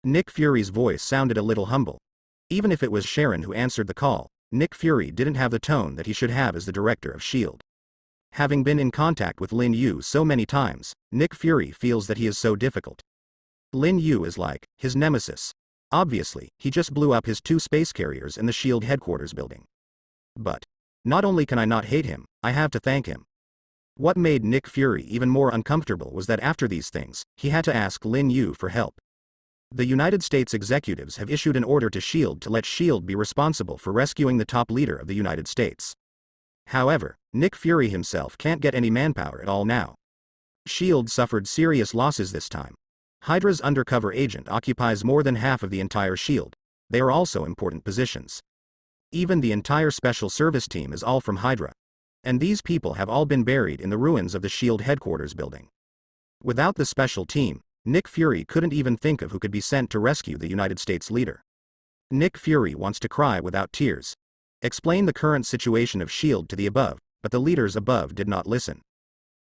Nick Fury's voice sounded a little humble. Even if it was Sharon who answered the call, Nick Fury didn't have the tone that he should have as the director of S.H.I.E.L.D. Having been in contact with Lin Yu so many times, Nick Fury feels that he is so difficult. Lin Yu is like his nemesis. Obviously, he just blew up his 2 space carriers in the S.H.I.E.L.D. headquarters building. But not only can I not hate him, I have to thank him. What made Nick Fury even more uncomfortable was that after these things, he had to ask Lin Yu for help. The United States executives have issued an order to S.H.I.E.L.D. to let S.H.I.E.L.D. be responsible for rescuing the top leader of the United States. However, Nick Fury himself can't get any manpower at all now. S.H.I.E.L.D. suffered serious losses this time. Hydra's undercover agent occupies more than half of the entire S.H.I.E.L.D. They are also important positions. Even the entire special service team is all from Hydra. And these people have all been buried in the ruins of the S.H.I.E.L.D. headquarters building. Without the special team, Nick Fury couldn't even think of who could be sent to rescue the United States leader. Nick Fury wants to cry without tears. Explain the current situation of S.H.I.E.L.D. to the above, but the leaders above did not listen.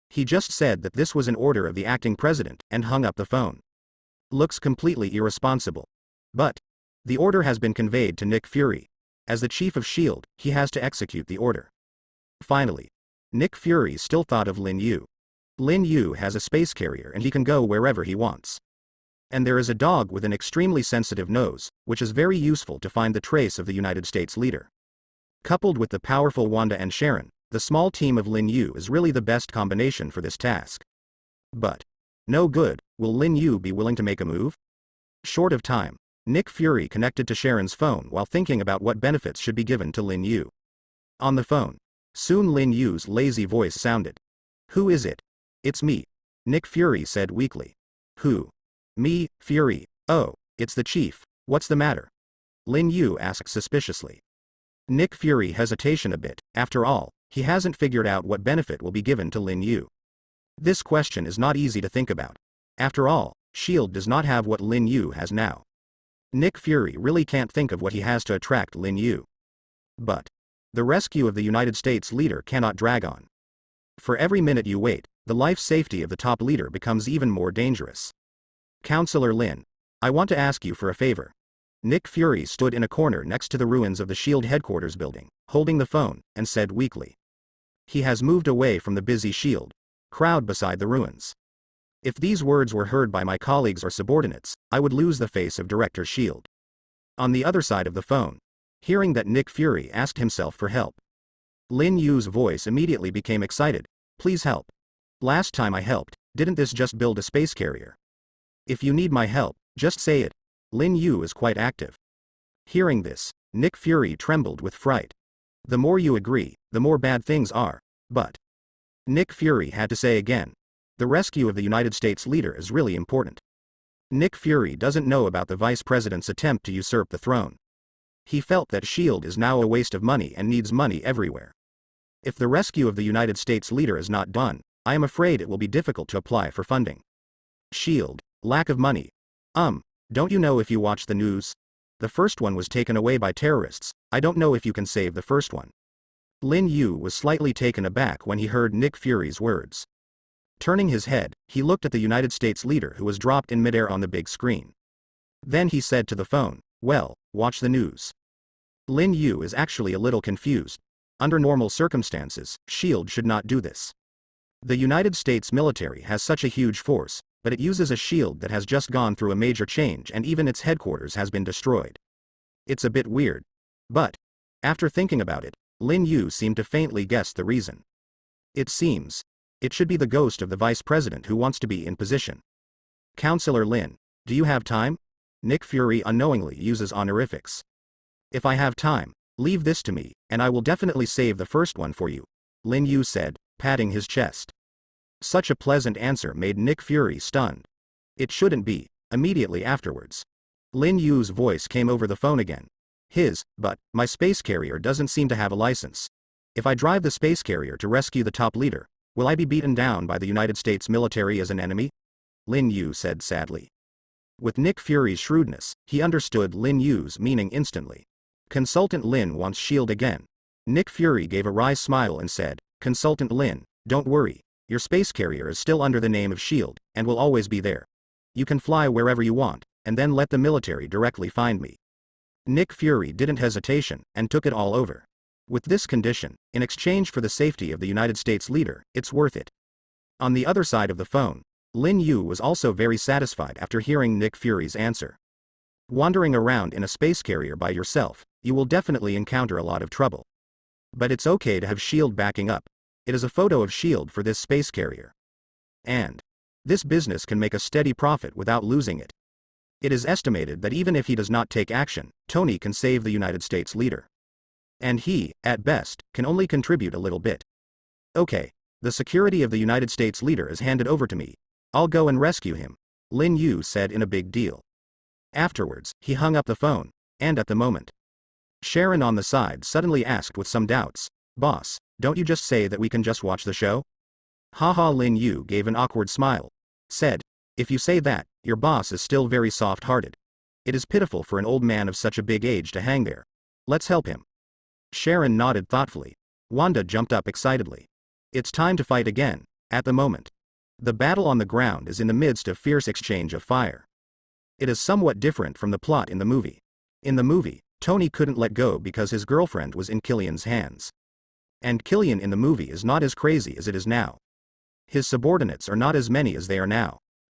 He just said that this was an order of the acting president and hung up the phone. Looks completely irresponsible. But the order has been conveyed to Nick Fury. As the chief of S.H.I.E.L.D., he has to execute the order. Finally, Nick Fury still thought of Lin Yu. Lin Yu has a space carrier and he can go wherever he wants. And there is a dog with an extremely sensitive nose, which is very useful to find the trace of the United States leader. Coupled with the powerful Wanda and Sharon, the small team of Lin Yu is really the best combination for this task. But no good, will Lin Yu be willing to make a move? Short of time, Nick Fury connected to Sharon's phone while thinking about what benefits should be given to Lin Yu. On the phone, soon Lin Yu's lazy voice sounded. Who is it? It's me. Nick Fury said weakly. Who? Me, Fury. Oh, it's the chief. What's the matter? Lin Yu asked suspiciously. Nick Fury hesitation a bit. After all, he hasn't figured out what benefit will be given to Lin Yu. This question is not easy to think about. After all, S.H.I.E.L.D. does not have what Lin Yu has now. Nick Fury really can't think of what he has to attract Lin Yu. But the rescue of the United States leader cannot drag on. For every minute you wait, the life safety of the top leader becomes even more dangerous. Counselor Lin, I want to ask you for a favor. Nick Fury stood in a corner next to the ruins of the S.H.I.E.L.D. headquarters building, holding the phone, and said weakly. He has moved away from the busy S.H.I.E.L.D. crowd beside the ruins. If these words were heard by my colleagues or subordinates, I would lose the face of Director S.H.I.E.L.D. On the other side of the phone, hearing that Nick Fury asked himself for help, Lin Yu's voice immediately became excited. Please help. Last time I helped, didn't this just build a space carrier? If you need my help, just say it. Lin Yu is quite active. Hearing this, Nick Fury trembled with fright. The more you agree, the more bad things are. But Nick Fury had to say again. The rescue of the United States leader is really important. Nick Fury doesn't know about the vice president's attempt to usurp the throne. He felt that S.H.I.E.L.D. is now a waste of money and needs money everywhere. If the rescue of the United States leader is not done, I am afraid it will be difficult to apply for funding. S.H.I.E.L.D., lack of money. Don't you know if you watch the news? The first one was taken away by terrorists. I don't know if you can save the first one. Lin Yu was slightly taken aback when he heard Nick Fury's words. Turning his head, he looked at the United States leader who was dropped in midair on the big screen. Then he said to the phone, well, watch the news. Lin Yu is actually a little confused. Under normal circumstances, S.H.I.E.L.D. should not do this. The United States military has such a huge force, but it uses a S.H.I.E.L.D. that has just gone through a major change and even its headquarters has been destroyed. It's a bit weird. But after thinking about it, Lin Yu seemed to faintly guess the reason. It seems it should be the ghost of the vice president who wants to be in position. Counselor Lin, do you have time? Nick Fury unknowingly uses honorifics. If I have time, leave this to me, and I will definitely save the first one for you, Lin Yu said, patting his chest. Such a pleasant answer made Nick Fury stunned. It shouldn't be. Immediately afterwards, Lin Yu's voice came over the phone again. But my space carrier doesn't seem to have a license. If I drive the space carrier to rescue the top leader, will I be beaten down by the United States military as an enemy? Lin Yu said sadly. With Nick Fury's shrewdness, he understood Lin Yu's meaning instantly. Consultant Lin wants S.H.I.E.L.D. again. Nick Fury gave a wry smile and said, Consultant Lin, don't worry. Your space carrier is still under the name of S.H.I.E.L.D. and will always be there. You can fly wherever you want, and then let the military directly find me. Nick Fury didn't hesitation, and took it all over. With this condition, in exchange for the safety of the United States leader, it's worth it. On the other side of the phone, Lin Yu was also very satisfied after hearing Nick Fury's answer. Wandering around in a space carrier by yourself, you will definitely encounter a lot of trouble. But it's okay to have S.H.I.E.L.D. backing up. It is a photo of S.H.I.E.L.D. for this space carrier. And this business can make a steady profit without losing it. It is estimated that even if he does not take action, Tony can save the United States leader. And he, at best, can only contribute a little bit. Okay, the security of the United States leader is handed over to me. I'll go and rescue him, Lin Yu said in a big deal. Afterwards, he hung up the phone, and at the moment, Sharon on the side suddenly asked with some doubts, "Boss, don't you just say that we can just watch the show?" Haha, Lin Yu gave an awkward smile. Said, "If you say that, your boss is still very soft-hearted. It is pitiful for an old man of such a big age to hang there. Let's help him." Sharon nodded thoughtfully. Wanda jumped up excitedly. It's time to fight again, at the moment. The battle on the ground is in the midst of fierce exchange of fire. It is somewhat different from the plot in the movie. In the movie, Tony couldn't let go because his girlfriend was in Killian's hands. And Killian in the movie is not as crazy as it is now. His subordinates are not as many as they are now.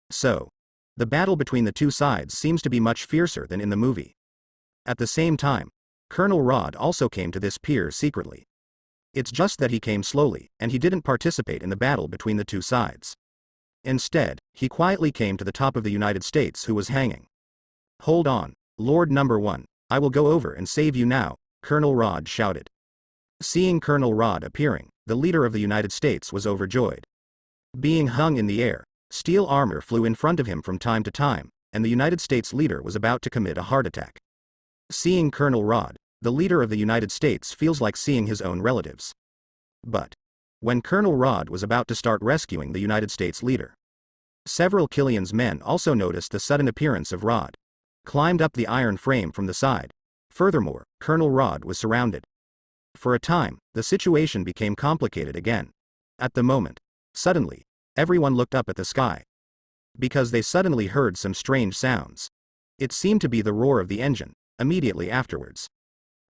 So, the battle between the two sides seems to be much fiercer than in the movie. At the same time, Colonel Rod also came to this pier secretly. It's just that he came slowly, and he didn't participate in the battle between the two sides. Instead, he quietly came to the top of the United States who was hanging. "Hold on, Lord Number 1, I will go over and save you now," Colonel Rod shouted. Seeing Colonel Rod appearing, the leader of the United States was overjoyed. Being hung in the air, steel armor flew in front of him from time to time, and the United States leader was about to commit a heart attack. Seeing Colonel Rod, the leader of the United States feels like seeing his own relatives. But when Colonel Rod was about to start rescuing the United States leader, several Killian's men also noticed the sudden appearance of Rod. Climbed up the iron frame from the side. Furthermore, Colonel Rod was surrounded. For a time, the situation became complicated again. At the moment, suddenly, everyone looked up at the sky. Because they suddenly heard some strange sounds. It seemed to be the roar of the engine. Immediately afterwards,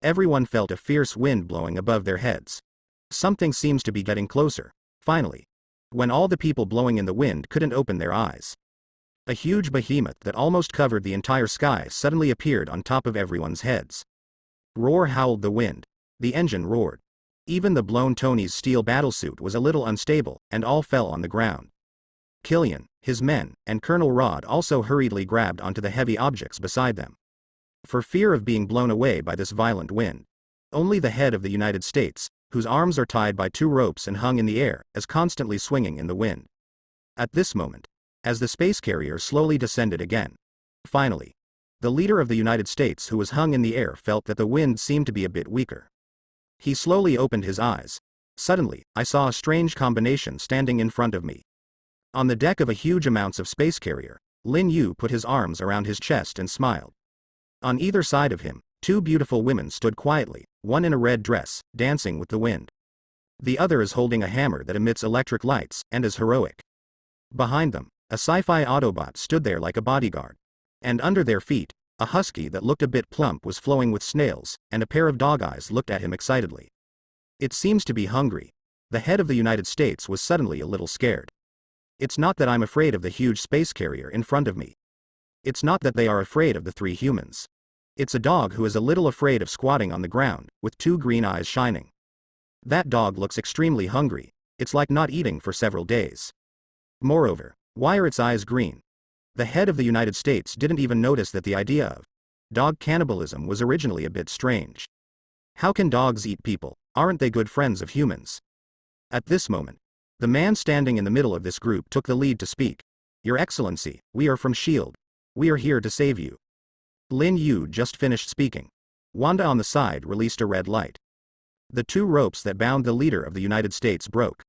everyone felt a fierce wind blowing above their heads. Something seems to be getting closer. Finally, when all the people blowing in the wind couldn't open their eyes, a huge behemoth that almost covered the entire sky suddenly appeared on top of everyone's heads. Roar, howled the wind. The engine roared. Even the blown Tony's steel battlesuit was a little unstable, and all fell on the ground. Killian, his men, and Colonel Rod also hurriedly grabbed onto the heavy objects beside them. For fear of being blown away by this violent wind. Only the head of the United States, whose arms are tied by 2 ropes and hung in the air, is constantly swinging in the wind. At this moment, as the space carrier slowly descended again. Finally, the leader of the United States who was hung in the air felt that the wind seemed to be a bit weaker. He slowly opened his eyes. Suddenly, I saw a strange combination standing in front of me. On the deck of a huge amounts of space carrier, Lin Yu put his arms around his chest and smiled. On either side of him, 2 beautiful women stood quietly, one in a red dress, dancing with the wind. The other is holding a hammer that emits electric lights, and is heroic. Behind them, a sci-fi Autobot stood there like a bodyguard. And under their feet, a husky that looked a bit plump was flowing with snails, and a pair of dog eyes looked at him excitedly. It seems to be hungry. The head of the United States was suddenly a little scared. It's not that I'm afraid of the huge space carrier in front of me. It's not that they are afraid of the 3 humans. It's a dog who is a little afraid of squatting on the ground, with 2 green eyes shining. That dog looks extremely hungry. It's like not eating for several days. Moreover, why are its eyes green? The head of the United States didn't even notice that the idea of dog cannibalism was originally a bit strange. How can dogs eat people? Aren't they good friends of humans? At this moment, the man standing in the middle of this group took the lead to speak. "Your Excellency, we are from S.H.I.E.L.D. We are here to save you." Lin Yu just finished speaking. Wanda on the side released a red light. The 2 ropes that bound the leader of the United States broke.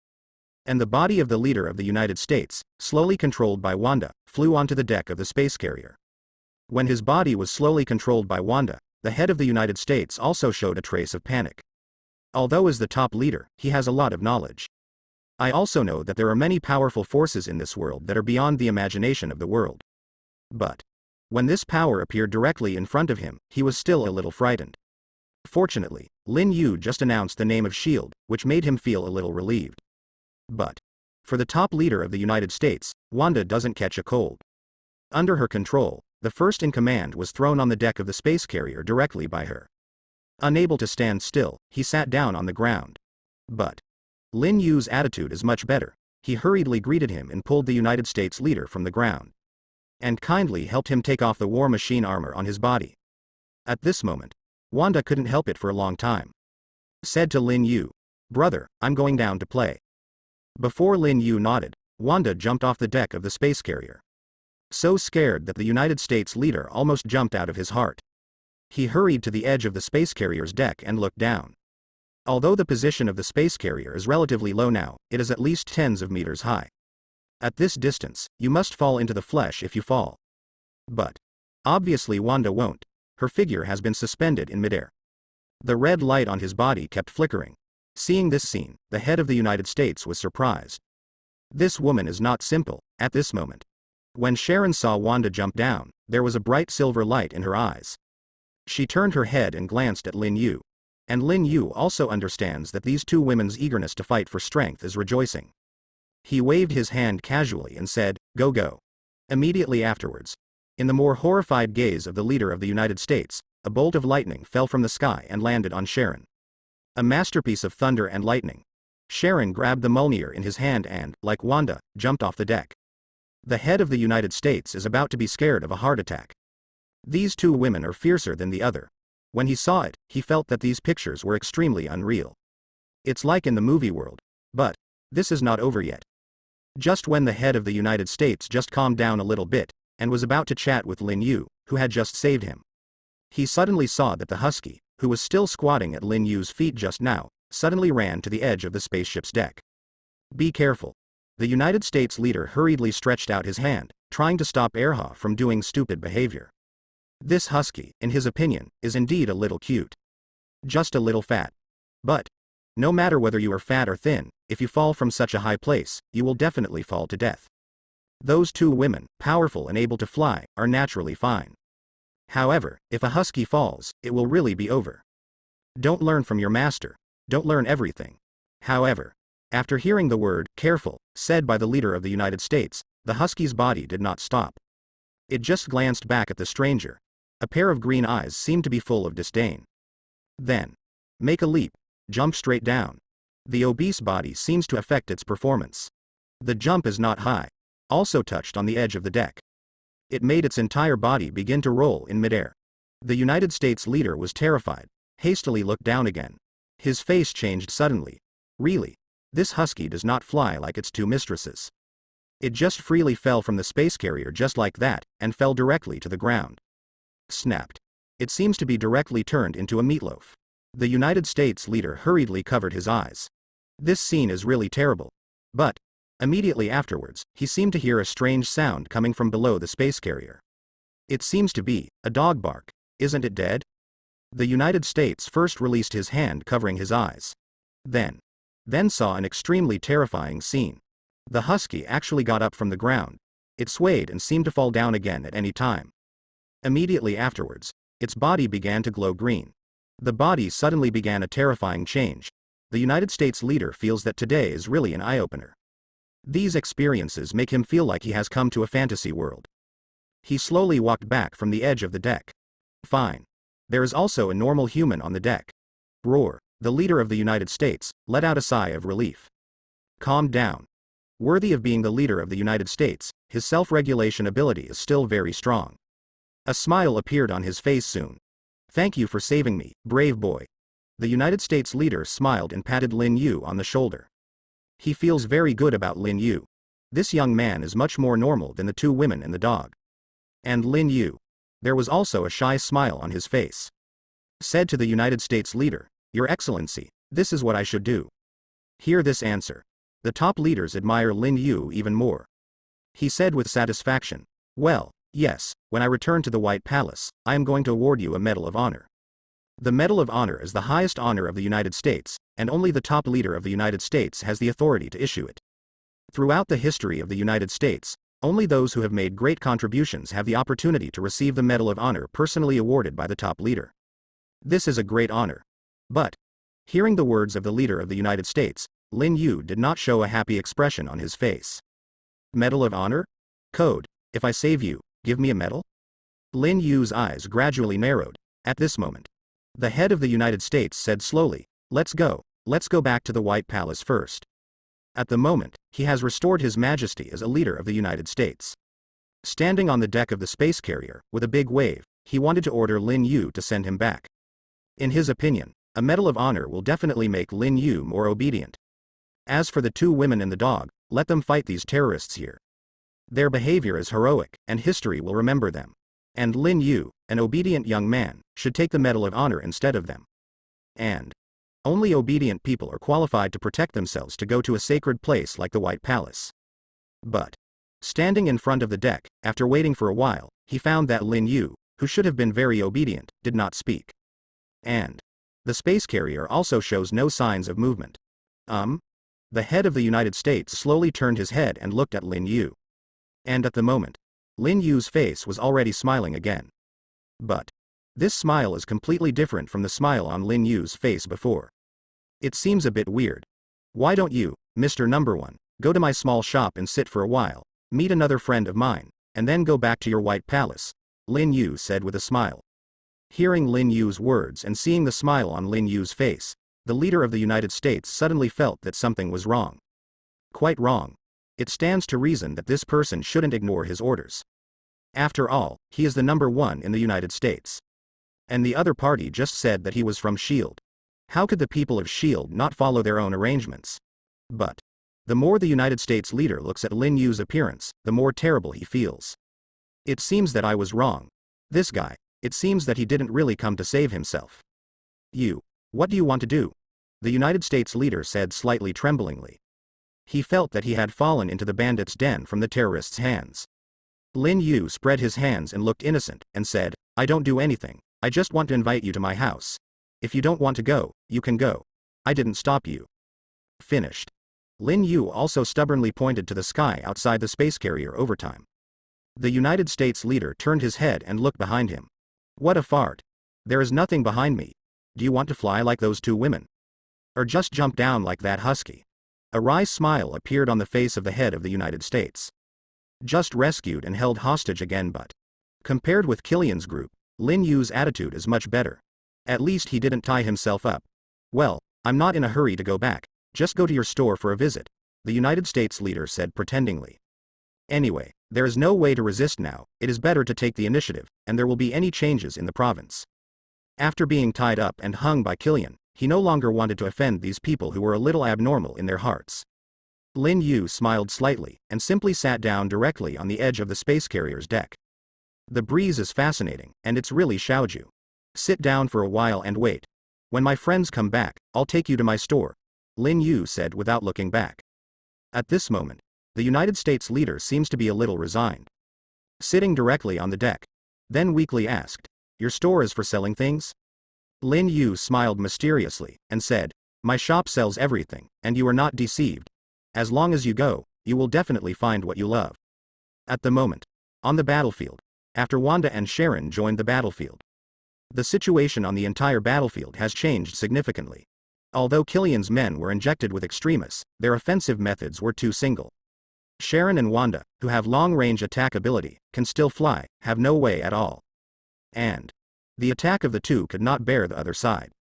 And the body of the leader of the United States, slowly controlled by Wanda, flew onto the deck of the space carrier. When his body was slowly controlled by Wanda, the head of the United States also showed a trace of panic. Although as the top leader, he has a lot of knowledge. I also know that there are many powerful forces in this world that are beyond the imagination of the world. But When this power appeared directly in front of him, he was still a little frightened. Fortunately, Lin Yu just announced the name of S.H.I.E.L.D., which made him feel a little relieved. But for the top leader of the United States, Wanda doesn't catch a cold. Under her control, the first in command was thrown on the deck of the space carrier directly by her. Unable to stand still, he sat down on the ground. But Lin Yu's attitude is much better. He hurriedly greeted him and pulled the United States leader from the ground. And kindly helped him take off the war machine armor on his body. At this moment, Wanda couldn't help it for a long time. Said to Lin Yu, "Brother, I'm going down to play." Before Lin Yu nodded, Wanda jumped off the deck of the space carrier. So scared that the United States leader almost jumped out of his heart. He hurried to the edge of the space carrier's deck and looked down. Although the position of the space carrier is relatively low now, it is at least tens of meters high. At this distance, you must fall into the flesh if you fall. But obviously Wanda won't. Her figure has been suspended in midair. The red light on his body kept flickering. Seeing this scene, the head of the United States was surprised. This woman is not simple. At this moment, when Sharon saw Wanda jump down, there was a bright silver light in her eyes. She turned her head and glanced at Lin Yu. And Lin Yu also understands that these two women's eagerness to fight for strength is rejoicing. He waved his hand casually and said, "Go go." Immediately afterwards, in the more horrified gaze of the leader of the United States, a bolt of lightning fell from the sky and landed on Sharon. A masterpiece of thunder and lightning. Sharon grabbed the Mjolnir in his hand and, like Wanda, jumped off the deck. The head of the United States is about to be scared of a heart attack. These two women are fiercer than the other. When he saw it, he felt that these pictures were extremely unreal. It's like in the movie world. But this is not over yet. Just when the head of the United States just calmed down a little bit, and was about to chat with Lin Yu, who had just saved him, he suddenly saw that the husky, who was still squatting at Lin Yu's feet just now, suddenly ran to the edge of the spaceship's deck. "Be careful." The United States leader hurriedly stretched out his hand, trying to stop Erha from doing stupid behavior. This husky, in his opinion, is indeed a little cute. Just a little fat. But no matter whether you are fat or thin, if you fall from such a high place, you will definitely fall to death. Those two women, powerful and able to fly, are naturally fine. However, if a husky falls, it will really be over. Don't learn from your master. Don't learn everything. However, after hearing the word, "careful," said by the leader of the United States, the husky's body did not stop. It just glanced back at the stranger. A pair of green eyes seemed to be full of disdain. Then, make a leap. Jump straight down. The obese body seems to affect its performance. The jump is not high. Also touched on the edge of the deck. It made its entire body begin to roll in midair. The United States leader was terrified, hastily looked down again. His face changed suddenly. Really? This husky does not fly like its two mistresses. It just freely fell from the space carrier just like that, and fell directly to the ground. Snapped. It seems to be directly turned into a meatloaf. The United States leader hurriedly covered his eyes. This scene is really terrible. But immediately afterwards, he seemed to hear a strange sound coming from below the space carrier. It seems to be a dog bark. Isn't it dead? The United States first released his hand covering his eyes. Then saw an extremely terrifying scene. The husky actually got up from the ground. It swayed and seemed to fall down again at any time. Immediately afterwards, its body began to glow green. The body suddenly began a terrifying change. The United States leader feels that today is really an eye-opener. These experiences make him feel like he has come to a fantasy world. He slowly walked back from the edge of the deck. Fine. There is also a normal human on the deck. Roar. The leader of the United States let out a sigh of relief. Calm down. Worthy of being the leader of the United States, his self-regulation ability is still very strong. A smile appeared on his face soon. "Thank you for saving me, brave boy." The United States leader smiled and patted Lin Yu on the shoulder. He feels very good about Lin Yu. This young man is much more normal than the two women and the dog. And Lin Yu. There was also a shy smile on his face. Said to the United States leader, "Your Excellency, this is what I should do." Hear this answer. The top leaders admire Lin Yu even more. He said with satisfaction, "Well, yes, when I return to the White Palace, I am going to award you a Medal of Honor." The Medal of Honor is the highest honor of the United States, and only the top leader of the United States has the authority to issue it. Throughout the history of the United States, Only those who have made great contributions have the opportunity to receive the Medal of Honor personally awarded by the top leader. This is a great honor. But, hearing the words of the leader of the United States, Lin Yu did not show a happy expression on his face. Medal of Honor? Code, if I save you, give me a medal? Lin Yu's eyes gradually narrowed. At this moment, the head of the United States said slowly, let's go back to the White Palace first. At the moment, he has restored his majesty as a leader of the United States. Standing on the deck of the space carrier, with a big wave, he wanted to order Lin Yu to send him back. In his opinion, a Medal of Honor will definitely make Lin Yu more obedient. As for the two women and the dog, let them fight these terrorists here. Their behavior is heroic, and history will remember them. And Lin Yu, an obedient young man, should take the Medal of Honor instead of them. And only obedient people are qualified to protect themselves to go to a sacred place like the White Palace. But, standing in front of the deck, after waiting for a while, he found that Lin Yu, who should have been very obedient, did not speak. And the space carrier also shows no signs of movement. The head of the United States slowly turned his head and looked at Lin Yu. And at the moment, Lin Yu's face was already smiling again. But this smile is completely different from the smile on Lin Yu's face before. It seems a bit weird. Why don't you, Mr. Number One, go to my small shop and sit for a while, meet another friend of mine, and then go back to your White Palace? Lin Yu said with a smile. Hearing Lin Yu's words and seeing the smile on Lin Yu's face, the leader of the United States suddenly felt that something was wrong. Quite wrong. It stands to reason that this person shouldn't ignore his orders. After all, he is the number one in the United States. And the other party just said that he was from S.H.I.E.L.D. How could the people of S.H.I.E.L.D. not follow their own arrangements? But the more the United States leader looks at Lin Yu's appearance, the more terrible he feels. It seems that I was wrong. This guy, it seems that he didn't really come to save himself. What do you want to do? The United States leader said slightly tremblingly. He felt that he had fallen into the bandits' den from the terrorists' hands. Lin Yu spread his hands and looked innocent, and said, I don't do anything, I just want to invite you to my house. If you don't want to go, you can go. I didn't stop you. Finished. Lin Yu also stubbornly pointed to the sky outside the space carrier overtime. The United States leader turned his head and looked behind him. What a fart. There is nothing behind me. Do you want to fly like those two women? Or just jump down like that husky? A wry smile appeared on the face of the head of the United States. Just rescued and held hostage again, but compared with Killian's group, Lin Yu's attitude is much better. At least he didn't tie himself up. Well, I'm not in a hurry to go back, just go to your store for a visit, the United States leader said pretendingly. Anyway, there is no way to resist now, it is better to take the initiative, and there will be any changes in the province. After being tied up and hung by Killian, he no longer wanted to offend these people who were a little abnormal in their hearts. Lin Yu smiled slightly, and simply sat down directly on the edge of the space carrier's deck. The breeze is fascinating, and it's really Xiaoju. Sit down for a while and wait. When my friends come back, I'll take you to my store, Lin Yu said without looking back. At this moment, the United States leader seems to be a little resigned. Sitting directly on the deck, then weakly asked, your store is for selling things? Lin Yu smiled mysteriously, and said, my shop sells everything, and you are not deceived. As long as you go, you will definitely find what you love. At the moment, on the battlefield, after Wanda and Sharon joined the battlefield, the situation on the entire battlefield has changed significantly. Although Killian's men were injected with extremists, their offensive methods were too single. Sharon and Wanda, who have long-range attack ability, can still fly, have no way at all. And the attack of the two could not bear the other side.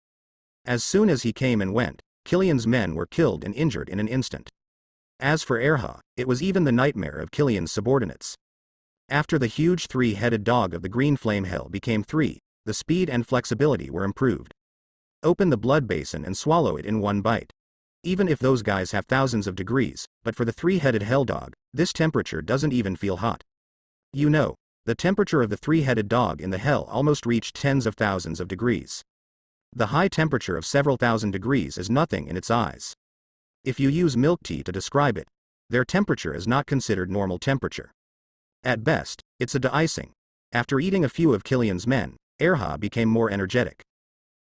As soon as he came and went, Killian's men were killed and injured in an instant. As for Erha, it was even the nightmare of Killian's subordinates. After the huge three-headed dog of the green flame hell became 3, the speed and flexibility were improved. Open the blood basin and swallow it in one bite. Even if those guys have thousands of degrees, but for the three-headed hell dog, this temperature doesn't even feel hot. You know, the temperature of the three-headed dog in the hell almost reached tens of thousands of degrees. The high temperature of several thousand degrees is nothing in its eyes. If you use milk tea to describe it, their temperature is not considered normal temperature. At best, it's a de-icing. After eating a few of Killian's men, Erha became more energetic.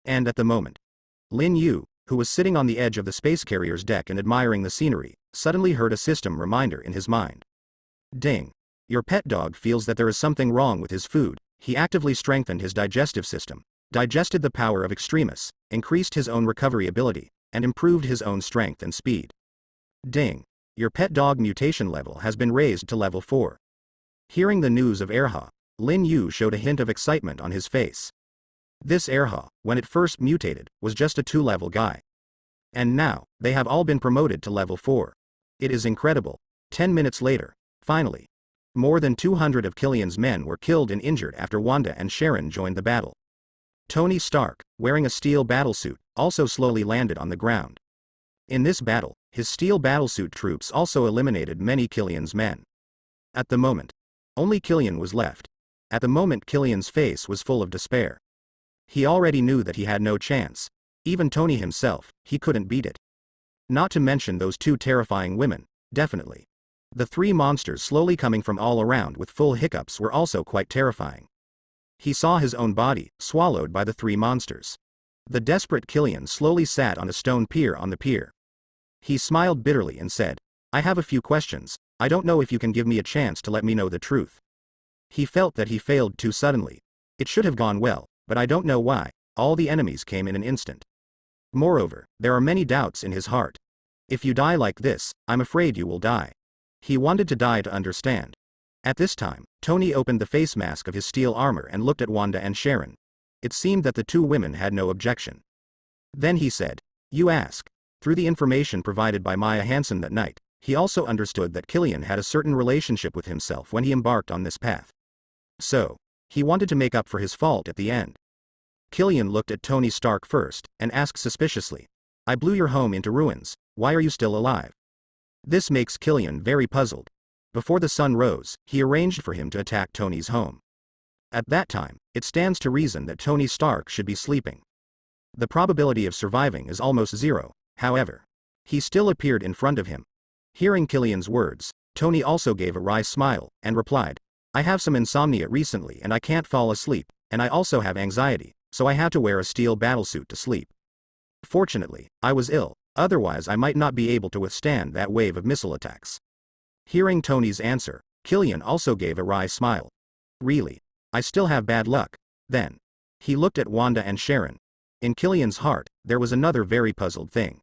And at the moment, Lin Yu, who was sitting on the edge of the space carrier's deck and admiring the scenery, suddenly heard a system reminder in his mind. Ding. Your pet dog feels that there is something wrong with his food. He actively strengthened his digestive system, digested the power of extremis, increased his own recovery ability, and improved his own strength and speed. Ding. Your pet dog mutation level has been raised to level 4. Hearing the news of Erha, Lin Yu showed a hint of excitement on his face. This Erha, when it first mutated, was just a 2-level guy. And now, they have all been promoted to level 4. It is incredible. 10 minutes later, finally, more than 200 of Killian's men were killed and injured after Wanda and Sharon joined the battle. Tony Stark, wearing a steel battlesuit, also slowly landed on the ground. In this battle, his steel battlesuit troops also eliminated many Killian's men. At the moment, only Killian was left. At the moment Killian's face was full of despair. He already knew that he had no chance. Even Tony himself, he couldn't beat it. Not to mention those 2 terrifying women, definitely. The 3 monsters slowly coming from all around with full hiccups were also quite terrifying. He saw his own body, swallowed by the 3 monsters. The desperate Killian slowly sat on a stone pier on the pier. He smiled bitterly and said, "I have a few questions. I don't know if you can give me a chance to let me know the truth." He felt that he failed too suddenly. It should have gone well, but I don't know why. All the enemies came in an instant. Moreover, there are many doubts in his heart. If you die like this, I'm afraid you will die. He wanted to die to understand. At this time, Tony opened the face mask of his steel armor and looked at Wanda and Sharon. It seemed that the 2 women had no objection. Then he said, "You ask." Through the information provided by Maya Hansen that night, he also understood that Killian had a certain relationship with himself when he embarked on this path. So, he wanted to make up for his fault at the end. Killian looked at Tony Stark first, and asked suspiciously, "I blew your home into ruins, why are you still alive?" This makes Killian very puzzled. Before the sun rose, he arranged for him to attack Tony's home. At that time, it stands to reason that Tony Stark should be sleeping. The probability of surviving is almost 0, however. He still appeared in front of him. Hearing Killian's words, Tony also gave a wry smile, and replied, "I have some insomnia recently and I can't fall asleep, and I also have anxiety, so I have to wear a steel battlesuit to sleep. Fortunately, I was ill, otherwise I might not be able to withstand that wave of missile attacks." Hearing Tony's answer, Killian also gave a wry smile. "Really? I still have bad luck, then." He looked at Wanda and Sharon. In Killian's heart, there was another very puzzled thing.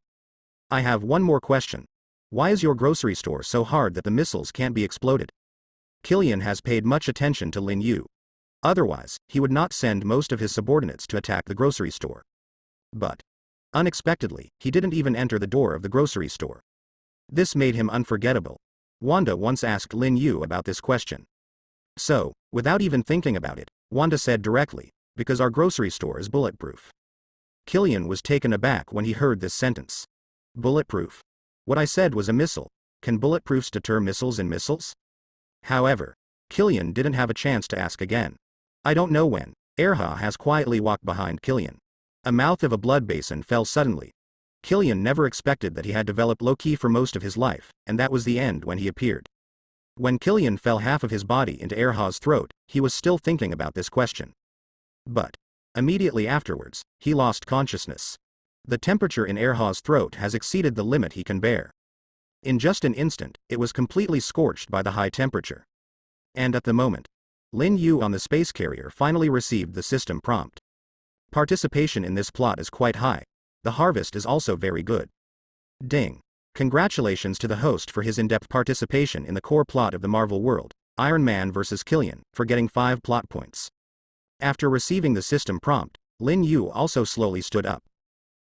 "I have one more question. Why is your grocery store so hard that the missiles can't be exploded?" Killian has paid much attention to Lin Yu. Otherwise, he would not send most of his subordinates to attack the grocery store. But, unexpectedly, he didn't even enter the door of the grocery store. This made him unforgettable. Wanda once asked Lin Yu about this question. So, without even thinking about it, Wanda said directly, "Because our grocery store is bulletproof." Killian was taken aback when he heard this sentence. Bulletproof? What I said was a missile. Can bulletproofs deter missiles and missiles? However, Killian didn't have a chance to ask again. I don't know when. Erha has quietly walked behind Killian. A mouth of a blood basin fell suddenly. Killian never expected that he had developed low-ki for most of his life, and that was the end when he appeared. When Killian fell half of his body into Erha's throat, he was still thinking about this question. But, immediately afterwards, he lost consciousness. The temperature in Erha's throat has exceeded the limit he can bear. In just an instant, it was completely scorched by the high temperature. And at the moment, Lin Yu on the space carrier finally received the system prompt. Participation in this plot is quite high. The harvest is also very good. Ding. Congratulations to the host for his in-depth participation in the core plot of the Marvel world, Iron Man vs. Killian, for getting 5 plot points. After receiving the system prompt, Lin Yu also slowly stood up.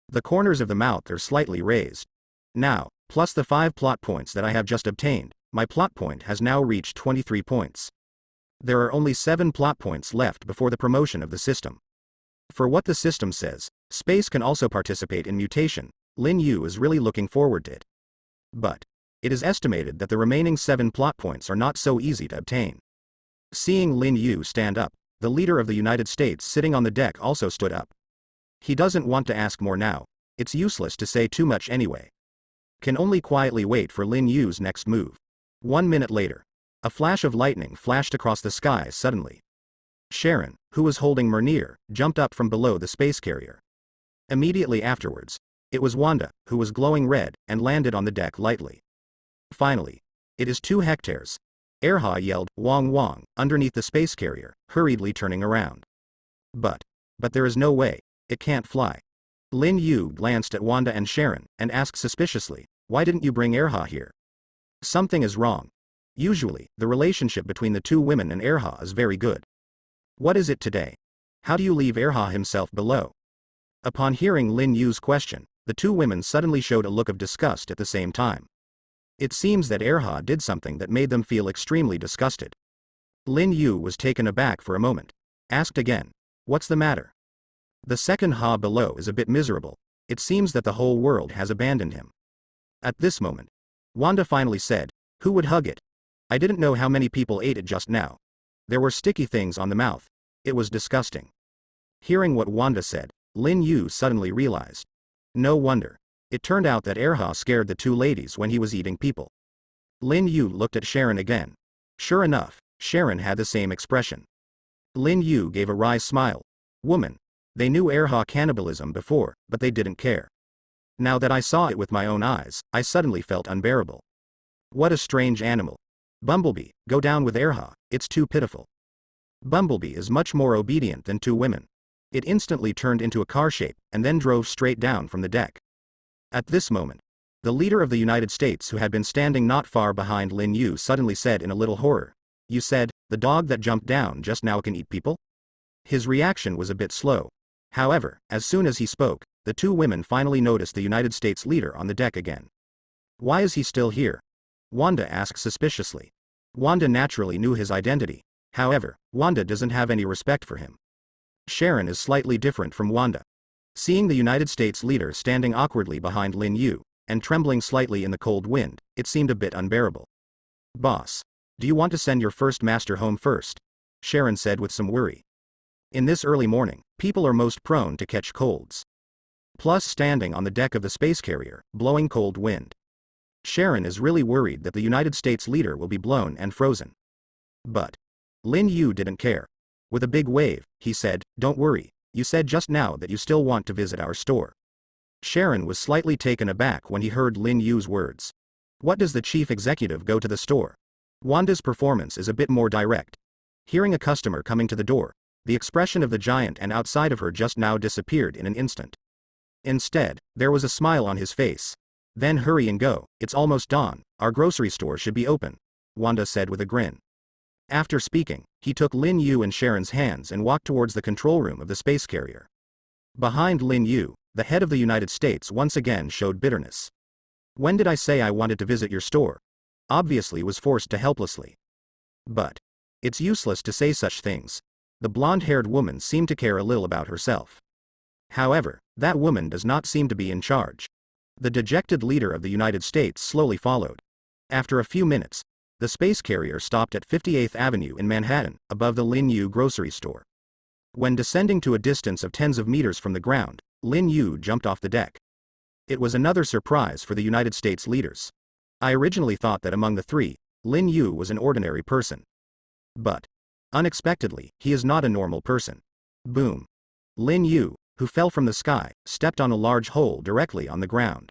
The corners of the mouth are slightly raised. Now, plus the 5 plot points that I have just obtained, my plot point has now reached 23 points. There are only 7 plot points left before the promotion of the system. For what the system says, space can also participate in mutation. Lin Yu is really looking forward to it. But, it is estimated that the remaining 7 plot points are not so easy to obtain. Seeing Lin Yu stand up, the leader of the United States sitting on the deck also stood up. He doesn't want to ask more now. It's useless to say too much anyway. Can only quietly wait for Lin Yu's next move. 1 minute later, a flash of lightning flashed across the sky suddenly. Sharon, who was holding Mjolnir, jumped up from below the space carrier. Immediately afterwards, it was Wanda, who was glowing red, and landed on the deck lightly. Finally, it is 2 hectares. Erha yelled, "Wong Wong," underneath the space carrier, hurriedly turning around. But there is no way. It can't fly. Lin Yu glanced at Wanda and Sharon, and asked suspiciously, "Why didn't you bring Erha here?" Something is wrong. Usually, the relationship between the two women and Erha is very good. What is it today? How do you leave Erha himself below? Upon hearing Lin Yu's question, the two women suddenly showed a look of disgust at the same time. It seems that Erha did something that made them feel extremely disgusted. Lin Yu was taken aback for a moment. Asked again, "What's the matter?" The second Ha below is a bit miserable. It seems that the whole world has abandoned him. At this moment, Wanda finally said, "Who would hug it? I didn't know how many people ate it just now. There were sticky things on the mouth. It was disgusting." Hearing what Wanda said, Lin Yu suddenly realized. No wonder. It turned out that Erha scared the two ladies when he was eating people. Lin Yu looked at Sharon again. Sure enough, Sharon had the same expression. Lin Yu gave a wry smile. Woman. They knew Erha cannibalism before, but they didn't care. Now that I saw it with my own eyes, I suddenly felt unbearable. What a strange animal. Bumblebee, go down with Erha, it's too pitiful. Bumblebee is much more obedient than two women. It instantly turned into a car shape, and then drove straight down from the deck. At this moment, the leader of the United States, who had been standing not far behind Lin Yu, suddenly said in a little horror, "You said, the dog that jumped down just now can eat people?" His reaction was a bit slow. However, as soon as he spoke, the two women finally noticed the United States leader on the deck again. Why is he still here? Wanda asked suspiciously. Wanda naturally knew his identity. However, Wanda doesn't have any respect for him. Sharon is slightly different from Wanda. Seeing the United States leader standing awkwardly behind Lin Yu, and trembling slightly in the cold wind, it seemed a bit unbearable. "Boss. Do you want to send your first master home first?" Sharon said with some worry. In this early morning, people are most prone to catch colds. Plus standing on the deck of the space carrier, blowing cold wind. Sharon is really worried that the United States leader will be blown and frozen. But Lin Yu didn't care. With a big wave, he said, "Don't worry, you said just now that you still want to visit our store." Sharon was slightly taken aback when he heard Lin Yu's words. What does the chief executive go to the store? Wanda's performance is a bit more direct. Hearing a customer coming to the door, the expression of the giant and outside of her just now disappeared in an instant. Instead, there was a smile on his face. "Then hurry and go, it's almost dawn, our grocery store should be open," Wanda said with a grin. After speaking, he took Lin Yu and Sharon's hands and walked towards the control room of the space carrier. Behind Lin Yu, the head of the United States once again showed bitterness. "When did I say I wanted to visit your store?" Obviously was forced to helplessly. But it's useless to say such things. The blonde-haired woman seemed to care a little about herself. However, that woman does not seem to be in charge. The dejected leader of the United States slowly followed. After a few minutes, the space carrier stopped at 58th Avenue in Manhattan, above the Lin Yu grocery store. When descending to a distance of tens of meters from the ground, Lin Yu jumped off the deck. It was another surprise for the United States leaders. I originally thought that among the three, Lin Yu was an ordinary person. But unexpectedly, he is not a normal person. Boom. Lin Yu, who fell from the sky, stepped on a large hole directly on the ground.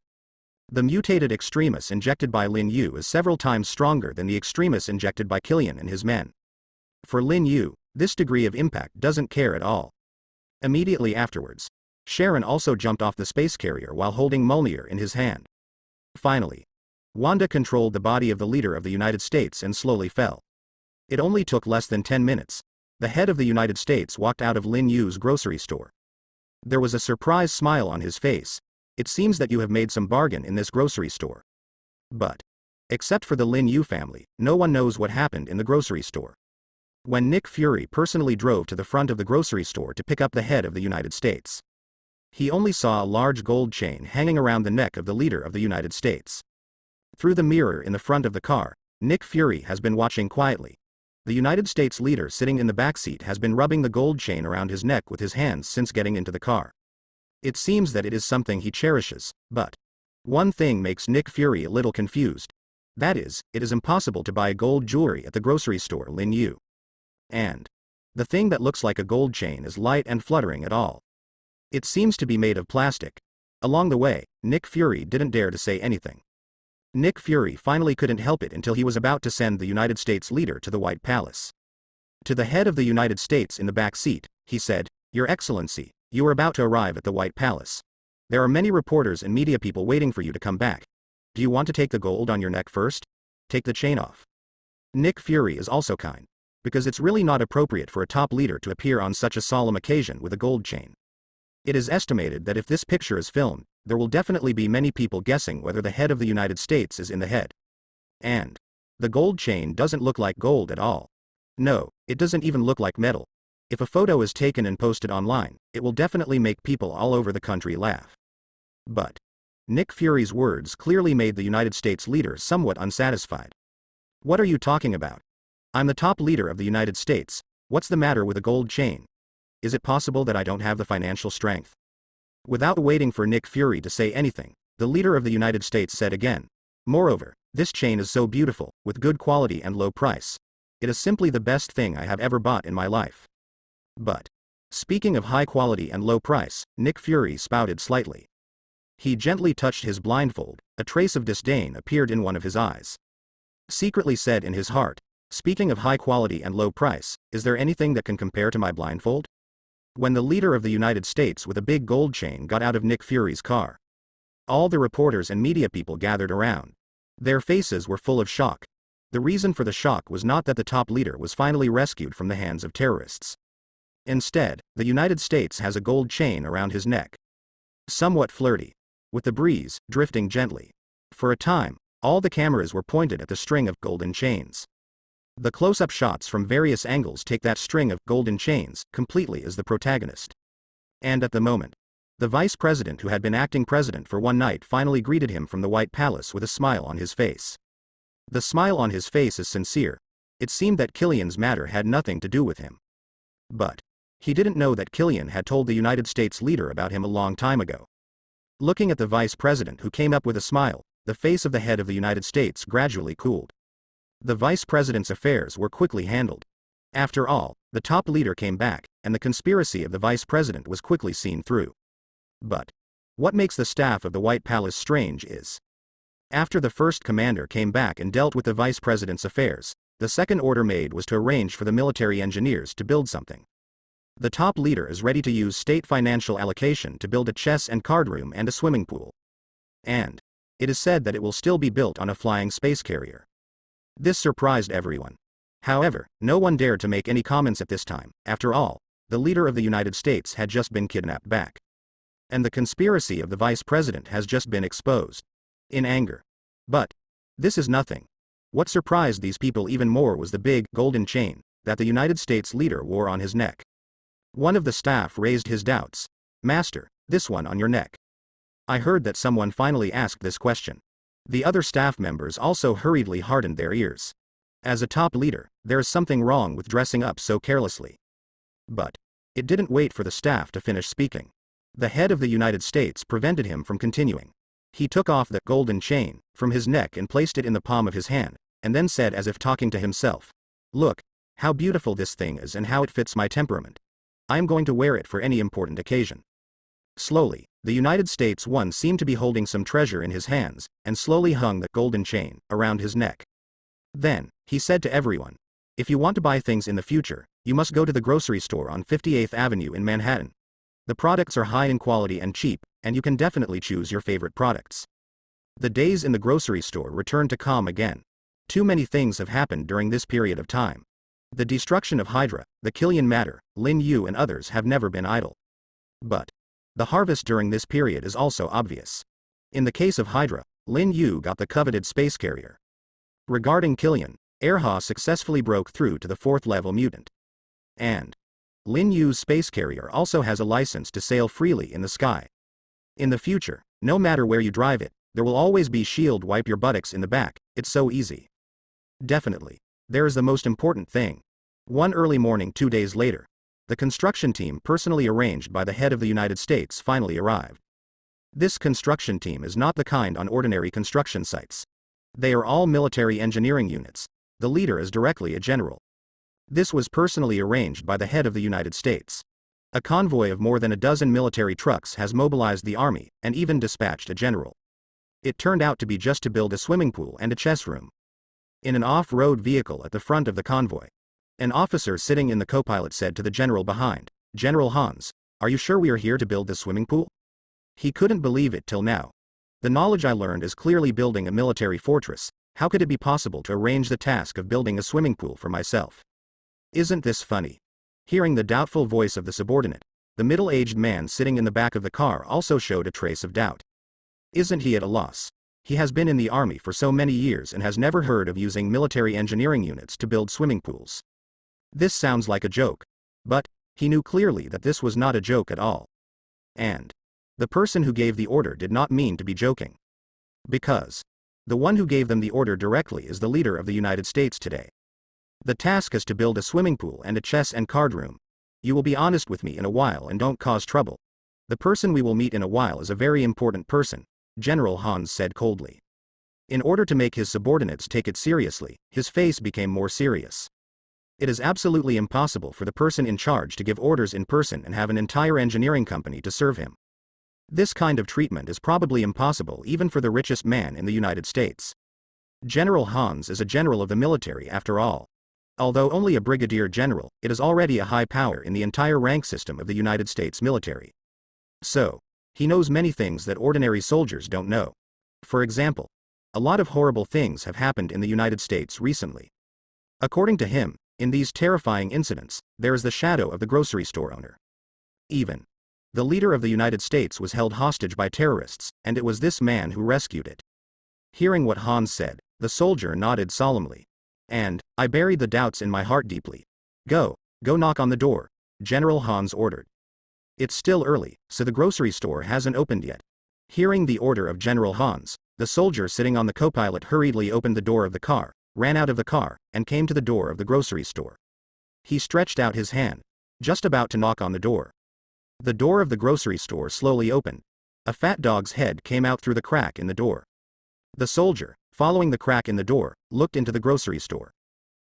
The mutated extremis injected by Lin Yu is several times stronger than the extremis injected by Killian and his men. For Lin Yu, this degree of impact doesn't care at all. Immediately afterwards, Sharon also jumped off the space carrier while holding Mjolnir in his hand. Finally, Wanda controlled the body of the leader of the United States and slowly fell. It only took less than 10 minutes. The head of the United States walked out of Lin Yu's grocery store. There was a surprised smile on his face. "It seems that you have made some bargain in this grocery store." But except for the Lin Yu family, no one knows what happened in the grocery store. When Nick Fury personally drove to the front of the grocery store to pick up the head of the United States, he only saw a large gold chain hanging around the neck of the leader of the United States. Through the mirror in the front of the car, Nick Fury has been watching quietly. The United States leader sitting in the backseat has been rubbing the gold chain around his neck with his hands since getting into the car. It seems that it is something he cherishes, but one thing makes Nick Fury a little confused. That is, it is impossible to buy gold jewelry at the grocery store Lin Yu. And the thing that looks like a gold chain is light and fluttering at all. It seems to be made of plastic. Along the way, Nick Fury didn't dare to say anything. Nick Fury finally couldn't help it until he was about to send the United States leader to the White Palace. To the head of the United States in the back seat, he said, "Your Excellency, you are about to arrive at the White Palace. There are many reporters and media people waiting for you to come back. Do you want to take the gold on your neck first? Take the chain off." Nick Fury is also kind, because it's really not appropriate for a top leader to appear on such a solemn occasion with a gold chain. It is estimated that if this picture is filmed, there will definitely be many people guessing whether the head of the United States is in the head. And the gold chain doesn't look like gold at all. No, it doesn't even look like metal. If a photo is taken and posted online, it will definitely make people all over the country laugh. But Nick Fury's words clearly made the United States leader somewhat unsatisfied. "What are you talking about? I'm the top leader of the United States. What's the matter with a gold chain? Is it possible that I don't have the financial strength?" Without waiting for Nick Fury to say anything, the leader of the United States said again, "Moreover, this chain is so beautiful, with good quality and low price. It is simply the best thing I have ever bought in my life." But speaking of high quality and low price, Nick Fury spouted slightly. He gently touched his blindfold. A trace of disdain appeared in one of his eyes. Secretly said in his heart, "Speaking of high quality and low price, is there anything that can compare to my blindfold?" When the leader of the United States with a big gold chain got out of Nick Fury's car, all the reporters and media people gathered around. Their faces were full of shock. The reason for the shock was not that the top leader was finally rescued from the hands of terrorists. Instead, the United States has a gold chain around his neck. Somewhat flirty, with the breeze drifting gently. For a time, all the cameras were pointed at the string of golden chains. The close-up shots from various angles take that string of golden chains completely as the protagonist. And at the moment, the vice president who had been acting president for one night finally greeted him from the White Palace with a smile on his face. The smile on his face is sincere. It seemed that Killian's matter had nothing to do with him. But he didn't know that Killian had told the United States leader about him a long time ago. Looking at the vice president who came up with a smile, the face of the head of the United States gradually cooled. The vice president's affairs were quickly handled. After all, the top leader came back, and the conspiracy of the vice president was quickly seen through. But what makes the staff of the White Palace strange is, after the first commander came back and dealt with the vice president's affairs, the second order made was to arrange for the military engineers to build something. The top leader is ready to use state financial allocation to build a chess and card room and a swimming pool. And it is said that it will still be built on a flying space carrier. This surprised everyone. However, no one dared to make any comments at this time. After all, the leader of the United States had just been kidnapped back. And the conspiracy of the vice president has just been exposed. In anger. But this is nothing. What surprised these people even more was the big, golden chain that the United States leader wore on his neck. One of the staff raised his doubts. "Master, this one on your neck." I heard that someone finally asked this question. The other staff members also hurriedly hardened their ears. As a top leader, there is something wrong with dressing up so carelessly. But it didn't wait for the staff to finish speaking. The head of the United States prevented him from continuing. He took off the golden chain from his neck and placed it in the palm of his hand, and then said as if talking to himself, "Look, how beautiful this thing is and how it fits my temperament. I am going to wear it for any important occasion." Slowly, the United States one seemed to be holding some treasure in his hands, and slowly hung the golden chain around his neck. Then he said to everyone, "If you want to buy things in the future, you must go to the grocery store on 58th Avenue in Manhattan. The products are high in quality and cheap, and you can definitely choose your favorite products." The days in the grocery store returned to calm again. Too many things have happened during this period of time. The destruction of Hydra, the Killian matter, Lin Yu and others have never been idle. But the harvest during this period is also obvious. In the case of Hydra, Lin Yu got the coveted space carrier. Regarding Killian, Erha successfully broke through to the 4th level mutant. And Lin Yu's space carrier also has a license to sail freely in the sky. In the future, no matter where you drive it, there will always be shield wipe your buttocks in the back. It's so easy. Definitely. There is the most important thing. One early morning 2 days later, the construction team personally arranged by the head of the United States finally arrived. This construction team is not the kind on ordinary construction sites. They are all military engineering units. The leader is directly a general. This was personally arranged by the head of the United States. A convoy of more than a dozen military trucks has mobilized the army, and even dispatched a general. It turned out to be just to build a swimming pool and a chess room. In an off-road vehicle at the front of the convoy, an officer sitting in the co-pilot said to the general behind, "General Hans, are you sure we are here to build this swimming pool?" He couldn't believe it till now. The knowledge I learned is clearly building a military fortress. How could it be possible to arrange the task of building a swimming pool for myself? Isn't this funny? Hearing the doubtful voice of the subordinate, the middle-aged man sitting in the back of the car also showed a trace of doubt. Isn't he at a loss? He has been in the army for so many years and has never heard of using military engineering units to build swimming pools. This sounds like a joke. But he knew clearly that this was not a joke at all. And the person who gave the order did not mean to be joking. Because the one who gave them the order directly is the leader of the United States today. The task is to build a swimming pool and a chess and card room. You will be honest with me in a while and don't cause trouble. The person we will meet in a while is a very important person, General Hans said coldly. In order to make his subordinates take it seriously, his face became more serious. It is absolutely impossible for the person in charge to give orders in person and have an entire engineering company to serve him. This kind of treatment is probably impossible even for the richest man in the United States. General Hans is a general of the military after all. Although only a brigadier general, it is already a high power in the entire rank system of the United States military. So, he knows many things that ordinary soldiers don't know. For example, a lot of horrible things have happened in the United States recently. According to him, in these terrifying incidents, there is the shadow of the grocery store owner. Even the leader of the United States was held hostage by terrorists, and it was this man who rescued it. Hearing what Hans said, the soldier nodded solemnly. And I buried the doubts in my heart deeply. Go knock on the door, General Hans ordered. It's still early, so the grocery store hasn't opened yet. Hearing the order of General Hans, the soldier sitting on the co-pilot hurriedly opened the door of the car, ran out of the car, and came to the door of the grocery store. He stretched out his hand, just about to knock on the door. The door of the grocery store slowly opened. A fat dog's head came out through the crack in the door. The soldier, following the crack in the door, looked into the grocery store.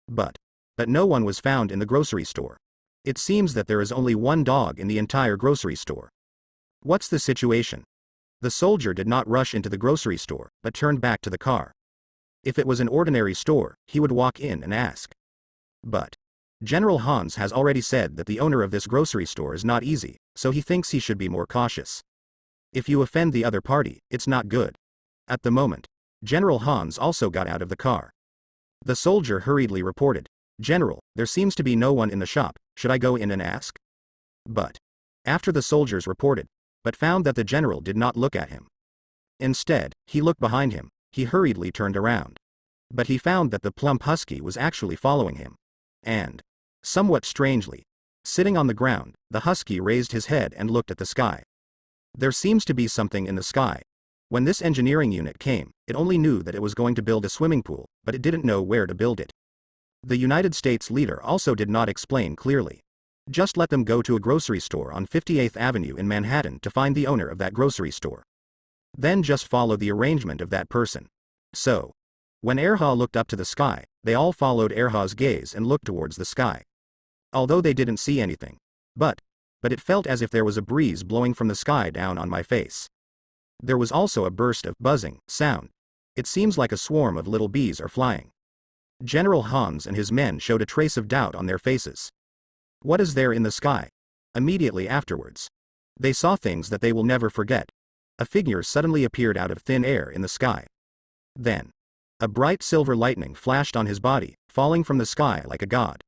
But no one was found in the grocery store. It seems that there is only one dog in the entire grocery store. What's the situation? The soldier did not rush into the grocery store, but turned back to the car. If it was an ordinary store, he would walk in and ask. But General Hans has already said that the owner of this grocery store is not easy, so he thinks he should be more cautious. If you offend the other party, it's not good. At the moment, General Hans also got out of the car. The soldier hurriedly reported, "General, there seems to be no one in the shop, should I go in and ask?" But after the soldiers reported, but found that the general did not look at him. Instead, he looked behind him, he hurriedly turned around. But he found that the plump husky was actually following him. And somewhat strangely, sitting on the ground, the husky raised his head and looked at the sky. There seems to be something in the sky. When this engineering unit came, it only knew that it was going to build a swimming pool, but it didn't know where to build it. The United States leader also did not explain clearly. Just let them go to a grocery store on 58th Avenue in Manhattan to find the owner of that grocery store. Then just follow the arrangement of that person. So, when Erha looked up to the sky, they all followed Erha's gaze and looked towards the sky. Although they didn't see anything. But it felt as if there was a breeze blowing from the sky down on my face. There was also a burst of buzzing sound. It seems like a swarm of little bees are flying. General Hans and his men showed a trace of doubt on their faces. What is there in the sky? Immediately afterwards, they saw things that they will never forget. A figure suddenly appeared out of thin air in the sky. Then, a bright silver lightning flashed on his body, falling from the sky like a god.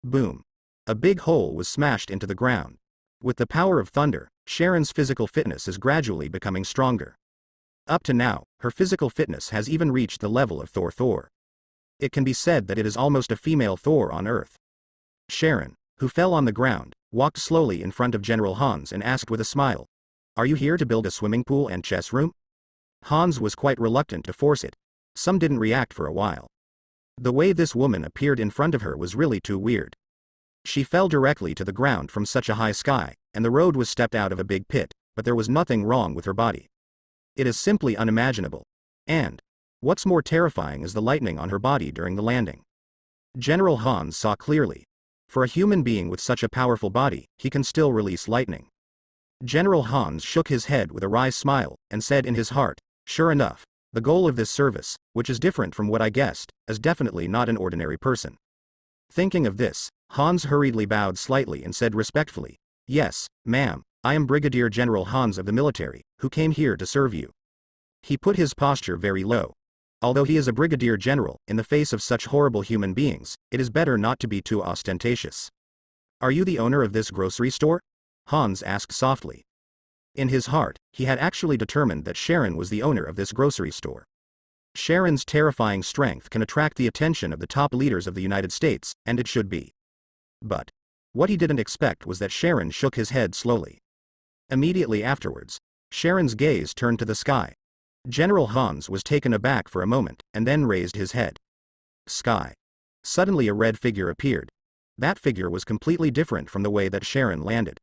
Boom. A big hole was smashed into the ground. With the power of thunder, Sharon's physical fitness is gradually becoming stronger. Up to now, her physical fitness has even reached the level of Thor. It can be said that it is almost a female Thor on Earth. Sharon, who fell on the ground, walked slowly in front of General Hans and asked with a smile, "Are you here to build a swimming pool and chess room?" Hans was quite reluctant to force it. Some didn't react for a while. The way this woman appeared in front of her was really too weird. She fell directly to the ground from such a high sky, and the road was stepped out of a big pit, but there was nothing wrong with her body. It is simply unimaginable. And what's more terrifying is the lightning on her body during the landing. General Hans saw clearly. For a human being with such a powerful body, he can still release lightning. General Hans shook his head with a wry smile, and said in his heart, Sure enough, the goal of this service, which is different from what I guessed, is definitely not an ordinary person. Thinking of this, Hans hurriedly bowed slightly and said respectfully, "Yes, ma'am, I am Brigadier General Hans of the military, who came here to serve you." He put his posture very low. Although he is a brigadier general, in the face of such horrible human beings, it is better not to be too ostentatious. "Are you the owner of this grocery store?" Hans asked softly. In his heart, he had actually determined that Sharon was the owner of this grocery store. Sharon's terrifying strength can attract the attention of the top leaders of the United States, and it should be. But what he didn't expect was that Sharon shook his head slowly. Immediately afterwards, Sharon's gaze turned to the sky. General Hans was taken aback for a moment, and then raised his head. Sky. Suddenly a red figure appeared. That figure was completely different from the way that Sharon landed.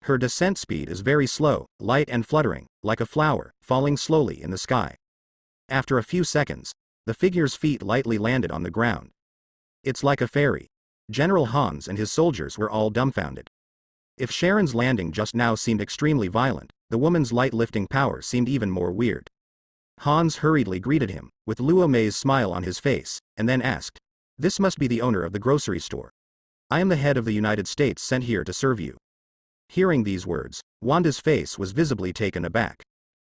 Her descent speed is very slow, light and fluttering, like a flower, falling slowly in the sky. After a few seconds, the figure's feet lightly landed on the ground. It's like a fairy. General Hans and his soldiers were all dumbfounded. If Sharon's landing just now seemed extremely violent, the woman's light lifting power seemed even more weird. Hans hurriedly greeted him, with Luo Mei's smile on his face, and then asked, "This must be the owner of the grocery store. I am the head of the United States sent here to serve you." Hearing these words, Wanda's face was visibly taken aback.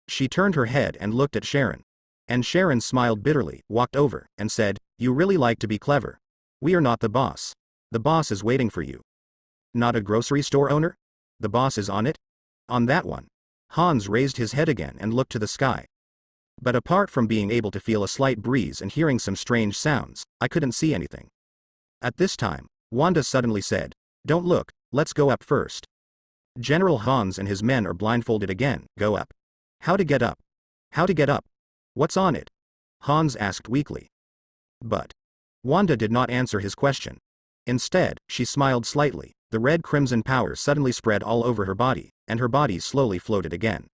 She turned her head and looked at Sharon. And Sharon smiled bitterly, walked over, and said, "You really like to be clever. We are not the boss. The boss is waiting for you." "Not a grocery store owner? The boss is on it?" "On that one." Hans raised his head again and looked to the sky. "But apart from being able to feel a slight breeze and hearing some strange sounds, I couldn't see anything." At this time, Wanda suddenly said, "Don't look, let's go up first." General Hans and his men are blindfolded again. Go up. How to get up? How to get up? What's on it? Hans asked weakly. But Wanda did not answer his question. Instead, she smiled slightly. The red crimson power suddenly spread all over her body, and her body slowly floated again.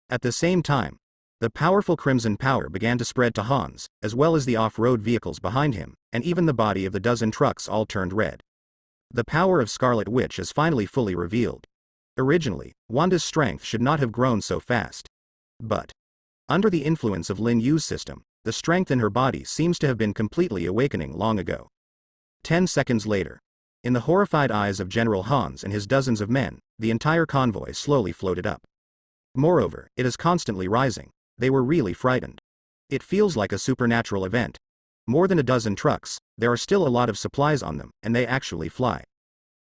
At the same time, the powerful crimson power began to spread to Hans, as well as the off-road vehicles behind him, and even the body of the dozen trucks all turned red. The power of Scarlet Witch is finally fully revealed. Originally, Wanda's strength should not have grown so fast. But under the influence of Lin Yu's system, the strength in her body seems to have been completely awakening long ago. 10 seconds later, in the horrified eyes of General Hans and his dozens of men, the entire convoy slowly floated up. Moreover, it is constantly rising. They were really frightened. It feels like a supernatural event. More than a dozen trucks, there are still a lot of supplies on them, and they actually fly.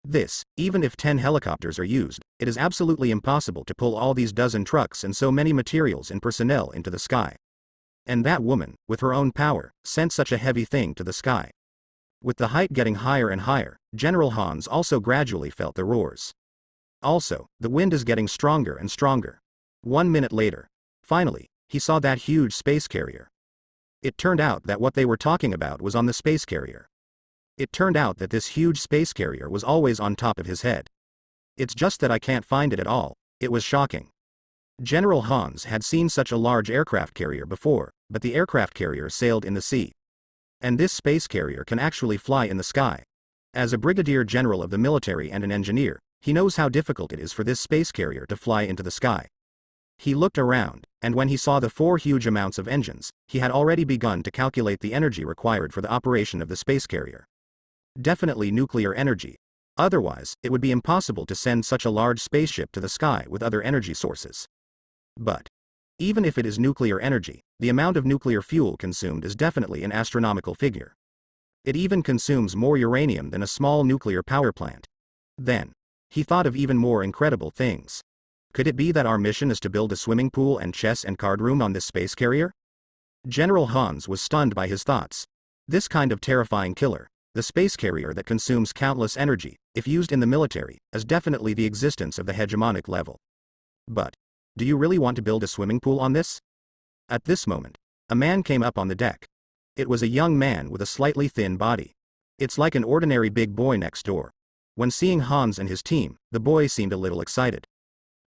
This, even if 10 helicopters are used, it is absolutely impossible to pull all these dozen trucks and so many materials and personnel into the sky. And that woman, with her own power, sent such a heavy thing to the sky. With the height getting higher and higher, General Hans also gradually felt the roars. Also, the wind is getting stronger and stronger. 1 minute later, finally, he saw that huge space carrier. It turned out that what they were talking about was on the space carrier. It turned out that this huge space carrier was always on top of his head. It's just that I can't find it at all. It was shocking. General Hans had seen such a large aircraft carrier before, but the aircraft carrier sailed in the sea. And this space carrier can actually fly in the sky. As a brigadier general of the military and an engineer, he knows how difficult it is for this space carrier to fly into the sky. He looked around, and when he saw the 4 huge amounts of engines, he had already begun to calculate the energy required for the operation of the space carrier. Definitely nuclear energy. Otherwise, it would be impossible to send such a large spaceship to the sky with other energy sources. But even if it is nuclear energy, the amount of nuclear fuel consumed is definitely an astronomical figure. It even consumes more uranium than a small nuclear power plant. Then he thought of even more incredible things. Could it be that our mission is to build a swimming pool and chess and card room on this space carrier? General Hans was stunned by his thoughts. This kind of terrifying killer, the space carrier that consumes countless energy, if used in the military, is definitely the existence of the hegemonic level. But do you really want to build a swimming pool on this? At this moment, a man came up on the deck. It was a young man with a slightly thin body. It's like an ordinary big boy next door. When seeing Hans and his team, the boy seemed a little excited.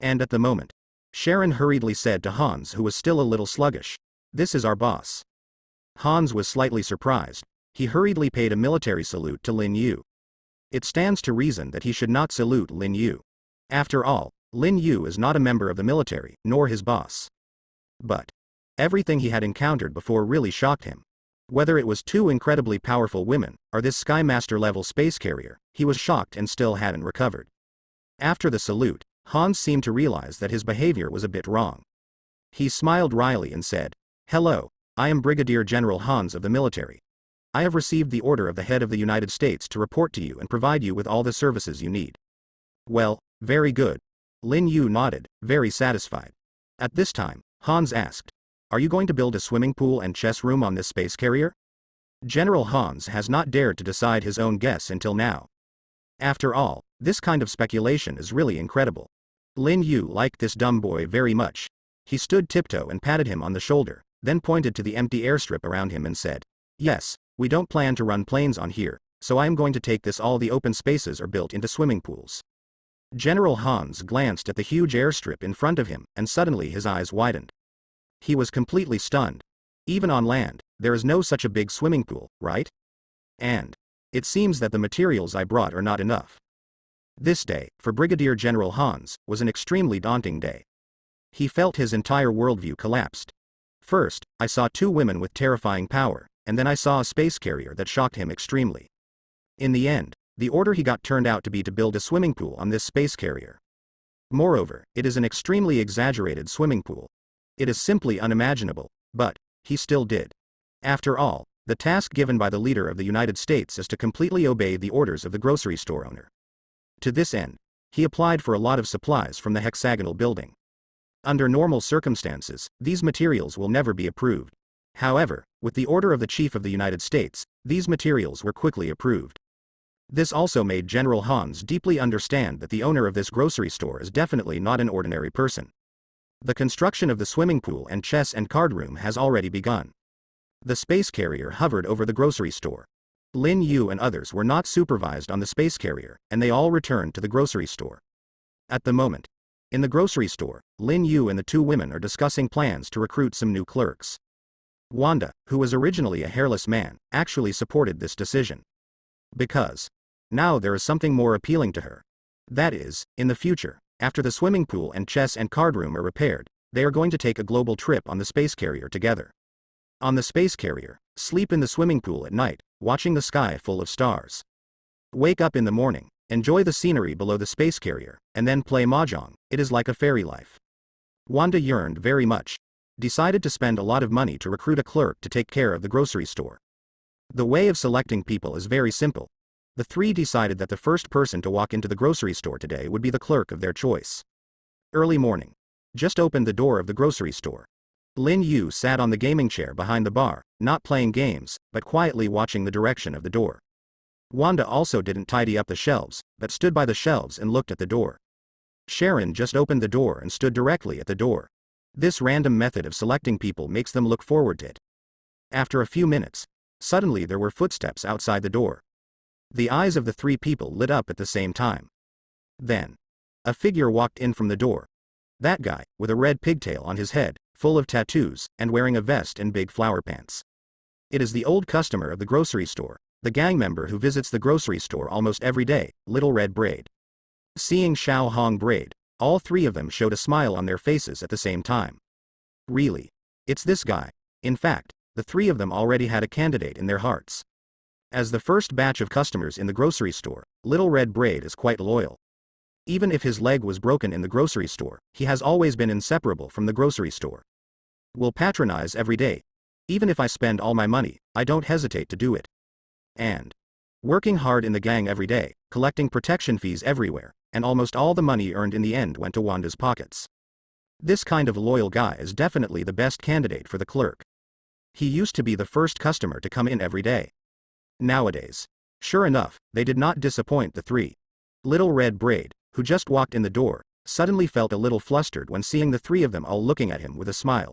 And at the moment, Sharon hurriedly said to Hans, who was still a little sluggish, "This is our boss." Hans was slightly surprised. He hurriedly paid a military salute to Lin Yu. It stands to reason that he should not salute Lin Yu. After all, Lin Yu is not a member of the military, nor his boss. But Everything he had encountered before really shocked him. Whether it was two incredibly powerful women, or this Skymaster-level space carrier, he was shocked and still hadn't recovered. After the salute, Hans seemed to realize that his behavior was a bit wrong. He smiled wryly and said, "Hello, I am Brigadier General Hans of the military. I have received the order of the head of the United States to report to you and provide you with all the services you need." "Well, very good." Lin Yu nodded, very satisfied. At this time, Hans asked, "Are you going to build a swimming pool and chess room on this space carrier?" General Hans has not dared to decide his own guess until now. After all, this kind of speculation is really incredible. Lin Yu liked this dumb boy very much. He stood tiptoe and patted him on the shoulder, then pointed to the empty airstrip around him and said, "Yes, we don't plan to run planes on here, so I am going to take this all the open spaces are built into swimming pools." General Hans glanced at the huge airstrip in front of him, and suddenly his eyes widened. He was completely stunned. Even on land, there is no such a big swimming pool, right? And it seems that the materials I brought are not enough. This day, for Brigadier General Hans, was an extremely daunting day. He felt his entire worldview collapsed. First, I saw two women with terrifying power, and then I saw a space carrier that shocked him extremely. In the end, the order he got turned out to be to build a swimming pool on this space carrier. Moreover, it is an extremely exaggerated swimming pool. It is simply unimaginable, but he still did. After all, the task given by the leader of the United States is to completely obey the orders of the grocery store owner. To this end, he applied for a lot of supplies from the hexagonal building. Under normal circumstances, these materials will never be approved. However, with the order of the Chief of the United States, these materials were quickly approved. This also made General Hans deeply understand that the owner of this grocery store is definitely not an ordinary person. The construction of the swimming pool and chess and card room has already begun. The space carrier hovered over the grocery store. Lin Yu and others were not supervised on the space carrier, and they all returned to the grocery store. At the moment, in the grocery store, Lin Yu and the two women are discussing plans to recruit some new clerks. Wanda, who was originally a hairless man, actually supported this decision. Because now there is something more appealing to her. That is, in the future, after the swimming pool and chess and card room are repaired, they are going to take a global trip on the space carrier together. On the space carrier, sleep in the swimming pool at night, watching the sky full of stars. Wake up in the morning, enjoy the scenery below the space carrier, and then play mahjong. It is like a fairy life. Wanda yearned very much. Decided to spend a lot of money to recruit a clerk to take care of the grocery store. The way of selecting people is very simple. The three decided that the first person to walk into the grocery store today would be the clerk of their choice. Early morning. Just opened the door of the grocery store. Lin Yu sat on the gaming chair behind the bar, not playing games, but quietly watching the direction of the door. Wanda also didn't tidy up the shelves, but stood by the shelves and looked at the door. Sharon just opened the door and stood directly at the door. This random method of selecting people makes them look forward to it. After a few minutes, suddenly there were footsteps outside the door. The eyes of the three people lit up at the same time. Then, a figure walked in from the door. That guy, with a red pigtail on his head, full of tattoos, and wearing a vest and big flower pants. It is the old customer of the grocery store, the gang member who visits the grocery store almost every day, Little Red Braid. Seeing Xiao Hong Braid, all three of them showed a smile on their faces at the same time. Really? It's this guy. In fact, the three of them already had a candidate in their hearts. As the first batch of customers in the grocery store, Little Red Braid is quite loyal. Even if his leg was broken in the grocery store, he has always been inseparable from the grocery store. Will patronize every day. Even if I spend all my money, I don't hesitate to do it. And working hard in the gang every day, collecting protection fees everywhere, and almost all the money earned in the end went to Wanda's pockets. This kind of loyal guy is definitely the best candidate for the clerk. He used to be the first customer to come in every day. Nowadays, sure enough, they did not disappoint the three. Little Red Braid, who just walked in the door, suddenly felt a little flustered when seeing the three of them all looking at him with a smile.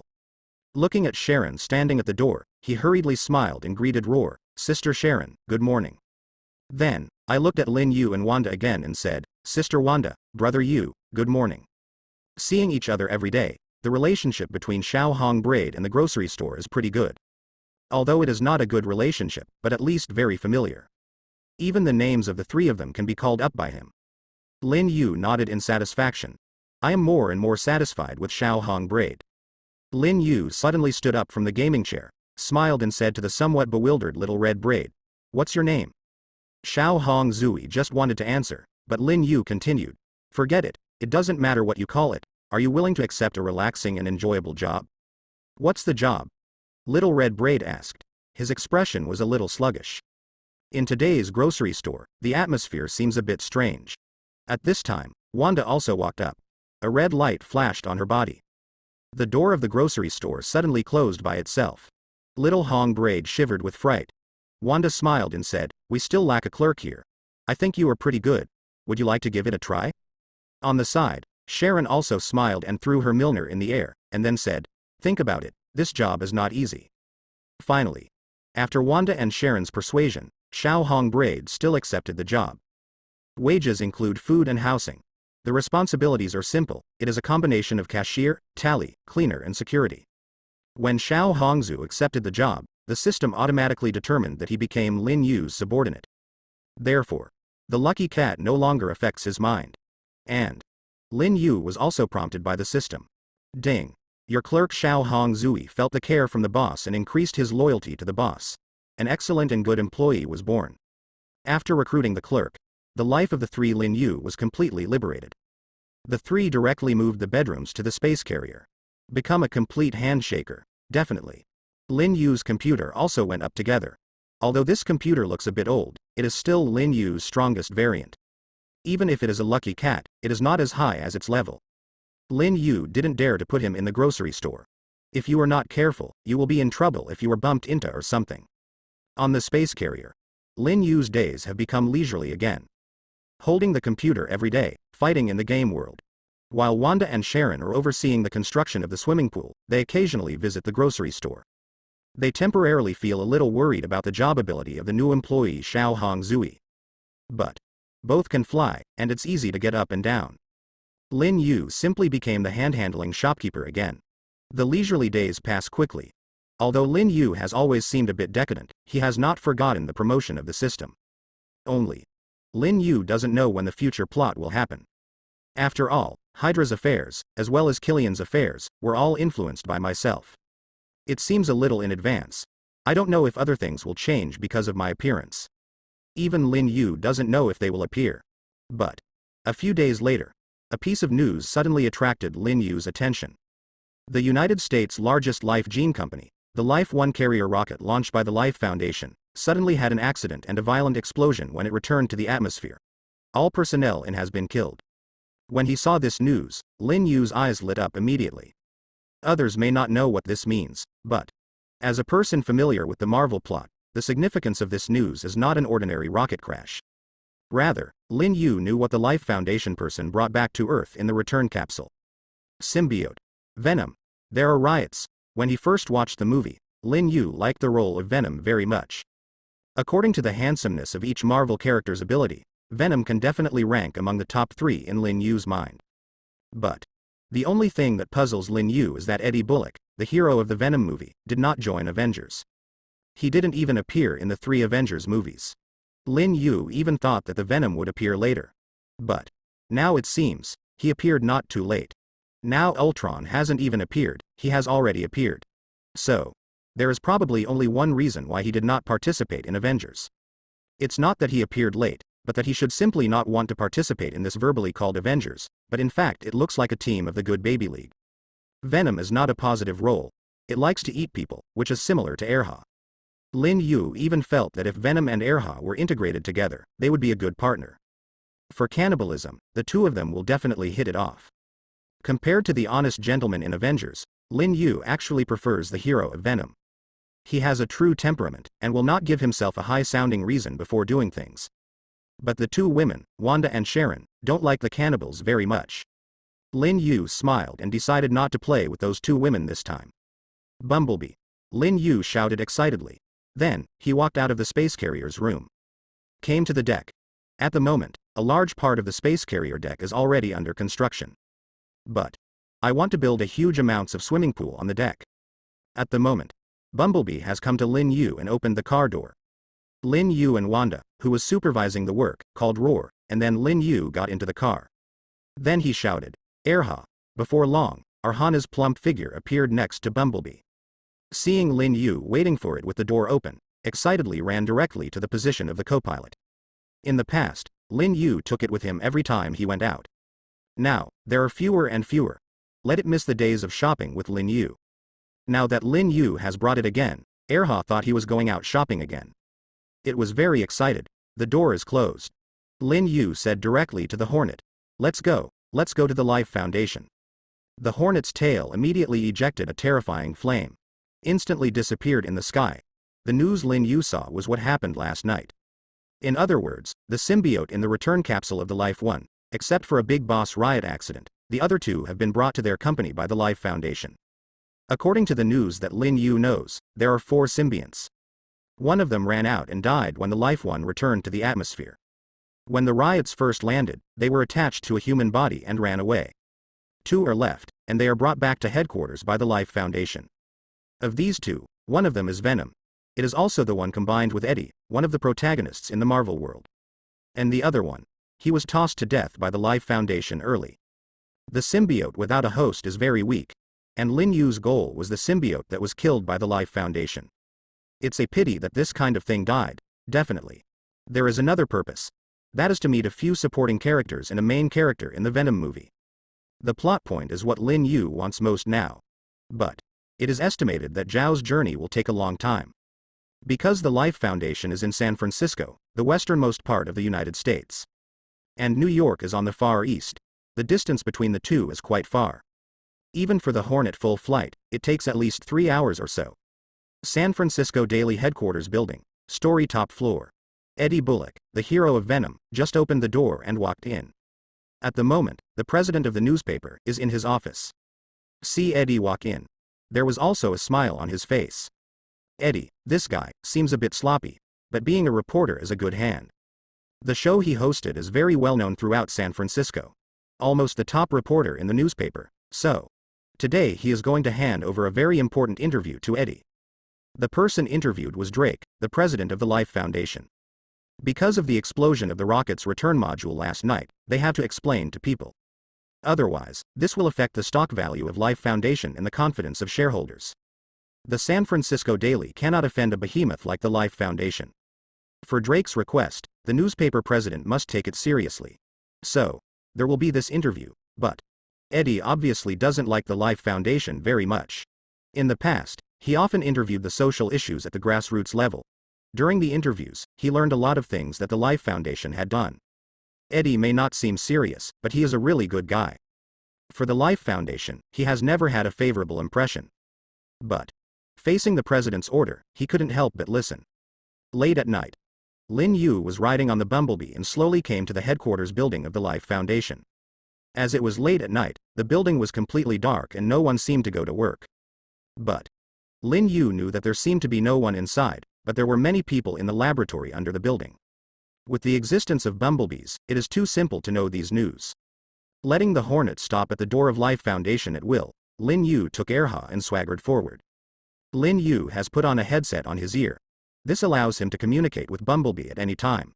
Looking at Sharon standing at the door, he hurriedly smiled and greeted Roar, "Sister Sharon, good morning." Then, I looked at Lin Yu and Wanda again and said, "Sister Wanda, Brother Yu, good morning." Seeing each other every day, the relationship between Xiao Hong Braid and the grocery store is pretty good. Although it is not a good relationship, but at least very familiar. Even the names of the three of them can be called up by him. Lin Yu nodded in satisfaction. I am more and more satisfied with Xiao Hong Braid. Lin Yu suddenly stood up from the gaming chair, smiled and said to the somewhat bewildered little red braid, "What's your name?" Xiao Hong Zui just wanted to answer, but Lin Yu continued, "Forget it, it doesn't matter what you call it, are you willing to accept a relaxing and enjoyable job?" "What's the job?" Little Red Braid asked. His expression was a little sluggish. In today's grocery store, the atmosphere seems a bit strange. At this time, Wanda also walked up. A red light flashed on her body. The door of the grocery store suddenly closed by itself. Little Hong Braid shivered with fright. Wanda smiled and said, "We still lack a clerk here. I think you are pretty good. Would you like to give it a try?" On the side, Sharon also smiled and threw her Milner in the air, and then said, "Think about it, this job is not easy." Finally, after Wanda and Sharon's persuasion, Xiao Hong Braid still accepted the job. Wages include food and housing. The responsibilities are simple, it is a combination of cashier, tally, cleaner and security. When Xiao Hongzhu accepted the job, the system automatically determined that he became Lin Yu's subordinate. Therefore, the lucky cat no longer affects his mind. And Lin Yu was also prompted by the system. Ding. Your clerk Xiao Hongzhui felt the care from the boss and increased his loyalty to the boss. An excellent and good employee was born. After recruiting the clerk, the life of the three Lin Yu was completely liberated. The three directly moved the bedrooms to the space carrier. Become a complete handshaker, definitely. Lin Yu's computer also went up together. Although this computer looks a bit old, it is still Lin Yu's strongest variant. Even if it is a lucky cat, it is not as high as its level. Lin Yu didn't dare to put him in the grocery store. If you are not careful, you will be in trouble if you are bumped into or something. On the space carrier, Lin Yu's days have become leisurely again. Holding the computer every day, fighting in the game world. While Wanda and Sharon are overseeing the construction of the swimming pool, they occasionally visit the grocery store. They temporarily feel a little worried about the job ability of the new employee Xiao Hongzhui. But both can fly, and it's easy to get up and down. Lin Yu simply became the hand-handling shopkeeper again. The leisurely days pass quickly. Although Lin Yu has always seemed a bit decadent, he has not forgotten the promotion of the system. Only, Lin Yu doesn't know when the future plot will happen. After all, Hydra's affairs, as well as Killian's affairs, were all influenced by myself. It seems a little in advance. I don't know if other things will change because of my appearance. Even Lin Yu doesn't know if they will appear. But a few days later, a piece of news suddenly attracted Lin Yu's attention. The United States' largest life gene company, the Life One carrier rocket launched by the Life Foundation, suddenly had an accident and a violent explosion when it returned to the atmosphere. All personnel in has been killed. When he saw this news, Lin Yu's eyes lit up immediately. Others may not know what this means, but as a person familiar with the Marvel plot, the significance of this news is not an ordinary rocket crash. Rather, Lin Yu knew what the Life Foundation person brought back to Earth in the return capsule. Symbiote. Venom. There are riots. When he first watched the movie, Lin Yu liked the role of Venom very much. According to the handsomeness of each Marvel character's ability, Venom can definitely rank among the top 3 in Lin Yu's mind. But the only thing that puzzles Lin Yu is that Eddie Bullock, the hero of the Venom movie, did not join Avengers. He didn't even appear in the 3 Avengers movies. Lin Yu even thought that the Venom would appear later. But now it seems, he appeared not too late. Now Ultron hasn't even appeared, he has already appeared. So, there is probably only one reason why he did not participate in Avengers. It's not that he appeared late, but that he should simply not want to participate in this verbally called Avengers, but in fact it looks like a team of the Good Baby League. Venom is not a positive role. It likes to eat people, which is similar to Erha. Lin Yu even felt that if Venom and Erha were integrated together, they would be a good partner. For cannibalism, the two of them will definitely hit it off. Compared to the honest gentleman in Avengers, Lin Yu actually prefers the hero of Venom. He has a true temperament, and will not give himself a high-sounding reason before doing things. But the two women, Wanda and Sharon, don't like the cannibals very much. Lin Yu smiled and decided not to play with those two women this time. Bumblebee. Lin Yu shouted excitedly. Then, he walked out of the space carrier's room. Came to the deck. At the moment, a large part of the space carrier deck is already under construction. But I want to build a huge amounts of swimming pool on the deck. At the moment, Bumblebee has come to Lin Yu and opened the car door. Lin Yu and Wanda, who was supervising the work, called roar, and then Lin Yu got into the car. Then he shouted, "Erha!" Before long, Arhana's plump figure appeared next to Bumblebee. Seeing Lin Yu waiting for it with the door open, excitedly ran directly to the position of the co-pilot. In the past, Lin Yu took it with him every time he went out. Now, there are fewer and fewer. Let it miss the days of shopping with Lin Yu. Now that Lin Yu has brought it again, Erha thought he was going out shopping again. It was very excited. The door is closed. Lin Yu said directly to the Hornet. Let's go to the Life Foundation. The Hornet's tail immediately ejected a terrifying flame. Instantly disappeared in the sky. The news Lin Yu saw was what happened last night. In other words, the symbiote in the return capsule of the Life One, except for a big boss riot accident, the other two have been brought to their company by the Life Foundation. According to the news that Lin Yu knows, there are 4 symbionts. One of them ran out and died when the Life One returned to the atmosphere. When the riots first landed, they were attached to a human body and ran away. 2 are left, and they are brought back to headquarters by the Life Foundation. Of these 2, one of them is Venom. It is also the one combined with Eddie, one of the protagonists in the Marvel world. And the other one, he was tossed to death by the Life Foundation early. The symbiote without a host is very weak, and Lin Yu's goal was the symbiote that was killed by the Life Foundation. It's a pity that this kind of thing died, definitely. There is another purpose. That is to meet a few supporting characters and a main character in the Venom movie. The plot point is what Lin Yu wants most now. But it is estimated that Zhao's journey will take a long time. Because the Life Foundation is in San Francisco, the westernmost part of the United States. And New York is on the far east. The distance between the two is quite far. Even for the Hornet full flight, it takes at least 3 hours or so. San Francisco Daily Headquarters Building, story top floor. Eddie Bullock, the hero of Venom, just opened the door and walked in. At the moment, the president of the newspaper is in his office. See Eddie walk in. There was also a smile on his face. Eddie, this guy, seems a bit sloppy, but being a reporter is a good hand. The show he hosted is very well known throughout San Francisco. Almost the top reporter in the newspaper, so today he is going to hand over a very important interview to Eddie. The person interviewed was Drake, the president of the Life Foundation. Because of the explosion of the rocket's return module last night, they have to explain to people. Otherwise, this will affect the stock value of Life Foundation and the confidence of shareholders. The San Francisco Daily cannot offend a behemoth like the Life Foundation. For Drake's request, the newspaper president must take it seriously. So, there will be this interview, but Eddie obviously doesn't like the Life Foundation very much. In the past, he often interviewed the social issues at the grassroots level. During the interviews, he learned a lot of things that the Life Foundation had done. Eddie may not seem serious, but he is a really good guy. For the Life Foundation, he has never had a favorable impression. But facing the president's order, he couldn't help but listen. Late at night, Lin Yu was riding on the Bumblebee and slowly came to the headquarters building of the Life Foundation. As it was late at night, the building was completely dark and no one seemed to go to work. But Lin Yu knew that there seemed to be no one inside, but there were many people in the laboratory under the building. With the existence of bumblebees, it is too simple to know these news. Letting the Hornet stop at the door of Life Foundation at will, Lin Yu took Erha and swaggered forward. Lin Yu has put on a headset on his ear. This allows him to communicate with Bumblebee at any time.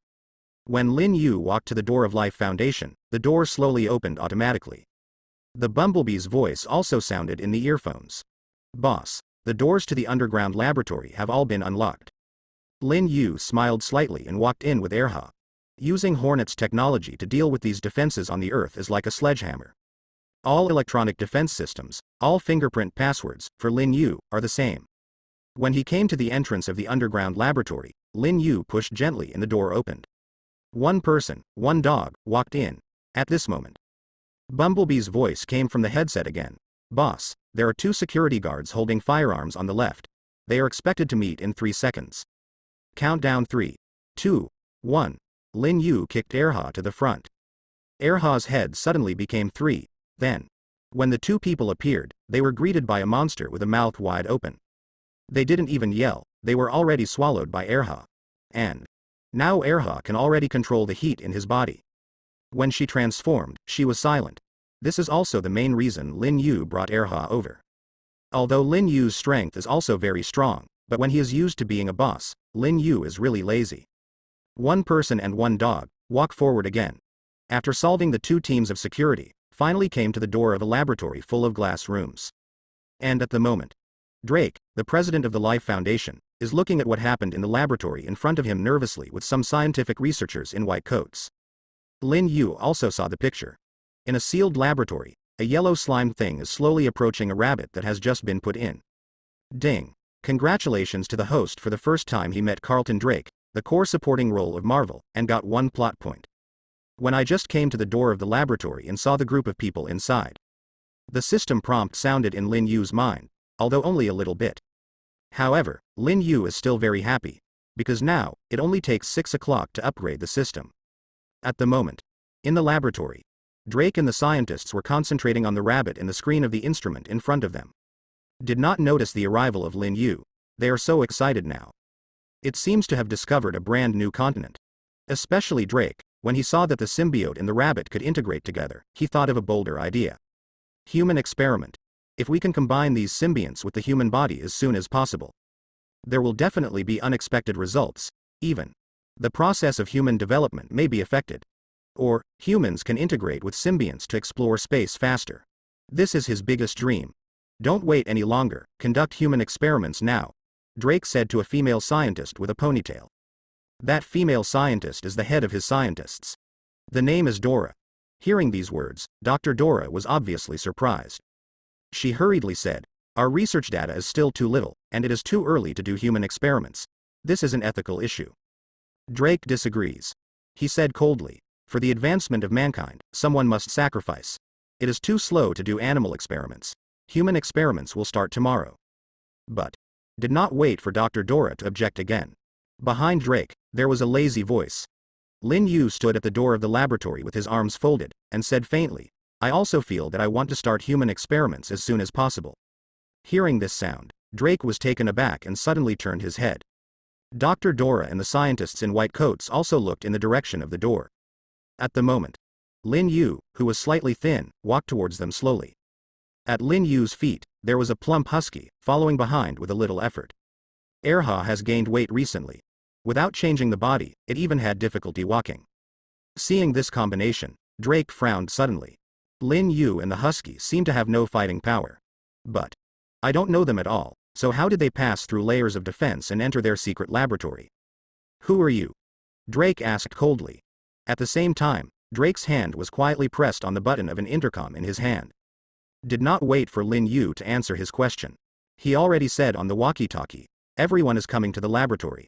When Lin Yu walked to the door of Life Foundation, the door slowly opened automatically. The Bumblebee's voice also sounded in the earphones. Boss, the doors to the underground laboratory have all been unlocked. Lin Yu smiled slightly and walked in with Erha. Using Hornet's technology to deal with these defenses on the Earth is like a sledgehammer. All electronic defense systems, all fingerprint passwords, for Lin Yu, are the same. When he came to the entrance of the underground laboratory, Lin Yu pushed gently and the door opened. One person, one dog, walked in. At this moment, Bumblebee's voice came from the headset again. Boss, there are 2 security guards holding firearms on the left. They are expected to meet in 3 seconds. Countdown 3, 2, 1. Lin Yu kicked Erha to the front. Erha's head suddenly became 3. Then, when the 2 people appeared, they were greeted by a monster with a mouth wide open. They didn't even yell, they were already swallowed by Erha. And now Erha can already control the heat in his body. When she transformed, she was silent. This is also the main reason Lin Yu brought Erha over. Although Lin Yu's strength is also very strong, but when he is used to being a boss, Lin Yu is really lazy. One person and one dog, walk forward again. After solving the 2 teams of security, finally came to the door of a laboratory full of glass rooms. And at the moment, Drake, the president of the Life Foundation, is looking at what happened in the laboratory in front of him nervously with some scientific researchers in white coats. Lin Yu also saw the picture. In a sealed laboratory, a yellow slime thing is slowly approaching a rabbit that has just been put in. Ding. Congratulations to the host for the first time he met Carlton Drake, the core supporting role of Marvel, and got one plot point. When I just came to the door of the laboratory and saw the group of people inside. The system prompt sounded in Lin Yu's mind, although only a little bit. However, Lin Yu is still very happy, because now, it only takes 6 o'clock to upgrade the system. At the moment, in the laboratory, Drake and the scientists were concentrating on the rabbit in the screen of the instrument in front of them. Did not notice the arrival of Lin Yu. They are so excited now. It seems to have discovered a brand new continent. Especially Drake, when he saw that the symbiote and the rabbit could integrate together, he thought of a bolder idea. Human experiment. If we can combine these symbionts with the human body as soon as possible, there will definitely be unexpected results, even. The process of human development may be affected. Or, humans can integrate with symbionts to explore space faster. This is his biggest dream. Don't wait any longer, conduct human experiments now, Drake said to a female scientist with a ponytail. That female scientist is the head of his scientists. The name is Dora. Hearing these words, Dr. Dora was obviously surprised. She hurriedly said, "Our research data is still too little, and it is too early to do human experiments. This is an ethical issue." Drake disagrees. He said coldly, "For the advancement of mankind, someone must sacrifice. It is too slow to do animal experiments. Human experiments will start tomorrow." But did not wait for Dr. Dora to object again. Behind Drake, there was a lazy voice. Lin Yu stood at the door of the laboratory with his arms folded, and said faintly, "I also feel that I want to start human experiments as soon as possible." Hearing this sound, Drake was taken aback and suddenly turned his head. Dr. Dora and the scientists in white coats also looked in the direction of the door. At the moment, Lin Yu, who was slightly thin, walked towards them slowly. At Lin Yu's feet, there was a plump husky, following behind with a little effort. Erha has gained weight recently. Without changing the body, it even had difficulty walking. Seeing this combination, Drake frowned suddenly. Lin Yu and the husky seem to have no fighting power. But I don't know them at all, so how did they pass through layers of defense and enter their secret laboratory? "Who are you?" Drake asked coldly. At the same time, Drake's hand was quietly pressed on the button of an intercom in his hand. Did not wait for Lin Yu to answer his question. He already said on the walkie-talkie, "Everyone is coming to the laboratory."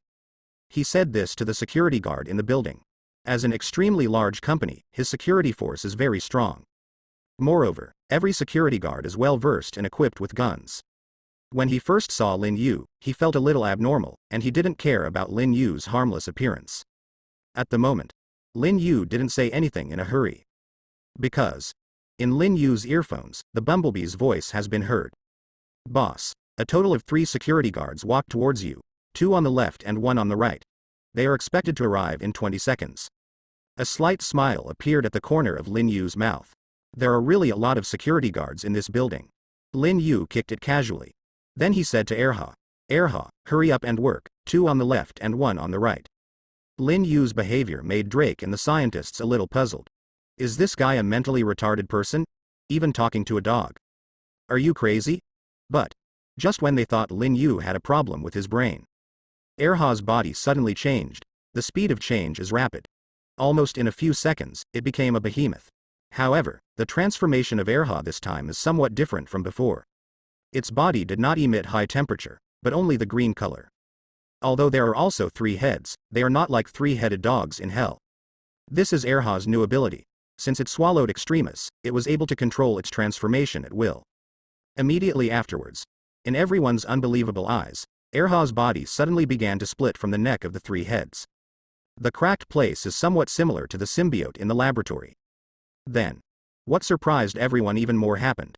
He said this to the security guard in the building. As an extremely large company, his security force is very strong. Moreover, every security guard is well versed and equipped with guns. When he first saw Lin Yu, he felt a little abnormal, and he didn't care about Lin Yu's harmless appearance. At the moment, Lin Yu didn't say anything in a hurry. Because, in Lin Yu's earphones, the bumblebee's voice has been heard. "Boss, a total of 3 security guards walk towards you, 2 on the left and 1 on the right. They are expected to arrive in 20 seconds. A slight smile appeared at the corner of Lin Yu's mouth. There are really a lot of security guards in this building. Lin Yu kicked it casually. Then he said to Erha, "Erha, hurry up and work, 2 on the left and 1 on the right." Lin Yu's behavior made Drake and the scientists a little puzzled. Is this guy a mentally retarded person? Even talking to a dog? Are you crazy? But just when they thought Lin Yu had a problem with his brain, Erha's body suddenly changed. The speed of change is rapid. Almost in a few seconds, it became a behemoth. However, the transformation of Erha this time is somewhat different from before. Its body did not emit high temperature, but only the green color. Although there are also 3 heads, they are not like 3-headed dogs in hell. This is Erha's new ability. Since it swallowed Extremis, it was able to control its transformation at will. Immediately afterwards, in everyone's unbelievable eyes, Erha's body suddenly began to split from the neck of the 3 heads. The cracked place is somewhat similar to the symbiote in the laboratory. Then, what surprised everyone even more happened.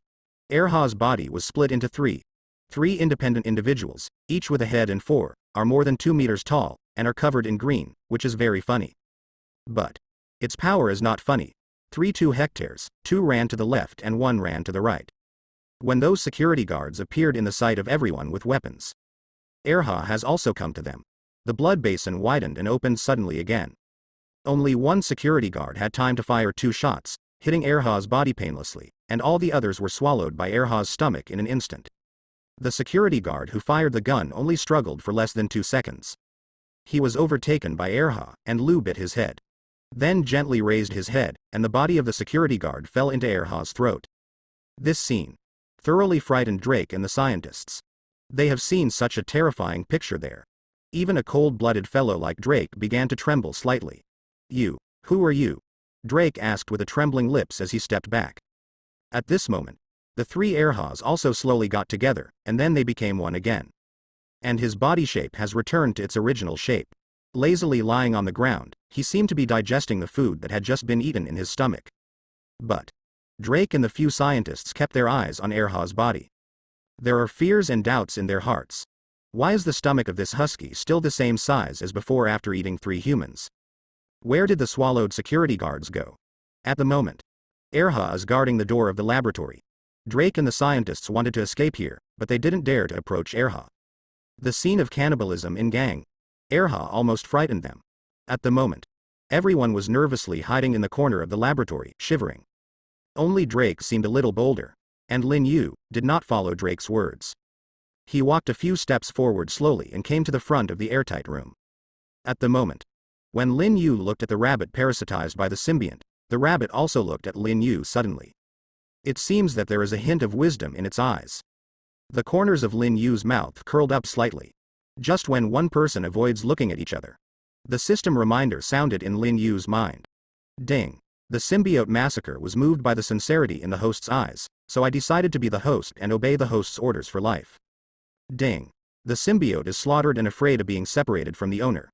Erha's body was split into 3. 3 independent individuals, each with a head and 4, are more than 2 meters tall, and are covered in green, which is very funny. But its power is not funny. 2 hectares, 2 ran to the left and 1 ran to the right. When those security guards appeared in the sight of everyone with weapons, Erha has also come to them. The blood basin widened and opened suddenly again. Only 1 security guard had time to fire 2 shots, hitting Erha's body painlessly, and all the others were swallowed by Erha's stomach in an instant. The security guard who fired the gun only struggled for less than 2 seconds. He was overtaken by Erha, and Lu bit his head. Then gently raised his head, and the body of the security guard fell into Erha's throat. This scene thoroughly frightened Drake and the scientists. They have seen such a terrifying picture there. Even a cold-blooded fellow like Drake began to tremble slightly. Who are you? Drake asked with a trembling lips as he stepped back. At this moment, the 3 Erhas also slowly got together, and then they became one again. And his body shape has returned to its original shape. Lazily lying on the ground, he seemed to be digesting the food that had just been eaten in his stomach. But Drake and the few scientists kept their eyes on Erha's body. There are fears and doubts in their hearts. Why is the stomach of this husky still the same size as before after eating 3 humans? Where did the swallowed security guards go? At the moment, Erha is guarding the door of the laboratory. Drake and the scientists wanted to escape here, but they didn't dare to approach Erha. The scene of cannibalism in gang. Erha almost frightened them. At the moment, everyone was nervously hiding in the corner of the laboratory, shivering. Only Drake seemed a little bolder, and Lin Yu did not follow Drake's words. He walked a few steps forward slowly and came to the front of the airtight room. At the moment, when Lin Yu looked at the rabbit parasitized by the symbiont, the rabbit also looked at Lin Yu suddenly. It seems that there is a hint of wisdom in its eyes. The corners of Lin Yu's mouth curled up slightly. Just when one person avoids looking at each other. The system reminder sounded in Lin Yu's mind. Ding. The symbiote massacre was moved by the sincerity in the host's eyes, so I decided to be the host and obey the host's orders for life. Ding. The symbiote is slaughtered and afraid of being separated from the owner.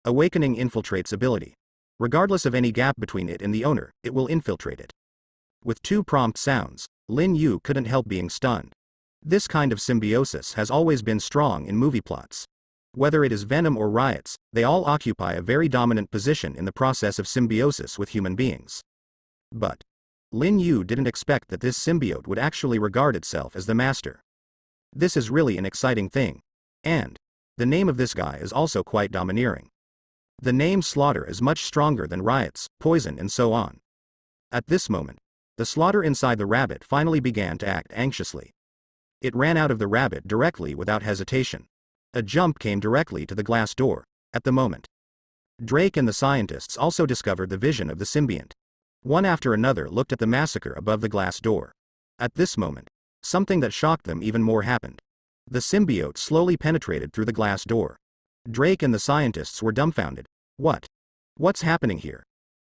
Awakening infiltrates ability. Regardless of any gap between it and the owner, it will infiltrate it. With 2 prompt sounds, Lin Yu couldn't help being stunned. This kind of symbiosis has always been strong in movie plots. Whether it is Venom or Riots, they all occupy a very dominant position in the process of symbiosis with human beings. But Lin Yu didn't expect that this symbiote would actually regard itself as the master. This is really an exciting thing. And the name of this guy is also quite domineering. The name Slaughter is much stronger than Riots, Poison and so on. At this moment, the slaughter inside the rabbit finally began to act anxiously. It ran out of the rabbit directly without hesitation. A jump came directly to the glass door. At the moment, Drake and the scientists also discovered the vision of the symbiont. One after another looked at the massacre above the glass door. At this moment, something that shocked them even more happened. The symbiote slowly penetrated through the glass door. Drake and the scientists were dumbfounded. What's happening here?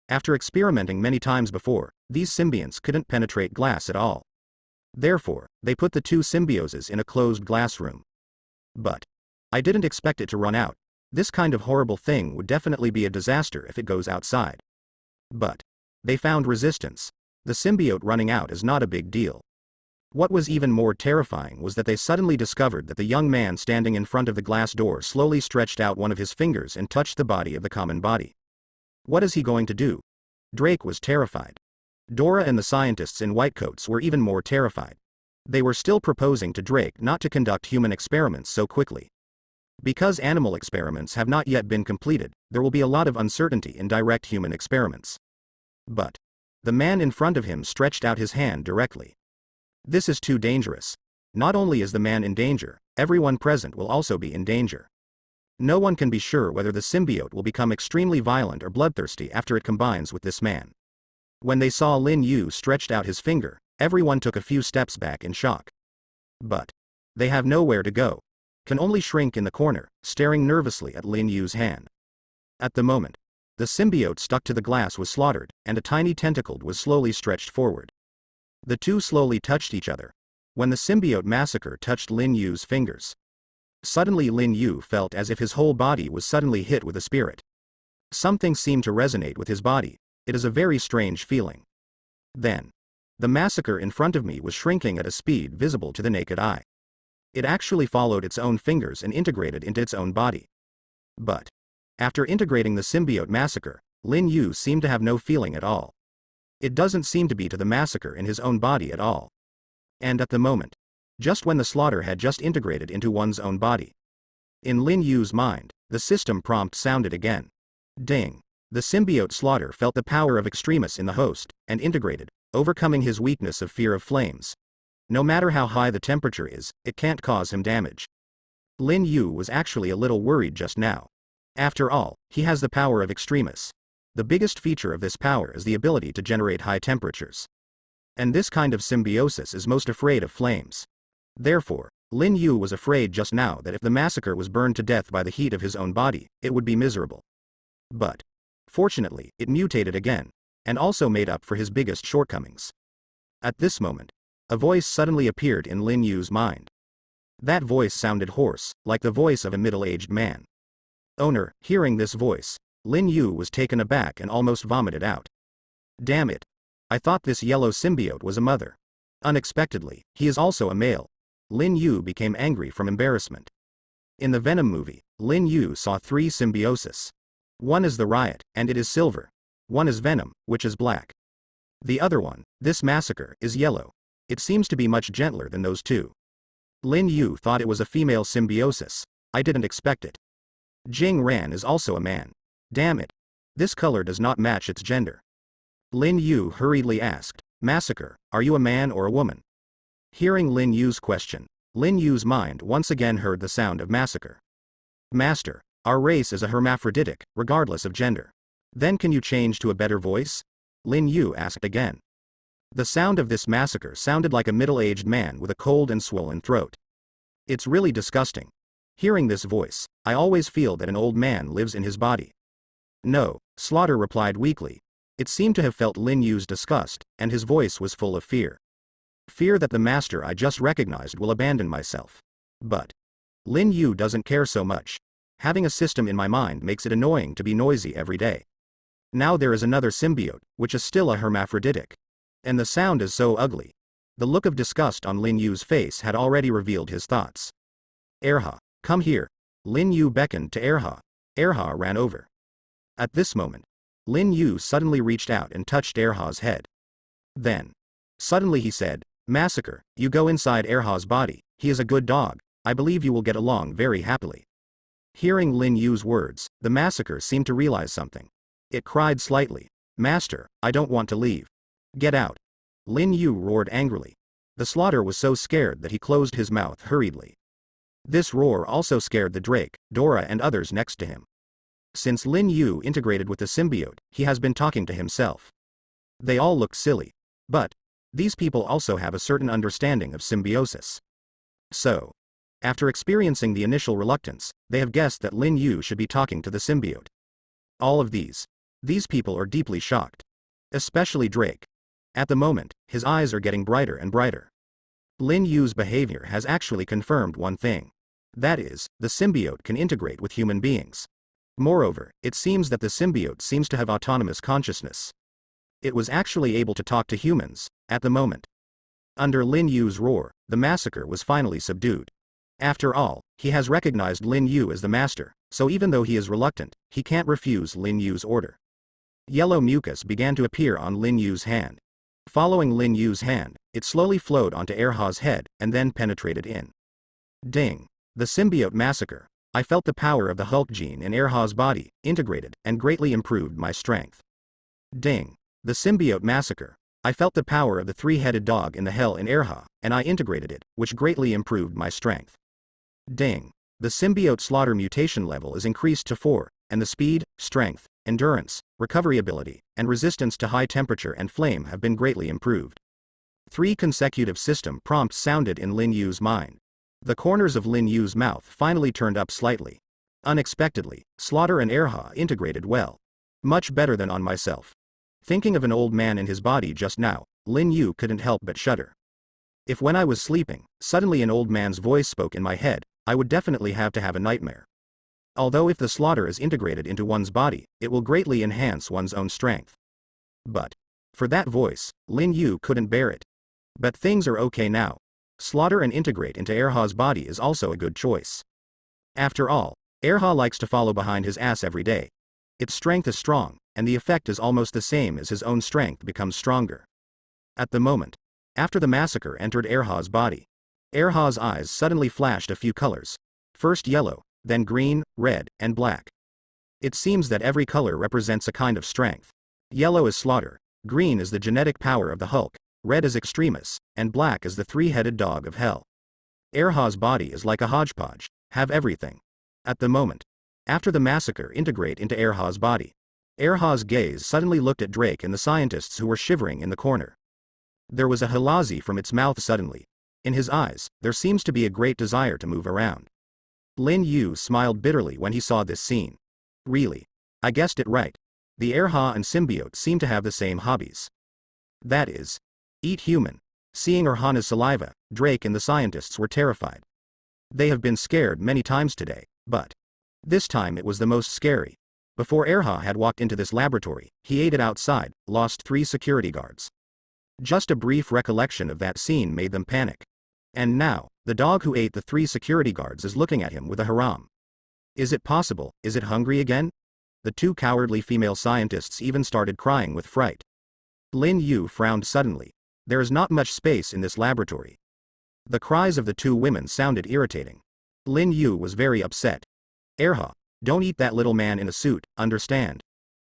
After experimenting many times before, these symbionts couldn't penetrate glass at all. Therefore, they put the 2 symbioses in a closed glass room. But I didn't expect it to run out. This kind of horrible thing would definitely be a disaster if it goes outside. But they found resistance. The symbiote running out is not a big deal. What was even more terrifying was that they suddenly discovered that the young man standing in front of the glass door slowly stretched out one of his fingers and touched the body of the common body. What is he going to do? Drake was terrified. Dora and the scientists in white coats were even more terrified. They were still proposing to Drake not to conduct human experiments so quickly. Because animal experiments have not yet been completed, there will be a lot of uncertainty in direct human experiments. But the man in front of him stretched out his hand directly. This is too dangerous. Not only is the man in danger, everyone present will also be in danger. No one can be sure whether the symbiote will become extremely violent or bloodthirsty after it combines with this man. When they saw Lin Yu stretched out his finger, everyone took a few steps back in shock. But they have nowhere to go. Can only shrink in the corner, staring nervously at Lin Yu's hand. At the moment, the symbiote stuck to the glass was slaughtered, and a tiny tentacle was slowly stretched forward. The 2 slowly touched each other. When the symbiote massacre touched Lin Yu's fingers, suddenly Lin Yu felt as if his whole body was suddenly hit with a spirit. Something seemed to resonate with his body. It is a very strange feeling. Then, the massacre in front of me was shrinking at a speed visible to the naked eye. It actually followed its own fingers and integrated into its own body. But after integrating the symbiote massacre, Lin Yu seemed to have no feeling at all. It doesn't seem to be to the massacre in his own body at all. And at the moment, just when the slaughter had just integrated into one's own body. In Lin Yu's mind, the system prompt sounded again. Ding. The symbiote Slaughter felt the power of extremis in the host, and integrated, overcoming his weakness of fear of flames. No matter how high the temperature is, it can't cause him damage. Lin Yu was actually a little worried just now. After all, he has the power of extremis. The biggest feature of this power is the ability to generate high temperatures. And this kind of symbiosis is most afraid of flames. Therefore, Lin Yu was afraid just now that if the massacre was burned to death by the heat of his own body, it would be miserable. But, fortunately, it mutated again, and also made up for his biggest shortcomings. At this moment, a voice suddenly appeared in Lin Yu's mind. That voice sounded hoarse, like the voice of a middle-aged man. Owner, hearing this voice, Lin Yu was taken aback and almost vomited out. Damn it. I thought this yellow symbiote was a mother. Unexpectedly, he is also a male. Lin Yu became angry from embarrassment. In the Venom movie, Lin Yu saw 3 symbiosis. One is the Riot, and it is silver. One is Venom, which is black. The other one, this massacre, is yellow. It seems to be much gentler than those 2. Lin Yu thought it was a female symbiosis. I didn't expect it. Jing Ran is also a man. Damn it. This color does not match its gender. Lin Yu hurriedly asked, Massacre, are you a man or a woman? Hearing Lin Yu's question, Lin Yu's mind once again heard the sound of massacre. Master, our race is a hermaphroditic, regardless of gender. Then can you change to a better voice? Lin Yu asked again. The sound of this massacre sounded like a middle-aged man with a cold and swollen throat. It's really disgusting. Hearing this voice, I always feel that an old man lives in his body. No, Slaughter replied weakly. It seemed to have felt Lin Yu's disgust, and his voice was full of fear. Fear that the master I just recognized will abandon myself. But Lin Yu doesn't care so much. Having a system in my mind makes it annoying to be noisy every day. Now there is another symbiote, which is still a hermaphroditic. And the sound is so ugly. The look of disgust on Lin Yu's face had already revealed his thoughts. Erha, come here. Lin Yu beckoned to Erha. Erha ran over. At this moment, Lin Yu suddenly reached out and touched Erha's head. Then, suddenly he said, Massacre, you go inside Erha's body, he is a good dog, I believe you will get along very happily. Hearing Lin Yu's words, the massacre seemed to realize something. It cried slightly, Master, I don't want to leave. Get out. Lin Yu roared angrily. The Slaughter was so scared that he closed his mouth hurriedly. This roar also scared the Drake, Dora and others next to him. Since Lin Yu integrated with the symbiote, he has been talking to himself. They all looked silly. But these people also have a certain understanding of symbiosis. So, after experiencing the initial reluctance, they have guessed that Lin Yu should be talking to the symbiote. All of these people are deeply shocked. Especially Drake. At the moment, his eyes are getting brighter and brighter. Lin Yu's behavior has actually confirmed one thing. That is, the symbiote can integrate with human beings. Moreover, it seems that the symbiote seems to have autonomous consciousness. It was actually able to talk to humans, at the moment. Under Lin Yu's roar, the massacre was finally subdued. After all, he has recognized Lin Yu as the master, so even though he is reluctant, he can't refuse Lin Yu's order. Yellow mucus began to appear on Lin Yu's hand. Following Lin Yu's hand, it slowly flowed onto Erha's head, and then penetrated in. Ding. The symbiote massacre. I felt the power of the Hulk gene in Erha's body, integrated, and greatly improved my strength. Ding. The symbiote massacre. I felt the power of the 3-headed dog in the hell in Erha, and I integrated it, which greatly improved my strength. Ding. The symbiote Slaughter mutation level is increased to 4, and the speed, strength, endurance, recovery ability, and resistance to high temperature and flame have been greatly improved. 3 consecutive system prompts sounded in Lin Yu's mind. The corners of Lin Yu's mouth finally turned up slightly. Unexpectedly, Slaughter and Erha integrated well. Much better than on myself. Thinking of an old man in his body just now, Lin Yu couldn't help but shudder. If when I was sleeping, suddenly an old man's voice spoke in my head, I would definitely have to have a nightmare. Although if the Slaughter is integrated into one's body, it will greatly enhance one's own strength. But for that voice, Lin Yu couldn't bear it. But things are okay now. Slaughter and integrate into Erha's body is also a good choice. After all, Erha likes to follow behind his ass every day. Its strength is strong, and the effect is almost the same as his own strength becomes stronger. At the moment, after the massacre entered Erha's body, Erha's eyes suddenly flashed a few colors. First yellow, then green, red, and black. It seems that every color represents a kind of strength. Yellow is slaughter, green is the genetic power of the Hulk, red is extremis, and black is the three-headed dog of hell. Erha's body is like a hodgepodge, have everything. At the moment, after the massacre integrate into Erha's body. Erha's gaze suddenly looked at Drake and the scientists who were shivering in the corner. There was a hilazi from its mouth suddenly. In his eyes, there seems to be a great desire to move around. Lin Yu smiled bitterly when he saw this scene. Really? I guessed it right. The Erha and symbiote seem to have the same hobbies. That is, eat human. Seeing Erhana's saliva, Drake and the scientists were terrified. They have been scared many times today, but this time it was the most scary. Before Erha had walked into this laboratory, he ate it outside, lost 3 security guards. Just a brief recollection of that scene made them panic. And now, the dog who ate the 3 security guards is looking at him with a haram. Is it possible? Is it hungry again? The 2 cowardly female scientists even started crying with fright. Lin Yu frowned suddenly. There is not much space in this laboratory. The cries of the 2 women sounded irritating. Lin Yu was very upset. Erha, don't eat that little man in a suit, understand?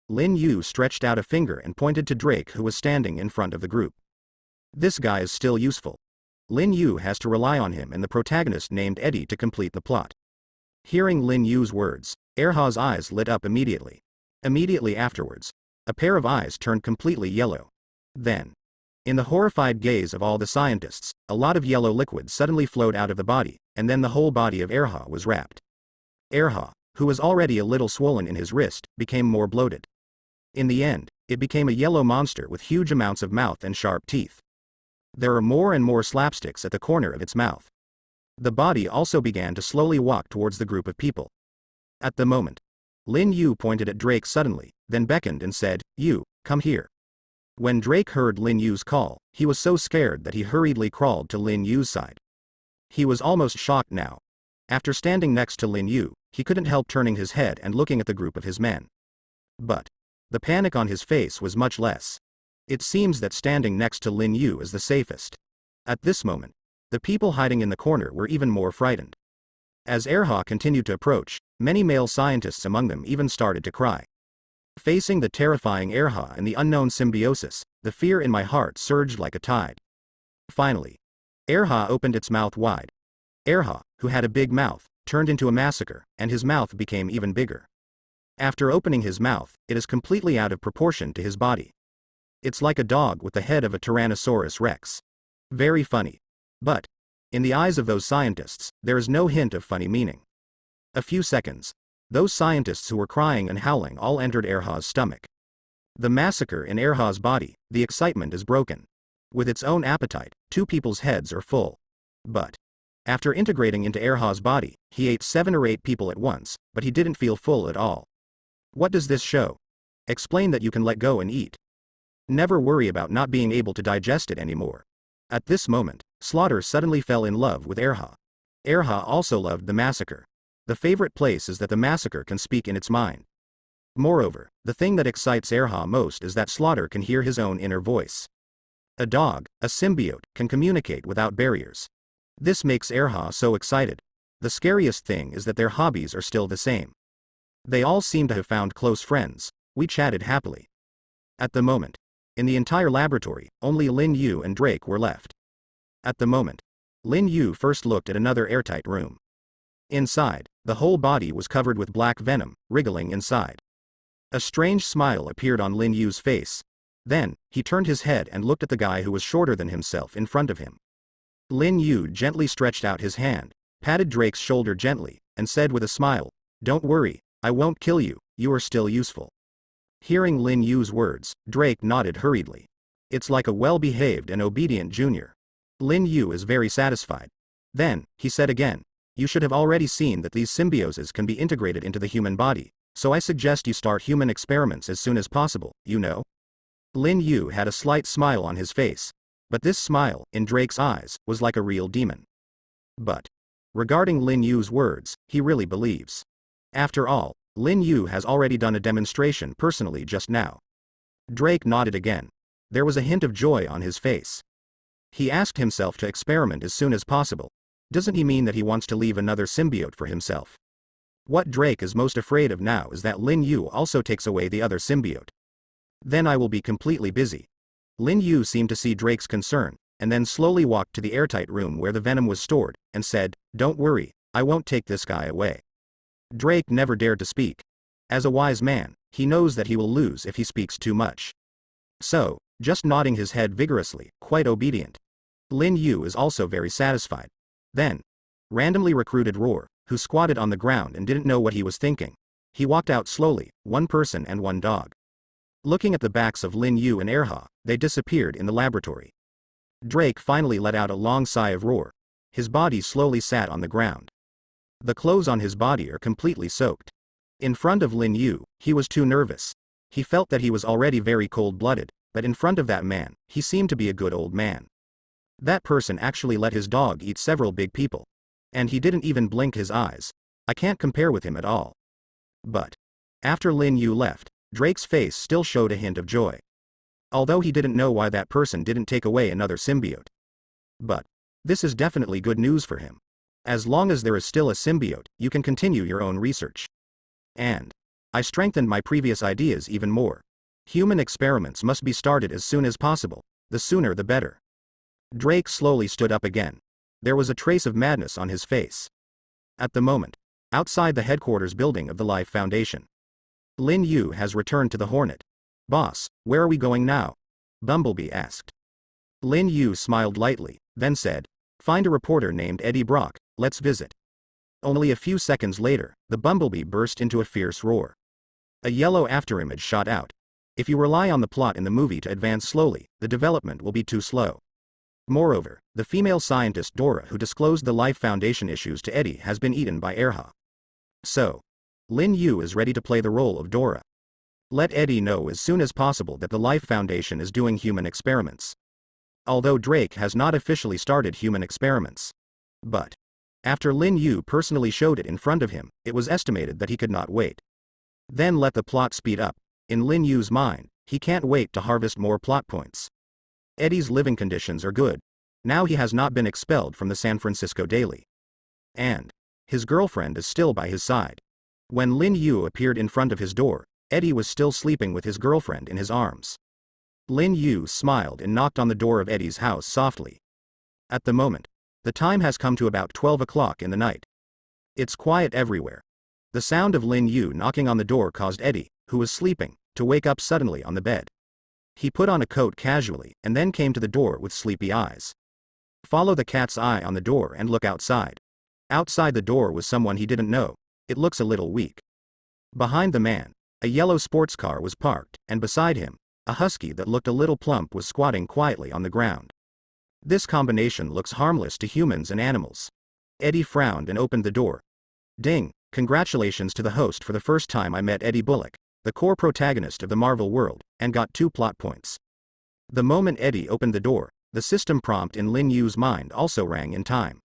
Lin Yu stretched out a finger and pointed to Drake, who was standing in front of the group. This guy is still useful. Lin Yu has to rely on him and the protagonist named Eddie to complete the plot. Hearing Lin Yu's words, Erha's eyes lit up immediately. Immediately afterwards, a pair of eyes turned completely yellow. Then, in the horrified gaze of all the scientists, a lot of yellow liquid suddenly flowed out of the body, and then the whole body of Erha was wrapped. Erha, who was already a little swollen in his wrist, became more bloated. In the end, it became a yellow monster with huge amounts of mouth and sharp teeth. There are more and more slapsticks at the corner of its mouth. The body also began to slowly walk towards the group of people. At the moment, Lin Yu pointed at Drake suddenly, then beckoned and said, "You, come here." When Drake heard Lin Yu's call, he was so scared that he hurriedly crawled to Lin Yu's side. He was almost shocked now. After standing next to Lin Yu, he couldn't help turning his head and looking at the group of his men. But the panic on his face was much less. It seems that standing next to Lin Yu is the safest. At this moment, the people hiding in the corner were even more frightened. As Erha continued to approach, many male scientists among them even started to cry. Facing the terrifying Erha and the unknown symbiosis, the fear in my heart surged like a tide. Finally, Erha opened its mouth wide. Erha, who had a big mouth, turned into a massacre, and his mouth became even bigger. After opening his mouth, it is completely out of proportion to his body. It's like a dog with the head of a Tyrannosaurus Rex. Very funny. But, in the eyes of those scientists, there is no hint of funny meaning. A few seconds, those scientists who were crying and howling all entered Erha's stomach. The massacre in Erha's body, the excitement is broken. With its own appetite, 2 people's heads are full. But, after integrating into Erha's body, he ate 7 or 8 people at once, but he didn't feel full at all. What does this show? Explain that you can let go and eat. Never worry about not being able to digest it anymore. At this moment, Slaughter suddenly fell in love with Erha. Erha also loved the massacre. The favorite place is that the massacre can speak in its mind. Moreover, the thing that excites Erha most is that Slaughter can hear his own inner voice. A dog, a symbiote, can communicate without barriers. This makes Erha so excited. The scariest thing is that their hobbies are still the same. They all seem to have found close friends. We chatted happily. At the moment, in the entire laboratory, only Lin Yu and Drake were left. At the moment, Lin Yu first looked at another airtight room. Inside, the whole body was covered with black venom, wriggling inside. A strange smile appeared on Lin Yu's face. Then, he turned his head and looked at the guy who was shorter than himself in front of him. Lin Yu gently stretched out his hand, patted Drake's shoulder gently, and said with a smile, "Don't worry, I won't kill you, you are still useful." Hearing Lin Yu's words, Drake nodded hurriedly. It's like a well-behaved and obedient junior. Lin Yu is very satisfied. Then, he said again, "You should have already seen that these symbioses can be integrated into the human body, so I suggest you start human experiments as soon as possible, you know?" Lin Yu had a slight smile on his face, but this smile, in Drake's eyes, was like a real demon. But, regarding Lin Yu's words, he really believes. After all, Lin Yu has already done a demonstration personally just now. Drake nodded again. There was a hint of joy on his face. He asked himself to experiment as soon as possible. Doesn't he mean that he wants to leave another symbiote for himself? What Drake is most afraid of now is that Lin Yu also takes away the other symbiote. Then I will be completely busy. Lin Yu seemed to see Drake's concern, and then slowly walked to the airtight room where the venom was stored, and said, "Don't worry, I won't take this guy away." Drake never dared to speak. As a wise man, he knows that he will lose if he speaks too much. So, just nodding his head vigorously, quite obedient. Lin Yu is also very satisfied. Then, randomly recruited Roar, who squatted on the ground and didn't know what he was thinking. He walked out slowly, one person and one dog. Looking at the backs of Lin Yu and Erha, they disappeared in the laboratory. Drake finally let out a long sigh of Roar. His body slowly sat on the ground. The clothes on his body are completely soaked. In front of Lin Yu, he was too nervous. He felt that he was already very cold-blooded, but in front of that man, he seemed to be a good old man. That person actually let his dog eat several big people. And he didn't even blink his eyes. I can't compare with him at all. But after Lin Yu left, Drake's face still showed a hint of joy. Although he didn't know why that person didn't take away another symbiote. But this is definitely good news for him. As long as there is still a symbiote, you can continue your own research. And I strengthened my previous ideas even more. Human experiments must be started as soon as possible. The sooner the better. Drake slowly stood up again. There was a trace of madness on his face. At the moment, outside the headquarters building of the Life Foundation, Lin Yu has returned to the Hornet. "Boss, where are we going now?" Bumblebee asked. Lin Yu smiled lightly, then said, "Find a reporter named Eddie Brock, let's visit." Only a few seconds later, the Bumblebee burst into a fierce roar. A yellow afterimage shot out. If you rely on the plot in the movie to advance slowly, the development will be too slow. Moreover, the female scientist Dora who disclosed the Life Foundation issues to Eddie has been eaten by Erha. So, Lin Yu is ready to play the role of Dora. Let Eddie know as soon as possible that the Life Foundation is doing human experiments. Although Drake has not officially started human experiments. But after Lin Yu personally showed it in front of him, it was estimated that he could not wait. Then let the plot speed up. In Lin Yu's mind, he can't wait to harvest more plot points. Eddie's living conditions are good. Now he has not been expelled from the San Francisco Daily. And his girlfriend is still by his side. When Lin Yu appeared in front of his door, Eddie was still sleeping with his girlfriend in his arms. Lin Yu smiled and knocked on the door of Eddie's house softly. At the moment, the time has come to about 12 o'clock in the night. It's quiet everywhere. The sound of Lin Yu knocking on the door caused Eddie, who was sleeping, to wake up suddenly on the bed. He put on a coat casually and then came to the door with sleepy eyes. Follow the cat's eye on the door and look outside. Outside the door was someone he didn't know. It looks a little weak. Behind the man, a yellow sports car was parked, and beside him, a husky that looked a little plump was squatting quietly on the ground. This combination looks harmless to humans and animals. Eddie frowned and opened the door. Ding, congratulations to the host. For the first time I met Eddie Bullock, the core protagonist of the Marvel world, and got 2 plot points. The moment Eddie opened the door, the system prompt in Lin Yu's mind also rang in time.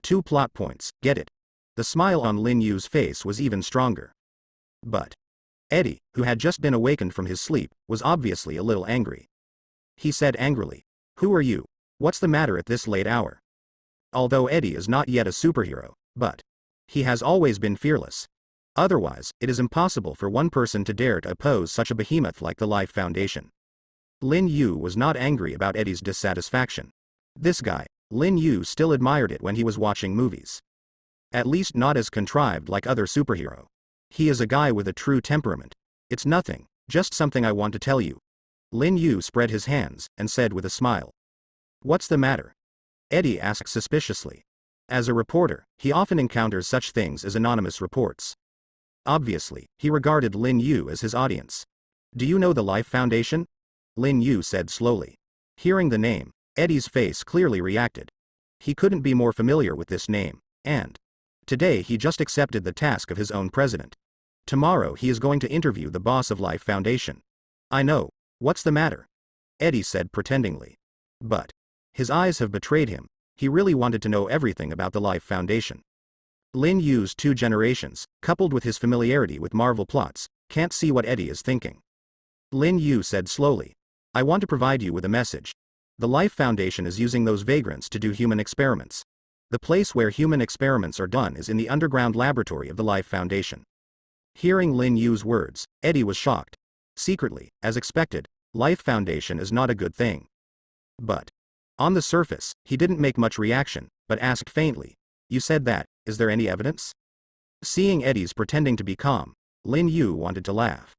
2 plot points, get it? The smile on Lin Yu's face was even stronger. But Eddie, who had just been awakened from his sleep, was obviously a little angry. He said angrily, "Who are you? What's the matter at this late hour?" Although Eddie is not yet a superhero, but he has always been fearless. Otherwise, it is impossible for one person to dare to oppose such a behemoth like the Life Foundation. Lin Yu was not angry about Eddie's dissatisfaction. This guy, Lin Yu, still admired it when he was watching movies. At least not as contrived like other superhero. He is a guy with a true temperament. "It's nothing, just something I want to tell you." Lin Yu spread his hands and said with a smile. "What's the matter?" Eddie asked suspiciously. As a reporter, he often encounters such things as anonymous reports. Obviously, he regarded Lin Yu as his audience. "Do you know the Life Foundation?" Lin Yu said slowly. Hearing the name, Eddie's face clearly reacted. He couldn't be more familiar with this name, and today he just accepted the task of his own president. Tomorrow he is going to interview the boss of Life Foundation. "I know, what's the matter?" Eddie said pretendingly. But his eyes have betrayed him. He really wanted to know everything about the Life Foundation. Lin Yu's 2 generations, coupled with his familiarity with Marvel plots, can't see what Eddie is thinking. Lin Yu said slowly, "I want to provide you with a message. The Life Foundation is using those vagrants to do human experiments. The place where human experiments are done is in the underground laboratory of the Life Foundation. Hearing Lin Yu's words, Eddie was shocked. Secretly, as expected, Life Foundation is not a good thing. But on the surface, he didn't make much reaction, but asked faintly, "You said that, is there any evidence?" Seeing Eddie's pretending to be calm, Lin Yu wanted to laugh.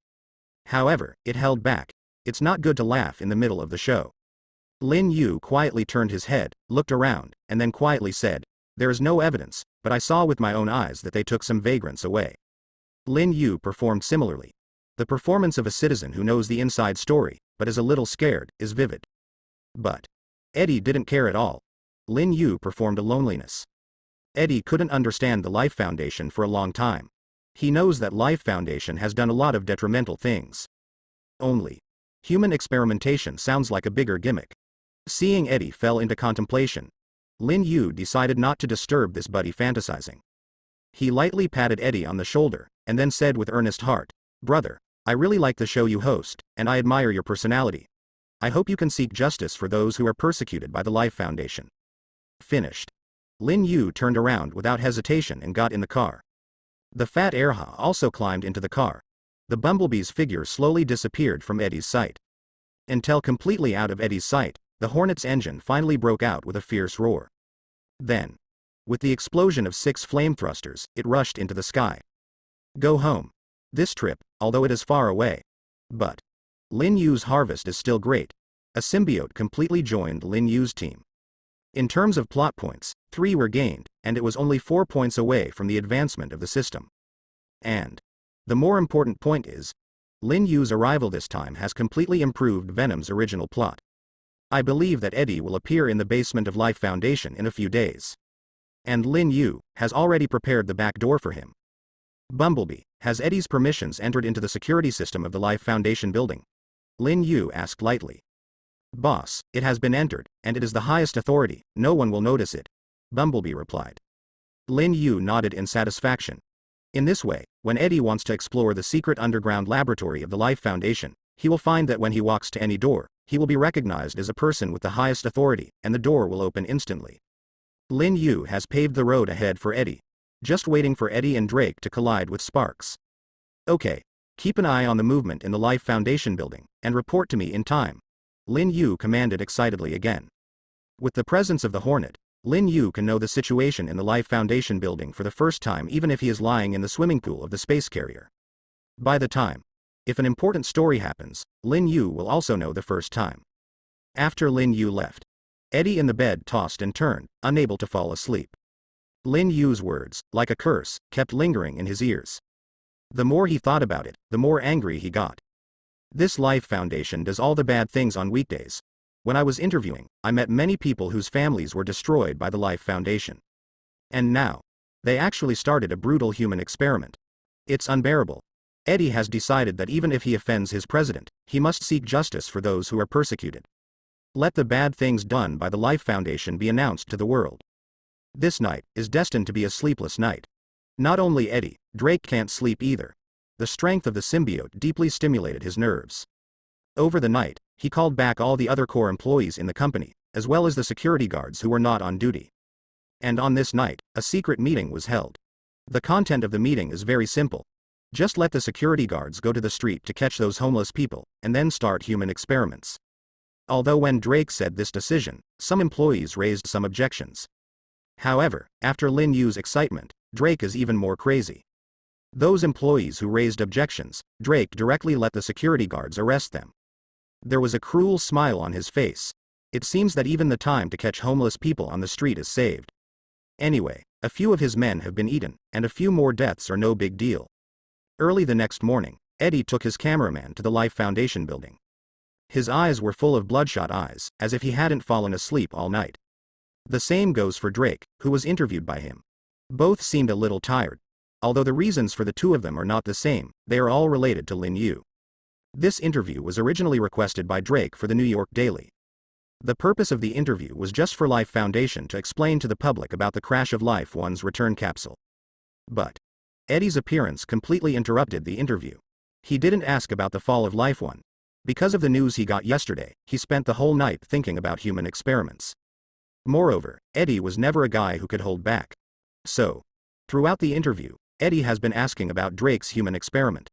However, it held back. It's not good to laugh in the middle of the show. Lin Yu quietly turned his head, looked around, and then quietly said, "There is no evidence, but I saw with my own eyes that they took some vagrants away." Lin Yu performed similarly. The performance of a citizen who knows the inside story, but is a little scared, is vivid. But Eddie didn't care at all. Lin Yu performed a loneliness. Eddie couldn't understand the Life Foundation for a long time. He knows that Life Foundation has done a lot of detrimental things. Only human experimentation sounds like a bigger gimmick. Seeing Eddie fell into contemplation, Lin Yu decided not to disturb this buddy fantasizing. He lightly patted Eddie on the shoulder, and then said with earnest heart, "Brother, I really like the show you host, and I admire your personality. I hope you can seek justice for those who are persecuted by the Life Foundation." Finished. Lin Yu turned around without hesitation and got in the car. The fat Erha also climbed into the car. The bumblebee's figure slowly disappeared from Eddie's sight. Until completely out of Eddie's sight, the Hornet's engine finally broke out with a fierce roar. Then, with the explosion of 6 flame thrusters, it rushed into the sky. Go home. This trip, although it is far away. But Lin Yu's harvest is still great. A symbiote completely joined Lin Yu's team. In terms of plot points, 3 were gained, and it was only 4 points away from the advancement of the system. And the more important point is, Lin Yu's arrival this time has completely improved Venom's original plot. I believe that Eddie will appear in the basement of Life Foundation in a few days. And Lin Yu has already prepared the back door for him. Bumblebee, has Eddie's permissions entered into the security system of the Life Foundation building? Lin Yu asked lightly. Boss, it has been entered, and it is the highest authority, no one will notice it, Bumblebee replied. Lin Yu nodded in satisfaction. In this way, when Eddie wants to explore the secret underground laboratory of the Life Foundation, he will find that when he walks to any door, he will be recognized as a person with the highest authority, and the door will open instantly. Lin Yu has paved the road ahead for Eddie. Just waiting for Eddie and Drake to collide with Sparks. Okay, keep an eye on the movement in the Life Foundation building, and report to me in time, Lin Yu commanded excitedly again. With the presence of the Hornet, Lin Yu can know the situation in the Life Foundation building for the first time even if he is lying in the swimming pool of the space carrier. By the time, if an important story happens, Lin Yu will also know the first time. After Lin Yu left, Eddie in the bed tossed and turned, unable to fall asleep. Lin Yu's words, like a curse, kept lingering in his ears. The more he thought about it, the more angry he got. This Life Foundation does all the bad things on weekdays. When I was interviewing, I met many people whose families were destroyed by the Life Foundation. And now, they actually started a brutal human experiment. It's unbearable. Eddie has decided that even if he offends his president, he must seek justice for those who are persecuted. Let the bad things done by the Life Foundation be announced to the world. This night is destined to be a sleepless night. Not only Eddie, Drake can't sleep either. The strength of the symbiote deeply stimulated his nerves. Over the night, he called back all the other core employees in the company, as well as the security guards who were not on duty. And on this night, a secret meeting was held. The content of the meeting is very simple. Just let the security guards go to the street to catch those homeless people, and then start human experiments. Although when Drake said this decision, some employees raised some objections. However, after Lin Yu's excitement, Drake is even more crazy. Those employees who raised objections, Drake directly let the security guards arrest them. There was a cruel smile on his face. It seems that even the time to catch homeless people on the street is saved. Anyway, a few of his men have been eaten, and a few more deaths are no big deal. Early the next morning, Eddie took his cameraman to the Life Foundation building. His eyes were full of bloodshot eyes, as if he hadn't fallen asleep all night. The same goes for Drake, who was interviewed by him. Both seemed a little tired. Although the reasons for the two of them are not the same, they are all related to Lin Yu. This interview was originally requested by Drake for the New York Daily. The purpose of the interview was just for Life Foundation to explain to the public about the crash of Life One's return capsule. But Eddie's appearance completely interrupted the interview. He didn't ask about the fall of Life One. Because of the news he got yesterday, he spent the whole night thinking about human experiments. Moreover, Eddie was never a guy who could hold back. So, throughout the interview, Eddie has been asking about Drake's human experiment.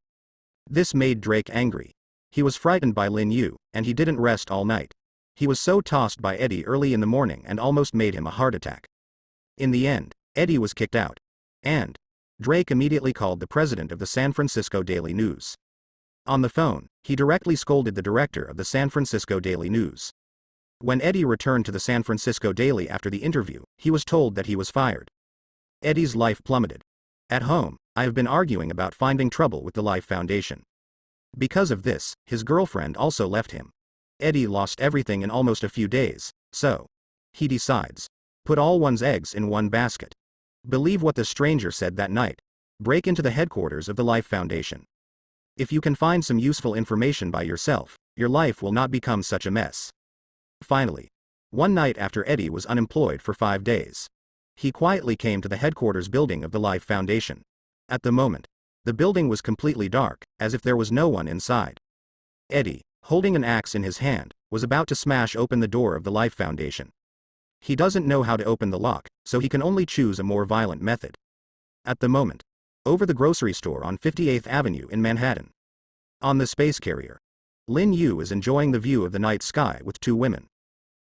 This made Drake angry. He was frightened by Lin Yu, and he didn't rest all night. He was so tossed by Eddie early in the morning and almost made him a heart attack. In the end, Eddie was kicked out. And Drake immediately called the president of the San Francisco Daily News. On the phone, he directly scolded the director of the San Francisco Daily News. When Eddie returned to the San Francisco Daily after the interview, he was told that he was fired. Eddie's life plummeted. At home, I have been arguing about finding trouble with the Life Foundation. Because of this, his girlfriend also left him. Eddie lost everything in almost a few days, so he decides. Put all one's eggs in one basket. Believe what the stranger said that night. Break into the headquarters of the Life Foundation. If you can find some useful information by yourself, your life will not become such a mess. Finally, one night after Eddie was unemployed for 5 days, he quietly came to the headquarters building of the Life Foundation. At the moment, the building was completely dark, as if there was no one inside. Eddie, holding an axe in his hand, was about to smash open the door of the Life Foundation. He doesn't know how to open the lock, so he can only choose a more violent method. At the moment, over the grocery store on 58th Avenue in Manhattan, on the space carrier, Lin Yu is enjoying the view of the night sky with 2 women.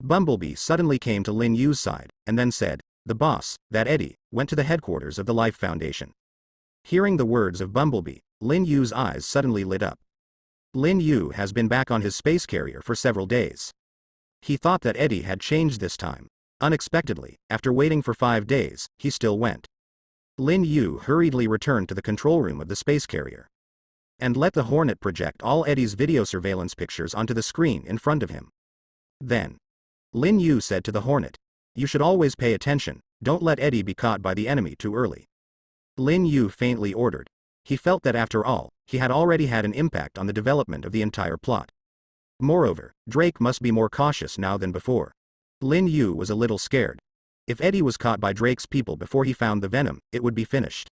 Bumblebee suddenly came to Lin Yu's side, and then said, "The boss, that Eddie, went to the headquarters of the Life Foundation." Hearing the words of Bumblebee, Lin Yu's eyes suddenly lit up. Lin Yu has been back on his space carrier for several days. He thought that Eddie had changed this time. Unexpectedly, after waiting for 5 days, he still went. Lin Yu hurriedly returned to the control room of the space carrier and let the Hornet project all Eddie's video surveillance pictures onto the screen in front of him. Then, Lin Yu said to the Hornet, "You should always pay attention, don't let Eddie be caught by the enemy too early." Lin Yu faintly ordered. He felt that after all, he had already had an impact on the development of the entire plot. Moreover, Drake must be more cautious now than before. Lin Yu was a little scared. If Eddie was caught by Drake's people before he found the venom, it would be finished.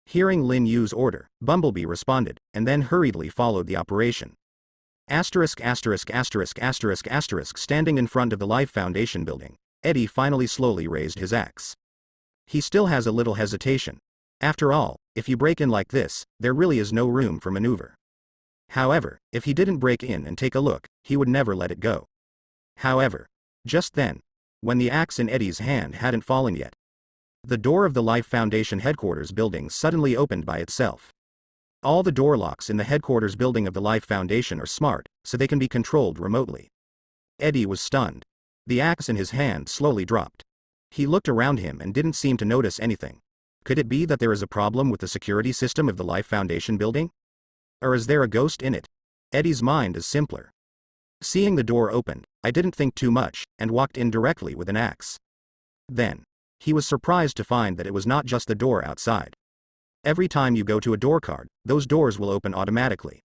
Hearing Lin Yu's order, Bumblebee responded, and then hurriedly followed the operation. Asterisk asterisk asterisk asterisk asterisk standing in front of the Life Foundation building, Eddie finally slowly raised his axe. He still has a little hesitation. After all, if you break in like this, there really is no room for maneuver. However, if he didn't break in and take a look, he would never let it go. However, just then, when the axe in Eddie's hand hadn't fallen yet, the door of the Life Foundation headquarters building suddenly opened by itself. All the door locks in the headquarters building of the Life Foundation are smart, so they can be controlled remotely. Eddie was stunned. The axe in his hand slowly dropped. He looked around him and didn't seem to notice anything. Could it be that there is a problem with the security system of the Life Foundation building? Or is there a ghost in it? Eddie's mind is simpler. Seeing the door opened, I didn't think too much, and walked in directly with an axe. Then, he was surprised to find that it was not just the door outside. Every time you go to a door card, those doors will open automatically.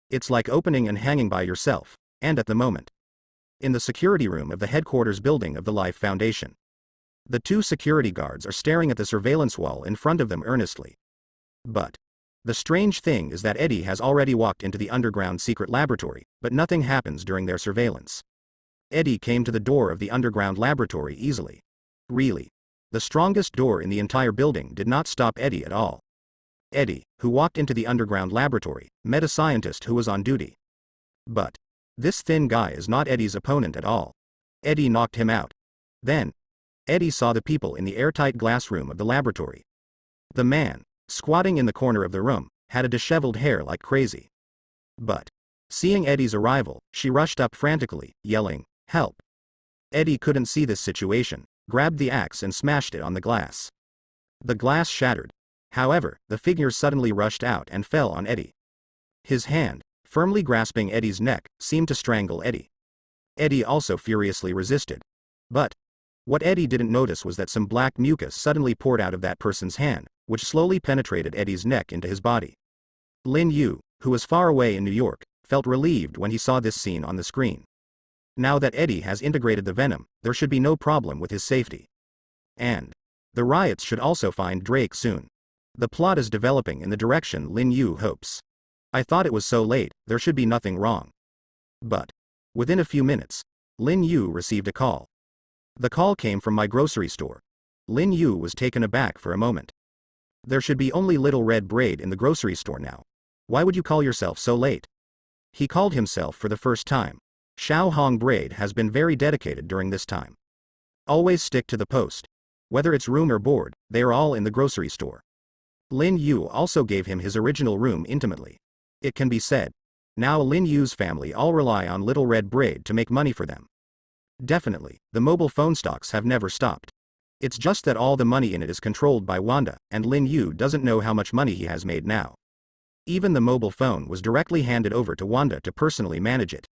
It's like opening and hanging by yourself, and at the moment, in the security room of the headquarters building of the Life Foundation, the 2 security guards are staring at the surveillance wall in front of them earnestly. But the strange thing is that Eddie has already walked into the underground secret laboratory, but nothing happens during their surveillance. Eddie came to the door of the underground laboratory easily. Really, the strongest door in the entire building did not stop Eddie at all. Eddie, who walked into the underground laboratory, met a scientist who was on duty. But this thin guy is not Eddie's opponent at all. Eddie knocked him out. Then, Eddie saw the people in the airtight glass room of the laboratory. The man, squatting in the corner of the room, had a disheveled hair like crazy. But, seeing Eddie's arrival, she rushed up frantically, yelling, "Help!" Eddie couldn't see this situation, grabbed the axe and smashed it on the glass. The glass shattered. However, the figure suddenly rushed out and fell on Eddie. His hand, firmly grasping Eddie's neck, seemed to strangle Eddie. Eddie also furiously resisted. But what Eddie didn't notice was that some black mucus suddenly poured out of that person's hand, which slowly penetrated Eddie's neck into his body. Lin Yu, who was far away in New York, felt relieved when he saw this scene on the screen. Now that Eddie has integrated the venom, there should be no problem with his safety. And the riots should also find Drake soon. The plot is developing in the direction Lin Yu hopes. I thought it was so late, there should be nothing wrong. But within a few minutes, Lin Yu received a call. The call came from my grocery store. Lin Yu was taken aback for a moment. There should be only Little Red Braid in the grocery store now. Why would you call yourself so late? He called himself for the first time. Xiao Hong Braid has been very dedicated during this time. Always stick to the post. Whether it's room or board, they are all in the grocery store. Lin Yu also gave him his original room intimately. It can be said. Now Lin Yu's family all rely on Little Red Braid to make money for them. Definitely, the mobile phone stocks have never stopped. It's just that all the money in it is controlled by Wanda, and Lin Yu doesn't know how much money he has made now. Even the mobile phone was directly handed over to Wanda to personally manage it.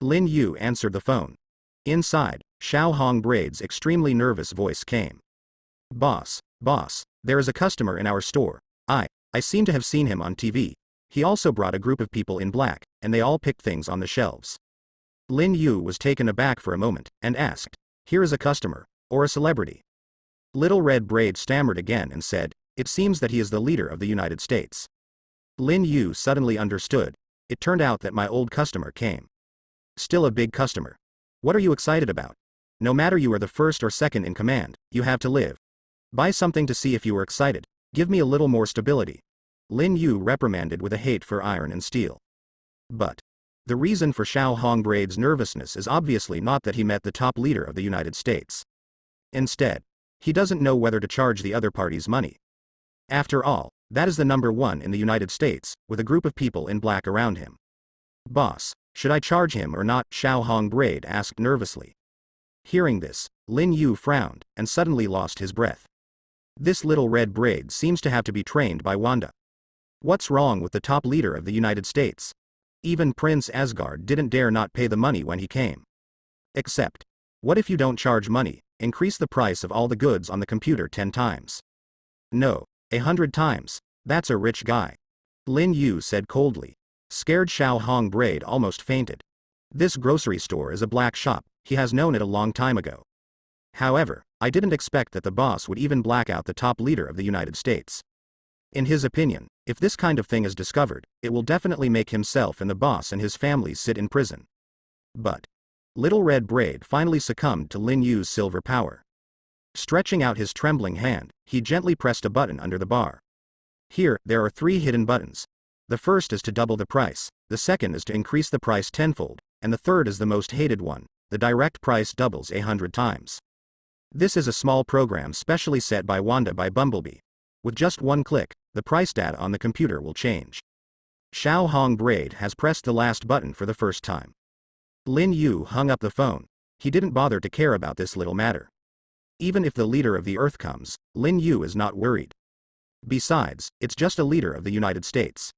Lin Yu answered the phone. Inside, Xiao Hong Braid's extremely nervous voice came. Boss, there is a customer in our store. I seem to have seen him on TV. He also brought a group of people in black, and they all picked things on the shelves. Lin Yu was taken aback for a moment, and asked, here is a customer, or a celebrity? Little Red Braid stammered again and said, it seems that he is the leader of the United States. Lin Yu suddenly understood. It turned out that my old customer came. Still a big customer. What are you excited about? No matter you are the first or second in command, you have to live. Buy something to see if you are excited. Give me a little more stability. Lin Yu reprimanded with a hate for iron and steel. But the reason for Xiao Hong Braid's nervousness is obviously not that he met the top leader of the United States. Instead, he doesn't know whether to charge the other party's money. After all, that is the number one in the United States, with a group of people in black around him. Boss, should I charge him or not? Xiao Hong Braid asked nervously. Hearing this, Lin Yu frowned, and suddenly lost his breath. This Little Red Braid seems to have to be trained by Wanda. What's wrong with the top leader of the United States? Even Prince Asgard didn't dare not pay the money when he came. Except, what if you don't charge money, increase the price of all the goods on the computer 10 times? No, 100 times, that's a rich guy. Lin Yu said coldly. Scared Xiao Hong Braid almost fainted. This grocery store is a black shop, he has known it a long time ago. However, I didn't expect that the boss would even black out the top leader of the United States. In his opinion, if this kind of thing is discovered, it will definitely make himself and the boss and his family sit in prison. But Little Red Braid finally succumbed to Lin Yu's silver power. Stretching out his trembling hand, he gently pressed a button under the bar. Here, there are 3 hidden buttons. The first is to double the price, the second is to increase the price tenfold, and the third is the most hated one, the direct price doubles 100 times. This is a small program specially set by Wanda by Bumblebee. With just one click, the price data on the computer will change. Xiao Hong Braid has pressed the last button for the first time. Lin Yu hung up the phone. He didn't bother to care about this little matter. Even if the leader of the Earth comes, Lin Yu is not worried. Besides, it's just a leader of the United States.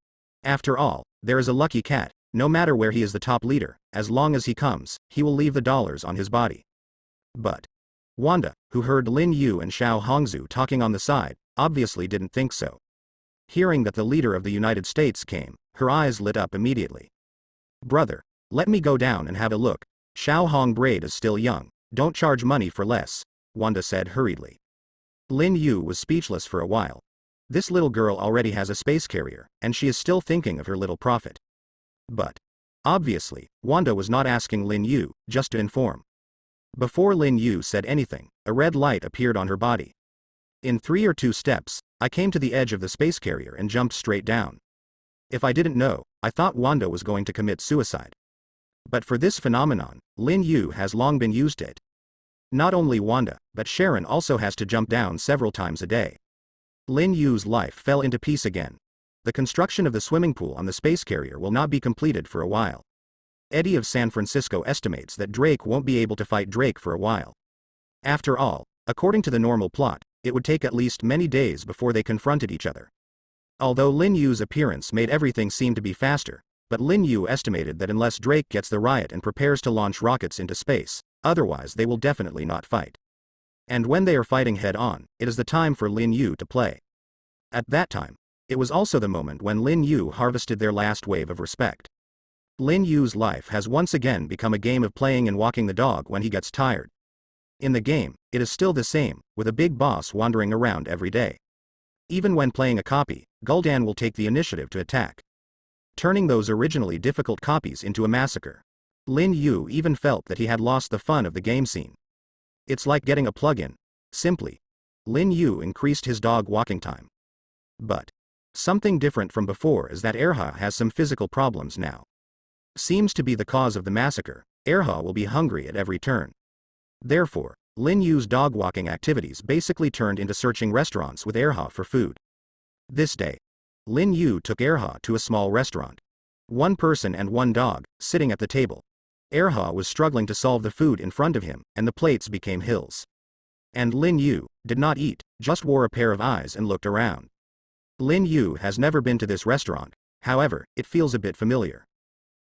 After all, there is a lucky cat. No matter where he is the top leader, as long as he comes, he will leave the dollars on his body. But Wanda, who heard Lin Yu and Xiao Hongzhu talking on the side, obviously didn't think so. Hearing that the leader of the United States came, her eyes lit up immediately. Brother, let me go down and have a look. Xiao Hong Braid is still young, don't charge money for less, Wanda said hurriedly. Lin Yu was speechless for a while. This little girl already has a space carrier, and she is still thinking of her little profit. But obviously, Wanda was not asking Lin Yu, just to inform. Before Lin Yu said anything, a red light appeared on her body. In 3 or 2 steps, I came to the edge of the space carrier and jumped straight down. If I didn't know, I thought Wanda was going to commit suicide. But for this phenomenon, Lin Yu has long been used to it. Not only Wanda, but Sharon also has to jump down several times a day. Lin Yu's life fell into peace again. The construction of the swimming pool on the space carrier will not be completed for a while. Eddie of San Francisco estimates that Drake won't be able to fight Drake for a while. After all, according to the normal plot, it would take at least many days before they confronted each other. Although Lin Yu's appearance made everything seem to be faster, but Lin Yu estimated that unless Drake gets the riot and prepares to launch rockets into space, otherwise they will definitely not fight. And when they are fighting head-on, it is the time for Lin Yu to play. At that time, it was also the moment when Lin Yu harvested their last wave of respect. Lin Yu's life has once again become a game of playing and walking the dog when he gets tired. In the game, it is still the same, with a big boss wandering around every day. Even when playing a copy, Gul'dan will take the initiative to attack, turning those originally difficult copies into a massacre. Lin Yu even felt that he had lost the fun of the game scene. It's like getting a plug-in. Simply. Lin Yu increased his dog walking time. But something different from before is that Erha has some physical problems now. Seems to be the cause of the massacre. Erha will be hungry at every turn. Therefore, Lin Yu's dog walking activities basically turned into searching restaurants with Erha for food. This day, Lin Yu took Erha to a small restaurant. One person and one dog, sitting at the table. Erha was struggling to solve the food in front of him, and the plates became hills. And Lin Yu did not eat, just wore a pair of eyes and looked around. Lin Yu has never been to this restaurant, however, it feels a bit familiar.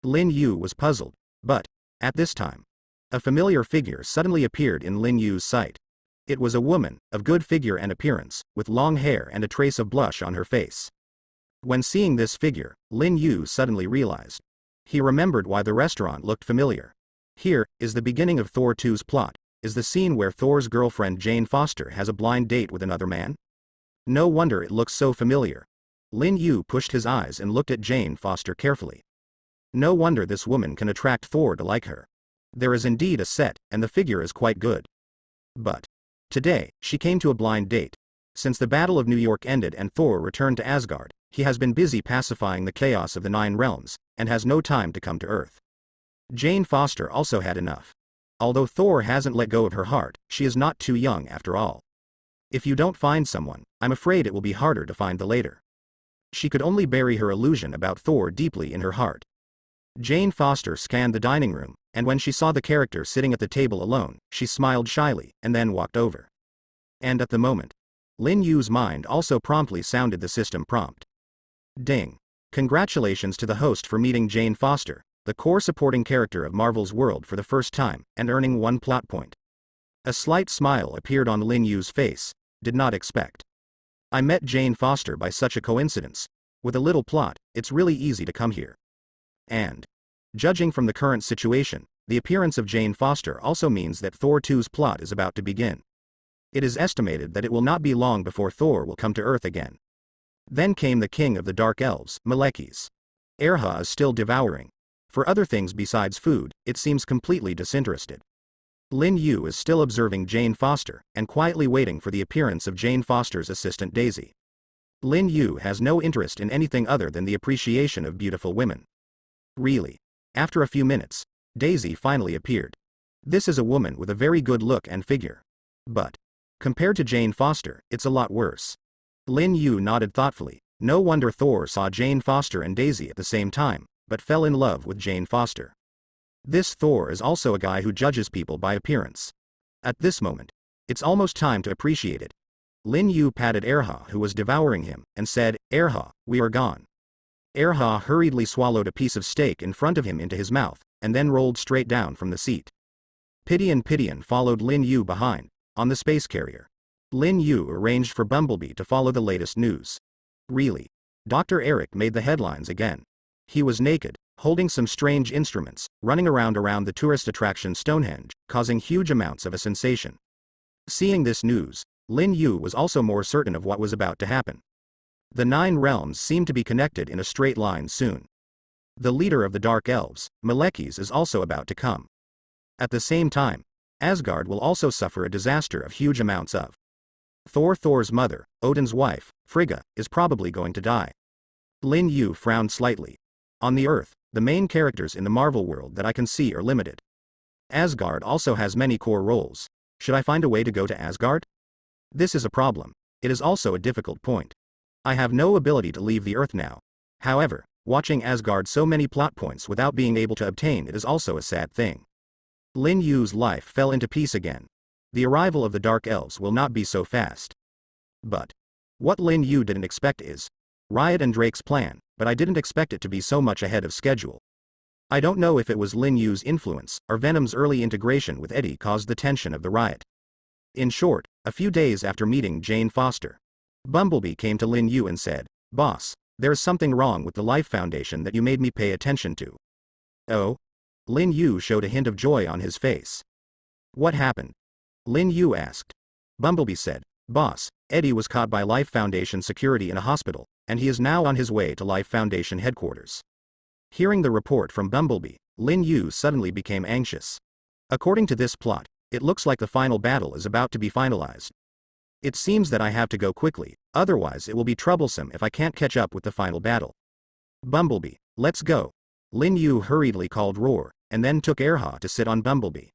Lin Yu was puzzled, but, at this time, a familiar figure suddenly appeared in Lin Yu's sight. It was a woman, of good figure and appearance, with long hair and a trace of blush on her face. When seeing this figure, Lin Yu suddenly realized. He remembered why the restaurant looked familiar. Here is the beginning of Thor 2's plot, is the scene where Thor's girlfriend Jane Foster has a blind date with another man. No wonder it looks so familiar. Lin Yu pushed his eyes and looked at Jane Foster carefully. No wonder this woman can attract Thor to like her. There is indeed a set, and the figure is quite good. But today, she came to a blind date. Since the Battle of New York ended and Thor returned to Asgard, he has been busy pacifying the chaos of the 9 realms, and has no time to come to Earth. Jane Foster also had enough. Although Thor hasn't let go of her heart, she is not too young after all. If you don't find someone, I'm afraid it will be harder to find the later. She could only bury her illusion about Thor deeply in her heart. Jane Foster scanned the dining room, and when she saw the character sitting at the table alone, she smiled shyly, and then walked over. And at the moment, Lin Yu's mind also promptly sounded the system prompt. Ding. Congratulations to the host for meeting Jane Foster, the core supporting character of Marvel's world for the first time, and earning 1 plot point. A slight smile appeared on Lin Yu's face. Did not expect. I met Jane Foster by such a coincidence. With a little plot, it's really easy to come here. And, judging from the current situation, the appearance of Jane Foster also means that Thor 2's plot is about to begin. It is estimated that it will not be long before Thor will come to Earth again. Then came the king of the Dark Elves, Malekith. Erha is still devouring. For other things besides food, it seems completely disinterested. Lin Yu is still observing Jane Foster, and quietly waiting for the appearance of Jane Foster's assistant Daisy. Lin Yu has no interest in anything other than the appreciation of beautiful women. Really. After a few minutes, Daisy finally appeared. This is a woman with a very good look and figure. But, compared to Jane Foster, it's a lot worse. Lin Yu nodded thoughtfully. No wonder Thor saw Jane Foster and Daisy at the same time, but fell in love with Jane Foster. This Thor is also a guy who judges people by appearance. At this moment, it's almost time to appreciate it. Lin Yu patted Erha, who was devouring him, and said, "Erha, we are gone." Erha hurriedly swallowed a piece of steak in front of him into his mouth, and then rolled straight down from the seat. Pidian followed Lin Yu behind, on the space carrier. Lin Yu arranged for Bumblebee to follow the latest news. Really. Dr. Eric made the headlines again. He was naked, holding some strange instruments, running around the tourist attraction Stonehenge, causing huge amounts of a sensation. Seeing this news, Lin Yu was also more certain of what was about to happen. The 9 realms seemed to be connected in a straight line soon. The leader of the Dark Elves, Malekith, is also about to come. At the same time, Asgard will also suffer a disaster of huge amounts of. Thor's mother, Odin's wife, Frigga, is probably going to die. Lin Yu frowned slightly. On the Earth, the main characters in the Marvel world that I can see are limited. Asgard also has many core roles. Should I find a way to go to Asgard? This is a problem. It is also a difficult point. I have no ability to leave the Earth now. However, watching Asgard so many plot points without being able to obtain it is also a sad thing. Lin Yu's life fell into peace again. The arrival of the Dark Elves will not be so fast. But what Lin Yu didn't expect is Riot and Drake's plan, but I didn't expect it to be so much ahead of schedule. I don't know if it was Lin Yu's influence, or Venom's early integration with Eddie caused the tension of the riot. In short, a few days after meeting Jane Foster, Bumblebee came to Lin Yu and said, "Boss, there is something wrong with the Life Foundation that you made me pay attention to." Oh? Lin Yu showed a hint of joy on his face. What happened? Lin Yu asked. Bumblebee said, "Boss, Eddie was caught by Life Foundation security in a hospital, and he is now on his way to Life Foundation headquarters." Hearing the report from Bumblebee, Lin Yu suddenly became anxious. According to this plot, It looks like the final battle is about to be finalized. It seems that I have to go quickly, otherwise it will be troublesome if I can't catch up with the final battle. Bumblebee, let's go. Lin Yu hurriedly called Roar, and then took Erha to sit on Bumblebee.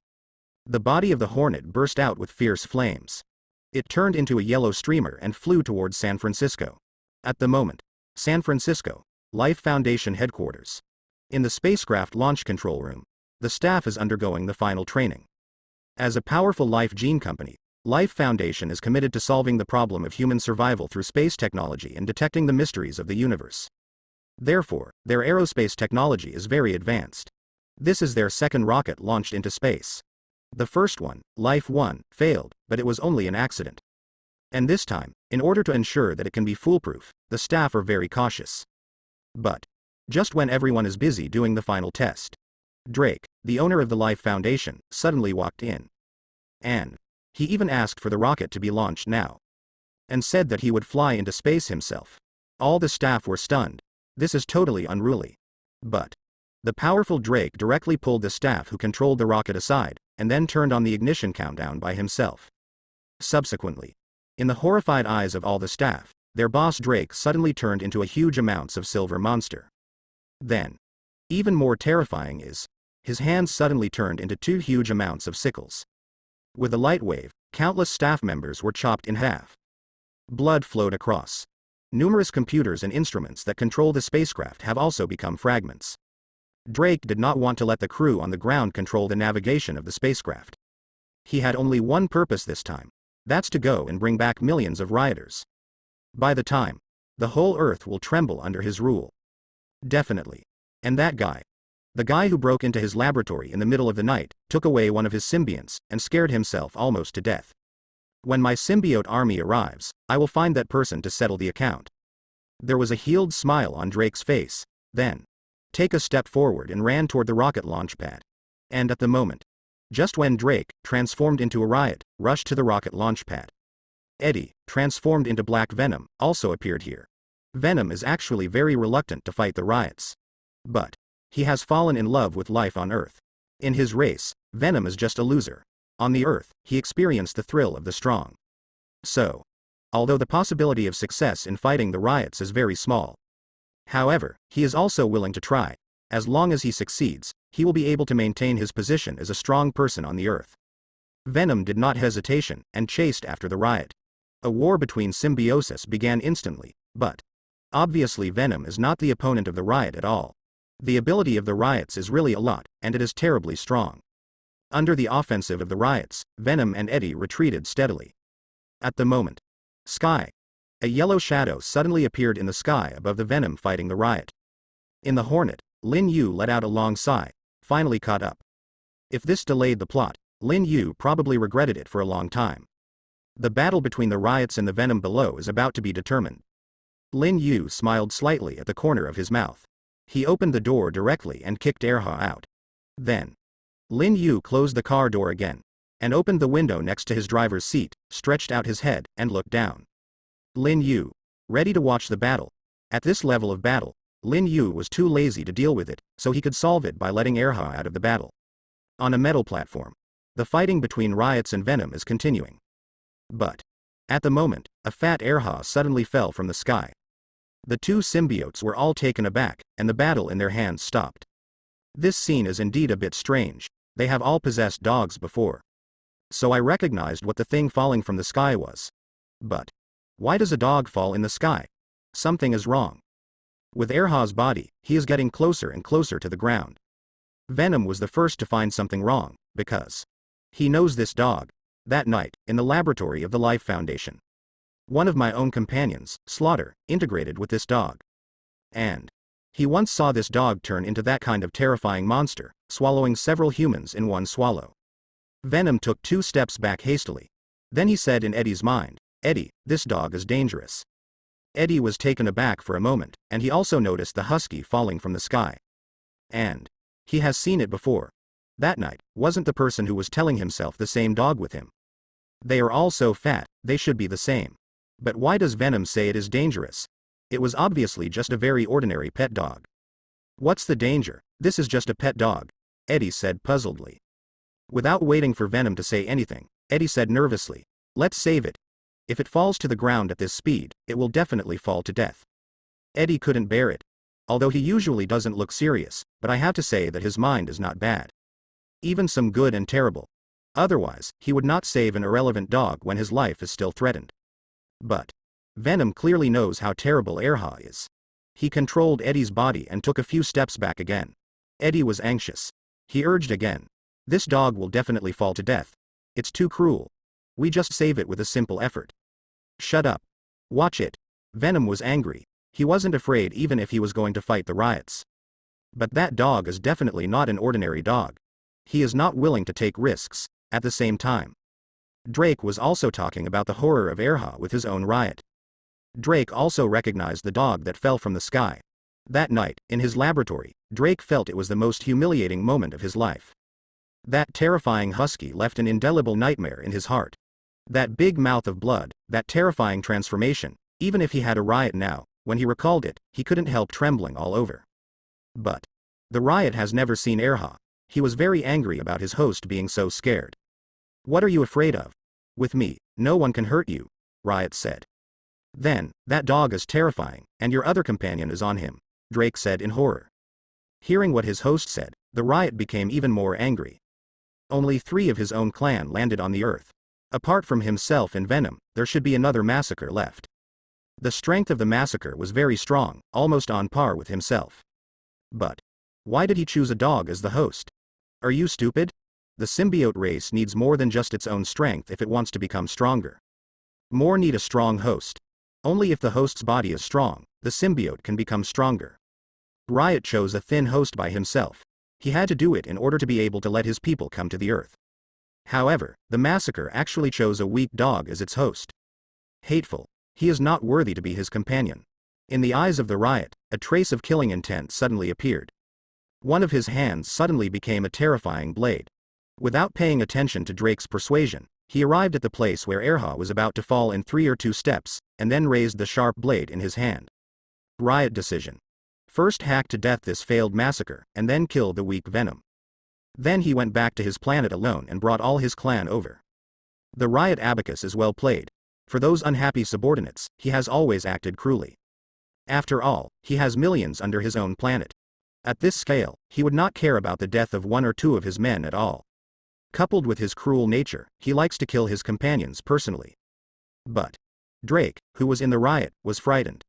The body of the hornet burst out with fierce flames. It turned into a yellow streamer and flew towards San Francisco. At the moment, San Francisco, Life Foundation headquarters. In the spacecraft launch control room, the staff is undergoing the final training. As a powerful life gene company, Life Foundation is committed to solving the problem of human survival through space technology and detecting the mysteries of the universe. Therefore, their aerospace technology is very advanced. This is their second rocket launched into space. The first one, Life 1, failed, but it was only an accident. And this time, in order to ensure that it can be foolproof, the staff are very cautious. But just when everyone is busy doing the final test, Drake, the owner of the Life Foundation, suddenly walked in. And he even asked for the rocket to be launched now. And said that he would fly into space himself. All the staff were stunned. This is totally unruly. But the powerful Drake directly pulled the staff who controlled the rocket aside, and then turned on the ignition countdown by himself. Subsequently, in the horrified eyes of all the staff, their boss Drake suddenly turned into a huge amounts of silver monster. Then, even more terrifying is, his hands suddenly turned into two huge amounts of sickles. With a light wave, countless staff members were chopped in half. Blood flowed across. Numerous computers and instruments that control the spacecraft have also become fragments. Drake did not want to let the crew on the ground control the navigation of the spacecraft. He had only one purpose this time. That's to go and bring back millions of rioters. By the time, the whole Earth will tremble under his rule. Definitely. And that guy, the guy who broke into his laboratory in the middle of the night, took away one of his symbionts, and scared himself almost to death. When my symbiote army arrives, I will find that person to settle the account. There was a healed smile on Drake's face, then take a step forward and ran toward the rocket launch pad. And at the moment, just when Drake, transformed into a riot, rushed to the rocket launch pad, Eddie, transformed into Black Venom, also appeared here. Venom is actually very reluctant to fight the riots. But he has fallen in love with life on Earth. In his race, Venom is just a loser. On the Earth, he experienced the thrill of the strong. So, although the possibility of success in fighting the riots is very small, however, he is also willing to try. As long as he succeeds, he will be able to maintain his position as a strong person on the Earth. Venom did not hesitation, and chased after the riot. A war between symbiosis began instantly, but obviously Venom is not the opponent of the riot at all. The ability of the riots is really a lot, and it is terribly strong. Under the offensive of the riots, Venom and Eddie retreated steadily. At the moment, sky. A yellow shadow suddenly appeared in the sky above the Venom fighting the riot. In the Hornet, Lin Yu let out a long sigh, finally caught up. If this delayed the plot, Lin Yu probably regretted it for a long time. The battle between the riots and the Venom below is about to be determined. Lin Yu smiled slightly at the corner of his mouth. He opened the door directly and kicked Erha out. Then, Lin Yu closed the car door again, and opened the window next to his driver's seat, stretched out his head, and looked down. Lin Yu, ready to watch the battle. At this level of battle, Lin Yu was too lazy to deal with it, so he could solve it by letting Erha out of the battle. On a metal platform, the fighting between riots and Venom is continuing. But at the moment, a fat Erha suddenly fell from the sky. The two symbiotes were all taken aback, and the battle in their hands stopped. This scene is indeed a bit strange. They have all possessed dogs before. So I recognized what the thing falling from the sky was. But why does a dog fall in the sky? Something is wrong. With Erha's body, he is getting closer and closer to the ground. Venom was the first to find something wrong, because he knows this dog. That night, in the laboratory of the Life Foundation, one of my own companions, Slaughter, integrated with this dog. And he once saw this dog turn into that kind of terrifying monster, swallowing several humans in one swallow. Venom took 2 steps back hastily. Then he said in Eddie's mind, "Eddie, this dog is dangerous." Eddie was taken aback for a moment, and he also noticed the husky falling from the sky. And he has seen it before. That night, wasn't the person who was telling himself the same dog with him. They are all so fat, they should be the same. But why does Venom say it is dangerous? It was obviously just a very ordinary pet dog. What's the danger? This is just a pet dog, Eddie said puzzledly. Without waiting for Venom to say anything, Eddie said nervously, "Let's save it. If it falls to the ground at this speed, it will definitely fall to death." Eddie couldn't bear it. Although he usually doesn't look serious, but I have to say that his mind is not bad. Even some good and terrible. Otherwise, he would not save an irrelevant dog when his life is still threatened. But Venom clearly knows how terrible Erha is. He controlled Eddie's body and took a few steps back again. Eddie was anxious. He urged again. "This dog will definitely fall to death. It's too cruel. We just save it with a simple effort." "Shut up. Watch it." Venom was angry. He wasn't afraid even if he was going to fight the riots. But that dog is definitely not an ordinary dog. He is not willing to take risks. At the same time, Drake was also talking about the horror of Erha with his own riot. Drake also recognized the dog that fell from the sky. That night, in his laboratory, Drake felt it was the most humiliating moment of his life. That terrifying husky left an indelible nightmare in his heart. That big mouth of blood, that terrifying transformation, even if he had a riot now, when he recalled it, he couldn't help trembling all over. But the riot has never seen Erha. He was very angry about his host being so scared. "What are you afraid of? With me, no one can hurt you," Riot said. "Then, that dog is terrifying, and your other companion is on him," Drake said in horror. Hearing what his host said, the Riot became even more angry. Only 3 of his own clan landed on the earth. Apart from himself and Venom, there should be another massacre left. The strength of the massacre was very strong, almost on par with himself. But why did he choose a dog as the host? Are you stupid? The symbiote race needs more than just its own strength if it wants to become stronger. More need a strong host. Only if the host's body is strong, the symbiote can become stronger. Riot chose a thin host by himself. He had to do it in order to be able to let his people come to the earth. However, the massacre actually chose a weak dog as its host. Hateful. He is not worthy to be his companion. In the eyes of the Riot, a trace of killing intent suddenly appeared. One of his hands suddenly became a terrifying blade. Without paying attention to Drake's persuasion, he arrived at the place where Erha was about to fall in 3 or 2 steps, and then raised the sharp blade in his hand. Riot decision. First hack to death this failed massacre, and then kill the weak Venom. Then he went back to his planet alone and brought all his clan over. The Riot abacus is well played. For those unhappy subordinates, he has always acted cruelly. After all, he has millions under his own planet. At this scale, he would not care about the death of 1 or 2 of his men at all. Coupled with his cruel nature, he likes to kill his companions personally. But Drake, who was in the Riot, was frightened.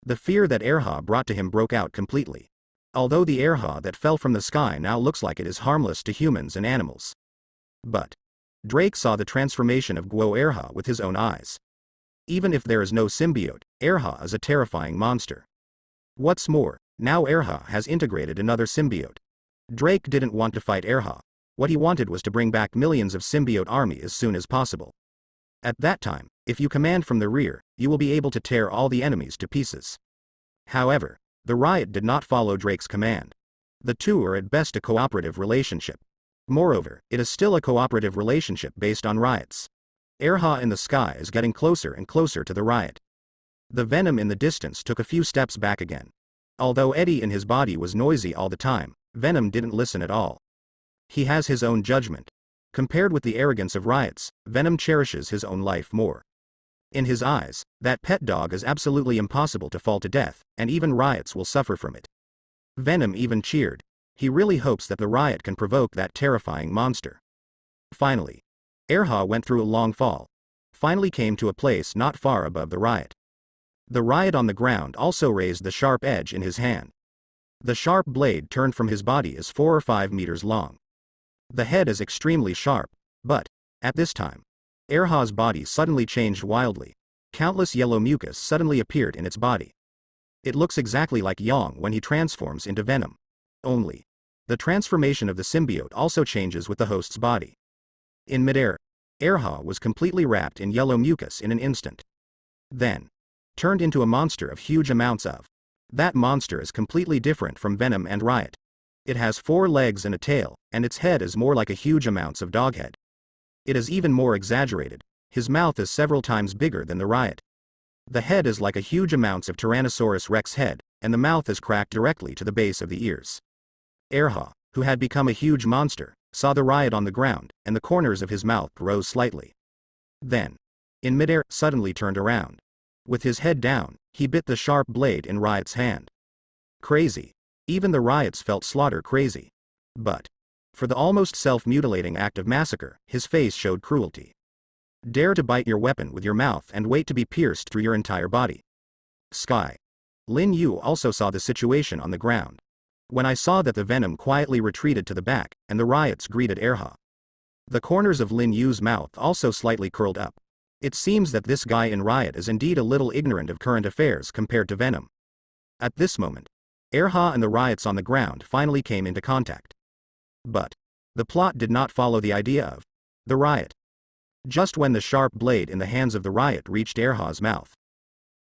The fear that Erha brought to him broke out completely. Although the Erha that fell from the sky now looks like it is harmless to humans and animals. But Drake saw the transformation of Guo Erha with his own eyes. Even if there is no symbiote, Erha is a terrifying monster. What's more, now Erha has integrated another symbiote. Drake didn't want to fight Erha. What he wanted was to bring back millions of symbiote army as soon as possible. At that time, if you command from the rear, you will be able to tear all the enemies to pieces. However, the Riot did not follow Drake's command. The two are at best a cooperative relationship. Moreover, it is still a cooperative relationship based on riots. Erha in the sky is getting closer and closer to the Riot. The Venom in the distance took a few steps back again. Although Eddie in his body was noisy all the time, Venom didn't listen at all. He has his own judgment. Compared with the arrogance of Riots, Venom cherishes his own life more. In his eyes, that pet dog is absolutely impossible to fall to death, and even Riots will suffer from it. Venom even cheered. He really hopes that the Riot can provoke that terrifying monster. Finally, Erha went through a long fall. Finally came to a place not far above the Riot. The Riot on the ground also raised the sharp edge in his hand. The sharp blade turned from his body is 4 or 5 meters long. The head is extremely sharp, but at this time, Erha's body suddenly changed wildly. Countless yellow mucus suddenly appeared in its body. It looks exactly like Yang when he transforms into Venom. Only, the transformation of the symbiote also changes with the host's body. In midair, Erha was completely wrapped in yellow mucus in an instant. Then, turned into a monster of huge amounts of. That monster is completely different from Venom and Riot. It has 4 legs and a tail, and its head is more like a huge amounts of dog head. It is even more exaggerated. His mouth is several times bigger than the Riot. The head is like a huge amounts of Tyrannosaurus Rex head, and the mouth is cracked directly to the base of the ears. Erha, who had become a huge monster, saw the riot on the ground, and the corners of his mouth rose slightly. Then, in midair, suddenly turned around. With his head down, he bit the sharp blade in Riot's hand. Crazy. Even the Riots felt Slaughter crazy. But, for the almost self-mutilating act of massacre, his face showed cruelty. Dare to bite your weapon with your mouth and wait to be pierced through your entire body. Sky. Lin Yu also saw the situation on the ground. When I saw that the venom quietly retreated to the back, and the Riots greeted Erha. The corners of Lin Yu's mouth also slightly curled up. It seems that this guy in Riot is indeed a little ignorant of current affairs compared to Venom. At this moment, Erha and the Riots on the ground finally came into contact. But the plot did not follow the idea of the Riot. Just when the sharp blade in the hands of the Riot reached Erha's mouth,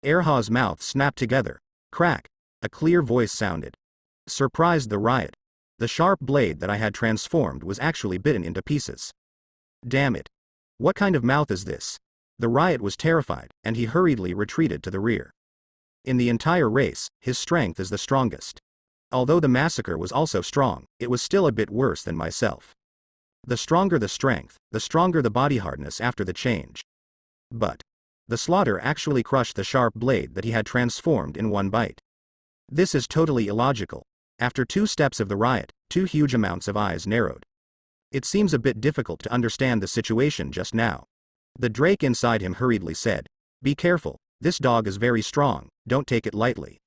Erha's mouth snapped together. Crack. A clear voice sounded. Surprised the Riot. The sharp blade that I had transformed was actually bitten into pieces. Damn it. What kind of mouth is this? The Riot was terrified, and he hurriedly retreated to the rear. In the entire race, his strength is the strongest. Although the massacre was also strong, it was still a bit worse than myself. The stronger the strength, the stronger the body hardness after the change. But the Slaughter actually crushed the sharp blade that he had transformed in one bite. This is totally illogical. After 2 steps of the Riot, 2 huge amounts of eyes narrowed. It seems a bit difficult to understand the situation just now. The Drake inside him hurriedly said, "Be careful, this dog is very strong, don't take it lightly."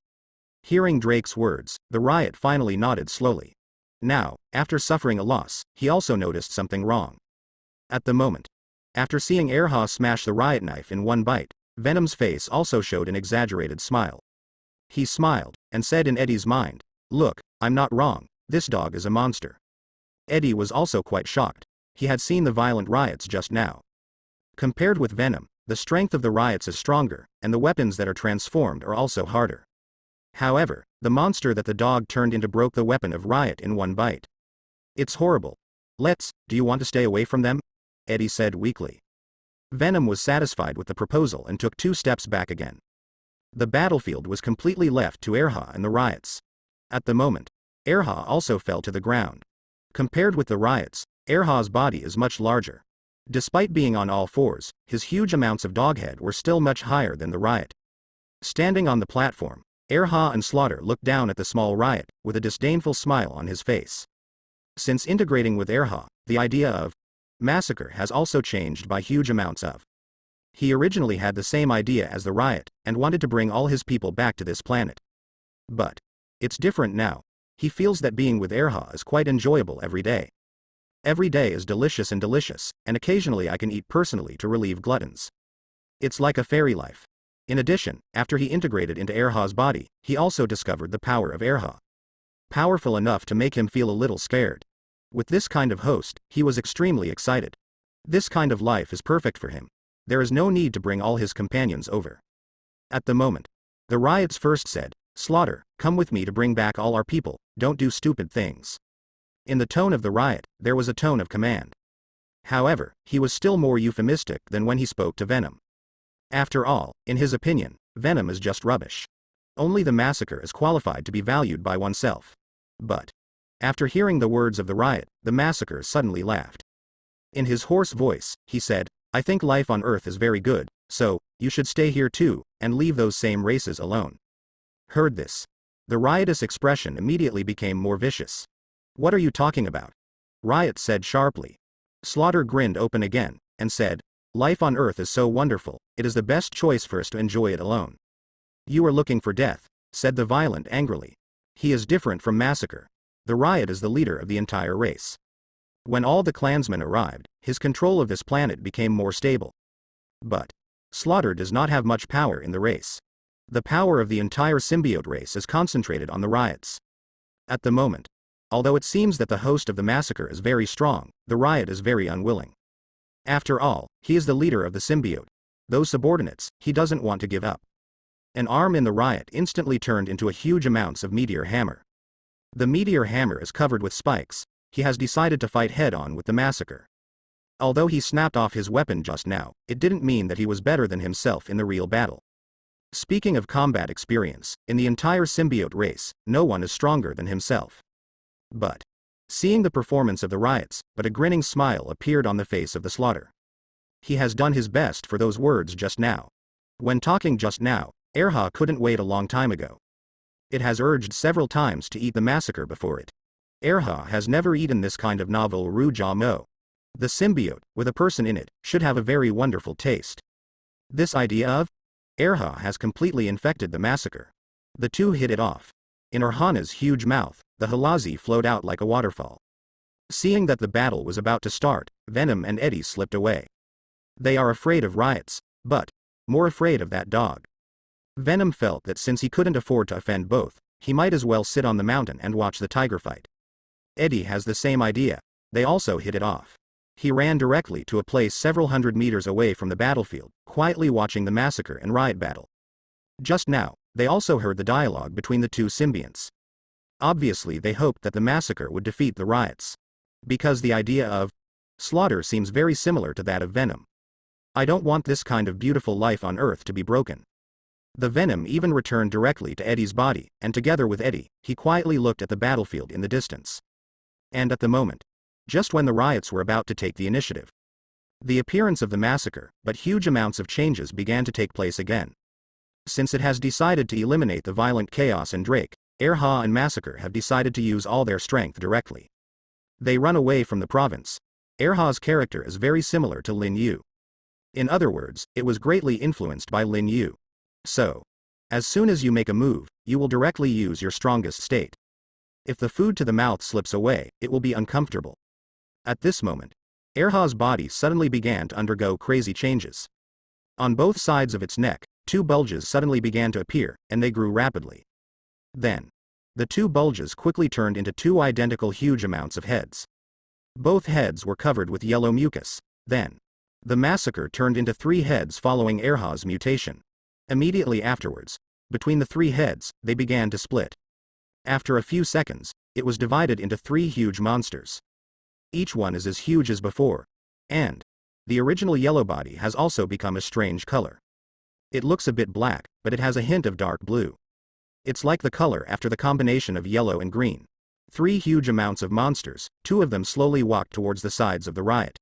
Hearing Drake's words, the Riot finally nodded slowly. Now, after suffering a loss, he also noticed something wrong. At the moment, after seeing Erha smash the Riot knife in one bite, Venom's face also showed an exaggerated smile. He smiled, and said in Eddie's mind, "Look, I'm not wrong, this dog is a monster." Eddie was also quite shocked. He had seen the violent Riots just now. Compared with Venom, the strength of the Riots is stronger, and the weapons that are transformed are also harder. However, the monster that the dog turned into broke the weapon of Riot in one bite. It's horrible. Do you want to stay away from them? Eddie said weakly. Venom was satisfied with the proposal and took 2 steps back again. The battlefield was completely left to Erha and the Riots. At the moment, Erha also fell to the ground. Compared with the Riots, Erha's body is much larger. Despite being on all fours, his huge amounts of doghead were still much higher than the Riot. Standing on the platform, Erha and Slaughter looked down at the small Riot, with a disdainful smile on his face. Since integrating with Erha, the idea of massacre has also changed by huge amounts of. He originally had the same idea as the Riot, and wanted to bring all his people back to this planet. But it's different now. He feels that being with Erha is quite enjoyable every day. Every day is delicious, and occasionally I can eat personally to relieve gluttons. It's like a fairy life. In addition, after he integrated into Erha's body, he also discovered the power of Erha. Powerful enough to make him feel a little scared. With this kind of host, he was extremely excited. This kind of life is perfect for him. There is no need to bring all his companions over. At the moment, the Riots first said, "Slaughter, come with me to bring back all our people, don't do stupid things." In the tone of the Riot, there was a tone of command. However, he was still more euphemistic than when he spoke to Venom. After all, in his opinion, Venom is just rubbish. Only the massacre is qualified to be valued by oneself. But after hearing the words of the Riot, the massacre suddenly laughed. In his hoarse voice, he said, "I think life on Earth is very good, so you should stay here too, and leave those same races alone." Heard this, the riotous expression immediately became more vicious. "What are you talking about?" Riot said sharply. Slaughter grinned open again, and said, "Life on Earth is so wonderful, it is the best choice for us to enjoy it alone." "You are looking for death," said the Violent angrily. "He is different from Massacre. The Riot is the leader of the entire race. When all the clansmen arrived, his control of this planet became more stable. But Slaughter does not have much power in the race. The power of the entire symbiote race is concentrated on the Riots. At the moment, although it seems that the host of the Massacre is very strong, the Riot is very unwilling. After all, he is the leader of the symbiote. Those subordinates, he doesn't want to give up." An arm in the Riot instantly turned into a huge amounts of meteor hammer. The meteor hammer is covered with spikes. He has decided to fight head-on with the Massacre. Although he snapped off his weapon just now, it didn't mean that he was better than himself in the real battle. Speaking of combat experience, in the entire symbiote race, no one is stronger than himself. But seeing the performance of the riots, but a grinning smile appeared on the face of the Slaughter. He has done his best for those words just now. When talking just now, Erha couldn't wait a long time ago. It has urged several times to eat the massacre before it. Erha has never eaten this kind of novel Ruja Mo. The symbiote, with a person in it, should have a very wonderful taste. This idea of Erha has completely infected the massacre. The two hit it off. In Erhana's huge mouth, the halazi flowed out like a waterfall. Seeing that the battle was about to start, Venom and Eddie slipped away. They are afraid of riots, but more afraid of that dog. Venom felt that since he couldn't afford to offend both, he might as well sit on the mountain and watch the tiger fight. Eddie has the same idea. They also hit it off. He ran directly to a place several hundred meters away from the battlefield, quietly watching the massacre and riot battle. Just now, they also heard the dialogue between the two symbionts. Obviously they hoped that the massacre would defeat the riots. Because the idea of slaughter seems very similar to that of Venom. I don't want this kind of beautiful life on Earth to be broken. The Venom even returned directly to Eddie's body, and together with Eddie, he quietly looked at the battlefield in the distance. And at the moment, just when the riots were about to take the initiative, the appearance of the massacre, but huge amounts of changes began to take place again. Since it has decided to eliminate the violent chaos and Drake, Erha and Massacre have decided to use all their strength directly. They run away from the province. Erha's character is very similar to Lin Yu. In other words, it was greatly influenced by Lin Yu. So, as soon as you make a move, you will directly use your strongest state. If the food to the mouth slips away, it will be uncomfortable. At this moment, Erha's body suddenly began to undergo crazy changes. On both sides of its neck, two bulges suddenly began to appear, and they grew rapidly. Then, the two bulges quickly turned into two identical huge amounts of heads. Both heads were covered with yellow mucus. Then, the massacre turned into three heads following Erha's mutation. Immediately afterwards, between the three heads, they began to split. After a few seconds, it was divided into three huge monsters. Each one is as huge as before, and the original yellow body has also become a strange color. It looks a bit black, but it has a hint of dark blue. It's like the color after the combination of yellow and green. Three huge amounts of monsters, two of them slowly walked towards the sides of the riot.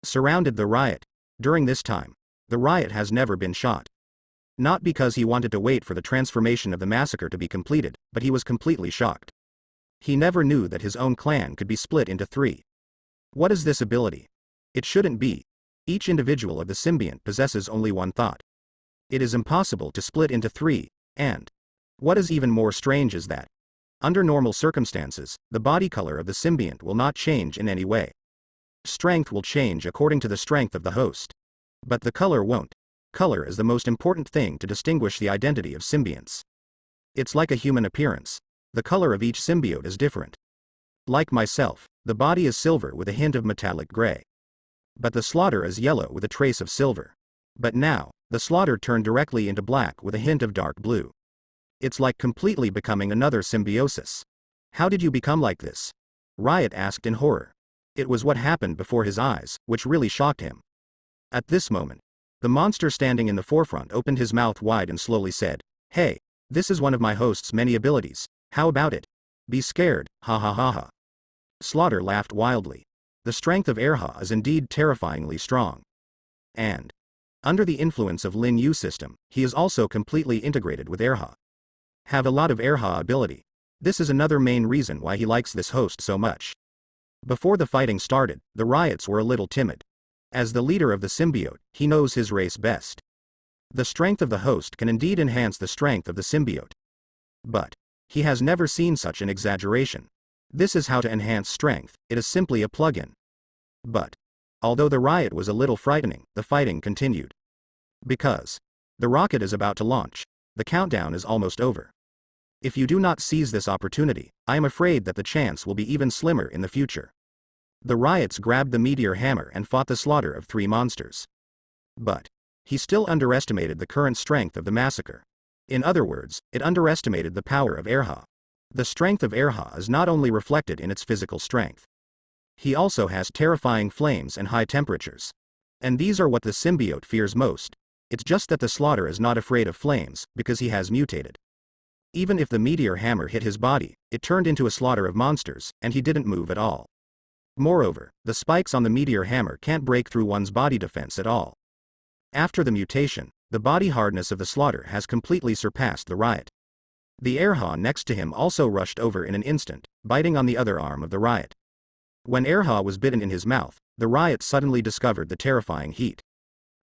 Surrounded the riot. During this time, the riot has never been shot. Not because he wanted to wait for the transformation of the massacre to be completed, but he was completely shocked. He never knew that his own clan could be split into three. What is this ability? It shouldn't be. Each individual of the symbiont possesses only one thought. It is impossible to split into three, and what is even more strange is that, under normal circumstances, the body color of the symbiont will not change in any way. Strength will change according to the strength of the host. But the color won't. Color is the most important thing to distinguish the identity of symbionts. It's like a human appearance. The color of each symbiote is different. Like myself, the body is silver with a hint of metallic gray. But the Slaughter is yellow with a trace of silver. But now, the Slaughter turned directly into black with a hint of dark blue. It's like completely becoming another symbiosis. How did you become like this? Riot asked in horror. It was what happened before his eyes, which really shocked him. At this moment, the monster standing in the forefront opened his mouth wide and slowly said, "Hey, this is one of my host's many abilities. How about it? Be scared, ha ha ha ha." Slaughter laughed wildly. The strength of Erha is indeed terrifyingly strong. And, under the influence of Lin Yu system, he is also completely integrated with Erha. Have a lot of Erha ability. This is another main reason why he likes this host so much. Before the fighting started, the riots were a little timid. As the leader of the symbiote, he knows his race best. The strength of the host can indeed enhance the strength of the symbiote. But he has never seen such an exaggeration. This is how to enhance strength, it is simply a plug-in. But although the riot was a little frightening, the fighting continued. Because the rocket is about to launch. The countdown is almost over. If you do not seize this opportunity, I am afraid that the chance will be even slimmer in the future. The riots grabbed the meteor hammer and fought the slaughter of three monsters. But he still underestimated the current strength of the massacre. In other words, it underestimated the power of Erha. The strength of Erha is not only reflected in its physical strength. He also has terrifying flames and high temperatures. And these are what the symbiote fears most. It's just that the slaughter is not afraid of flames, because he has mutated. Even if the meteor hammer hit his body, it turned into a slaughter of monsters, and he didn't move at all. Moreover, the spikes on the meteor hammer can't break through one's body defense at all. After the mutation, the body hardness of the slaughter has completely surpassed the riot. The Erha next to him also rushed over in an instant, biting on the other arm of the riot. When Erha was bitten in his mouth, the riot suddenly discovered the terrifying heat.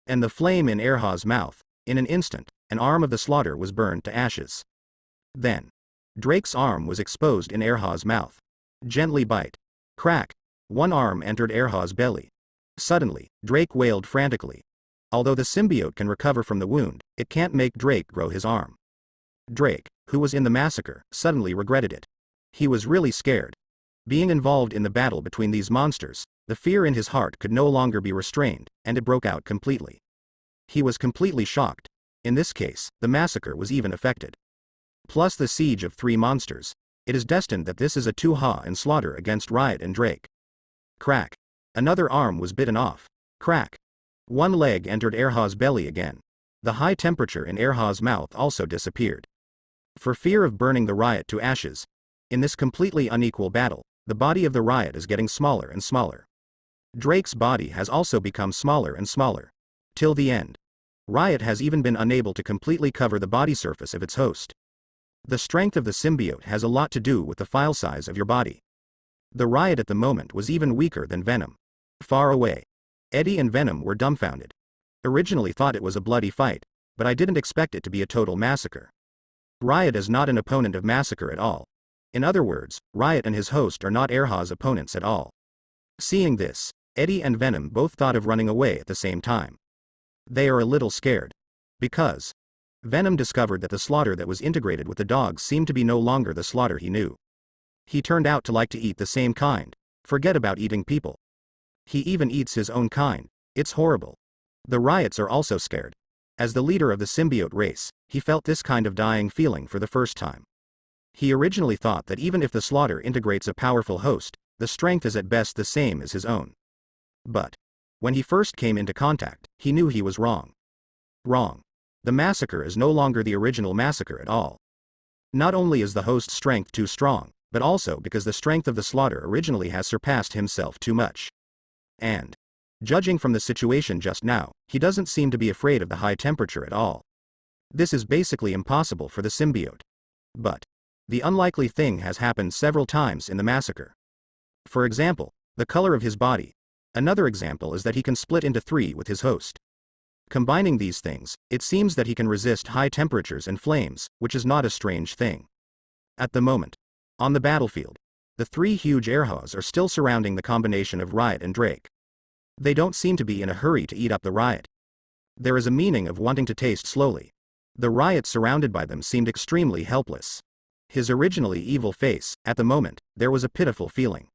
And the flame in Erha's mouth, in an instant, an arm of the slaughter was burned to ashes. Then, Drake's arm was exposed in Erha's mouth. Gently bite. Crack. One arm entered Erha's belly. Suddenly, Drake wailed frantically. Although the symbiote can recover from the wound, it can't make Drake grow his arm. Drake, who was in the massacre, suddenly regretted it. He was really scared. Being involved in the battle between these monsters, the fear in his heart could no longer be restrained, and it broke out completely. He was completely shocked. In this case, the massacre was even affected. Plus the siege of 3 monsters. It is destined that this is a 2-ha and slaughter against Riot and Drake. Crack. Another arm was bitten off. Crack. One leg entered Erha's belly again. The high temperature in Erha's mouth also disappeared. For fear of burning the Riot to ashes, in this completely unequal battle, the body of the Riot is getting smaller and smaller. Drake's body has also become smaller and smaller. Till the end. Riot has even been unable to completely cover the body surface of its host. The strength of the symbiote has a lot to do with the file size of your body. The Riot at the moment was even weaker than Venom. Far away, Eddie and Venom were dumbfounded. Originally thought it was a bloody fight, but I didn't expect it to be a total massacre. Riot is not an opponent of Massacre at all. In other words, Riot and his host are not Erha's opponents at all. Seeing this, Eddie and Venom both thought of running away at the same time. They are a little scared. Because Venom discovered that the slaughter that was integrated with the dogs seemed to be no longer the slaughter he knew. He turned out to like to eat the same kind. Forget about eating people. He even eats his own kind. It's horrible. The Riots are also scared. As the leader of the symbiote race, he felt this kind of dying feeling for the first time. He originally thought that even if the slaughter integrates a powerful host, the strength is at best the same as his own. But when he first came into contact, he knew he was wrong. Wrong. The Massacre is no longer the original Massacre at all. Not only is the host's strength too strong, but also because the strength of the slaughter originally has surpassed himself too much. And, judging from the situation just now, he doesn't seem to be afraid of the high temperature at all. This is basically impossible for the symbiote. But the unlikely thing has happened several times in the Massacre. For example, the color of his body. Another example is that he can split into 3 with his host. Combining these things, it seems that he can resist high temperatures and flames, which is not a strange thing. At the moment, on the battlefield, the 3 huge Erhas are still surrounding the combination of Riot and Drake. They don't seem to be in a hurry to eat up the Riot. There is a meaning of wanting to taste slowly. The Riot surrounded by them seemed extremely helpless. His originally evil face, at the moment, there was a pitiful feeling.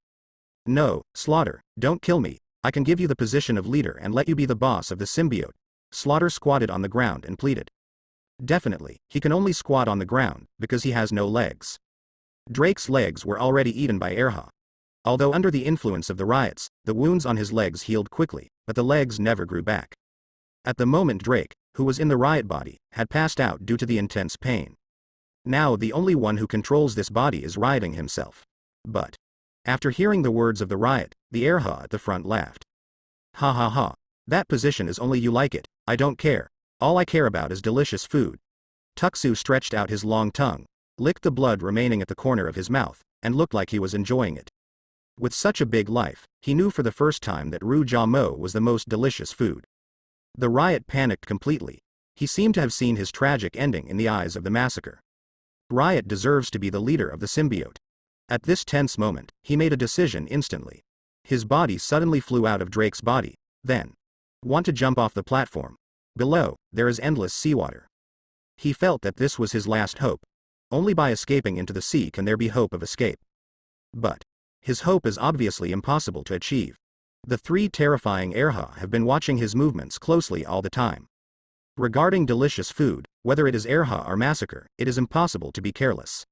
No, Slaughter, don't kill me, I can give you the position of leader and let you be the boss of the symbiote. Slaughter squatted on the ground and pleaded. Definitely, he can only squat on the ground, because he has no legs. Drake's legs were already eaten by Erha. Although under the influence of the Riots, the wounds on his legs healed quickly, but the legs never grew back. At the moment Drake, who was in the Riot body, had passed out due to the intense pain. Now the only one who controls this body is Rioting himself. But after hearing the words of the Riot, the Erha at the front laughed. Ha ha ha. That position is only you like it, I don't care. All I care about is delicious food. Tuxu stretched out his long tongue, licked the blood remaining at the corner of his mouth, and looked like he was enjoying it. With such a big life, he knew for the first time that Ru Jia Mo was the most delicious food. The Riot panicked completely. He seemed to have seen his tragic ending in the eyes of the Massacre. Riot deserves to be the leader of the symbiote. At this tense moment, he made a decision instantly. His body suddenly flew out of Drake's body. Then, want to jump off the platform. Below, there is endless seawater. He felt that this was his last hope. Only by escaping into the sea can there be hope of escape. But his hope is obviously impossible to achieve. The 3 terrifying Erha have been watching his movements closely all the time. Regarding delicious food, whether it is Erha or Massacre, it is impossible to be careless.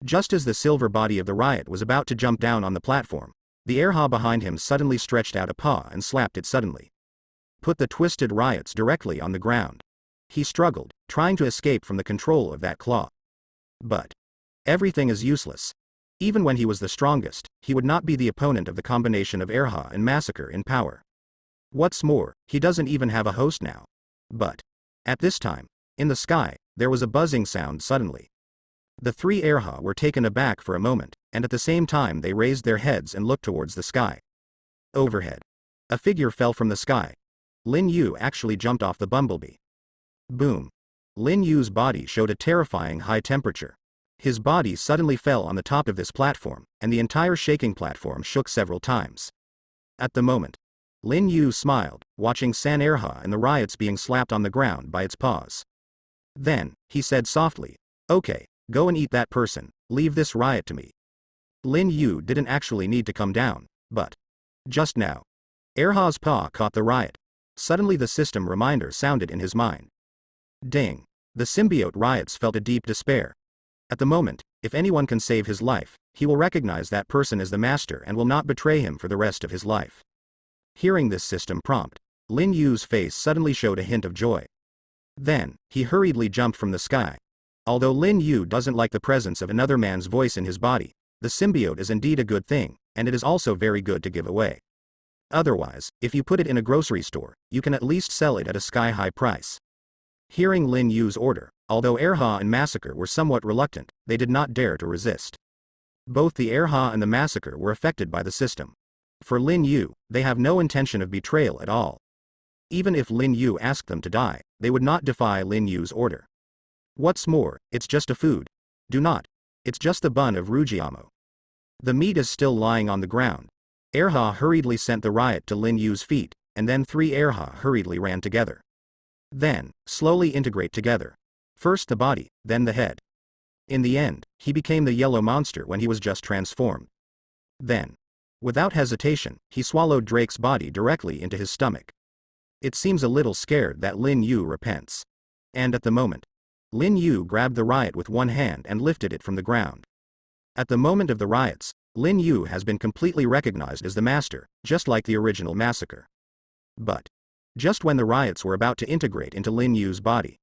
Just as the silver body of the Riot was about to jump down on the platform, the Erha behind him suddenly stretched out a paw and slapped it suddenly. Put the twisted Riots directly on the ground. He struggled, trying to escape from the control of that claw. But everything is useless. Even when he was the strongest, he would not be the opponent of the combination of Erha and Massacre in power. What's more, he doesn't even have a host now. But at this time, in the sky, there was a buzzing sound suddenly. The three Erha were taken aback for a moment, and at the same time they raised their heads and looked towards the sky. Overhead, a figure fell from the sky. Lin Yu actually jumped off the bumblebee. Boom. Lin Yu's body showed a terrifying high temperature. His body suddenly fell on the top of this platform, and the entire shaking platform shook several times. At the moment, Lin Yu smiled, watching San Erha and the riots being slapped on the ground by its paws. Then, he said softly, "Okay, go and eat that person, leave this riot to me." Lin Yu didn't actually need to come down, but just now, Erha's paw caught the riot. Suddenly the system reminder sounded in his mind. Ding. The symbiote riots felt a deep despair. At the moment, if anyone can save his life, he will recognize that person as the master and will not betray him for the rest of his life. Hearing this system prompt, Lin Yu's face suddenly showed a hint of joy. Then, he hurriedly jumped from the sky. Although Lin Yu doesn't like the presence of another man's voice in his body, the symbiote is indeed a good thing, and it is also very good to give away. Otherwise, if you put it in a grocery store, you can at least sell it at a sky-high price. Hearing Lin Yu's order, although Erha and Massacre were somewhat reluctant, they did not dare to resist. Both the Erha and the Massacre were affected by the system. For Lin Yu, they have no intention of betrayal at all. Even if Lin Yu asked them to die, they would not defy Lin Yu's order. What's more, it's just a food. Do not. It's just the bun of Rujiamo. The meat is still lying on the ground. Erha hurriedly sent the riot to Lin Yu's feet, and then three Erha hurriedly ran together. Then, slowly integrate together. First the body, then the head. In the end, he became the yellow monster when he was just transformed. Then, without hesitation, he swallowed Drake's body directly into his stomach. It seems a little scared that Lin Yu repents. And at the moment, Lin Yu grabbed the riot with one hand and lifted it from the ground. At the moment of the riots, Lin Yu has been completely recognized as the master, just like the original Massacre. But just when the riots were about to integrate into Lin Yu's body,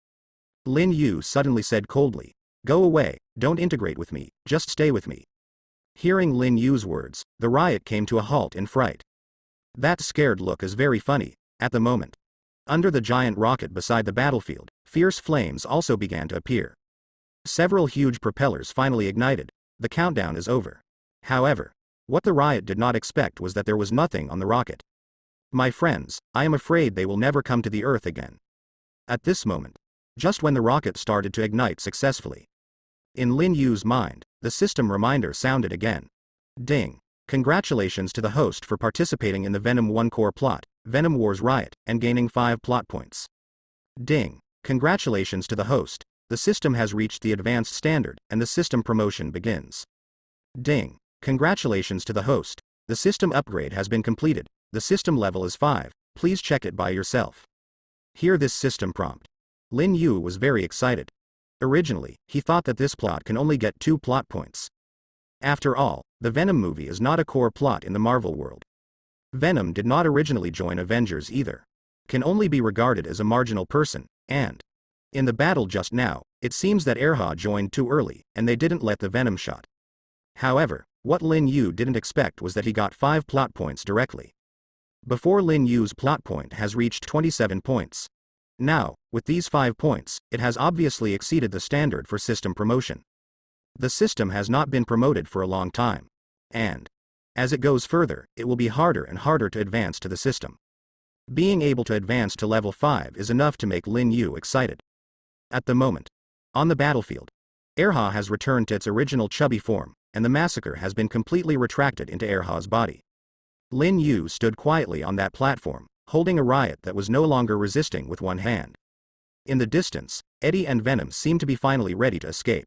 Lin Yu suddenly said coldly, "Go away, don't integrate with me, just stay with me." Hearing Lin Yu's words, the riot came to a halt in fright. That scared look is very funny. At the moment, under the giant rocket beside the battlefield, fierce flames also began to appear. Several huge propellers finally ignited. The countdown is over. However, what the riot did not expect was that there was nothing on the rocket. My friends, I am afraid they will never come to the Earth again. At this moment, just when the rocket started to ignite successfully, in Lin Yu's mind, the system reminder sounded again. Ding. Congratulations to the host for participating in the Venom 1 core plot, Venom Wars Riot, and gaining 5 plot points. Ding. Congratulations to the host. The system has reached the advanced standard, and the system promotion begins. Ding. Congratulations to the host. The system upgrade has been completed. The system level is 5, please check it by yourself. Hear this system prompt. Lin Yu was very excited. Originally, he thought that this plot can only get 2 plot points. After all, the Venom movie is not a core plot in the Marvel world. Venom did not originally join Avengers either. Can only be regarded as a marginal person, and in the battle just now, it seems that Erha joined too early, and they didn't let the Venom shot. However, what Lin Yu didn't expect was that he got 5 plot points directly. Before Lin Yu's plot point has reached 27 points. Now, with these 5 points, it has obviously exceeded the standard for system promotion. The system has not been promoted for a long time. And as it goes further, it will be harder and harder to advance to the system. Being able to advance to level 5 is enough to make Lin Yu excited. At the moment, on the battlefield, Erha has returned to its original chubby form, and the Massacre has been completely retracted into Erha's body. Lin Yu stood quietly on that platform, holding a riot that was no longer resisting with one hand. In the distance, Eddie and Venom seemed to be finally ready to escape.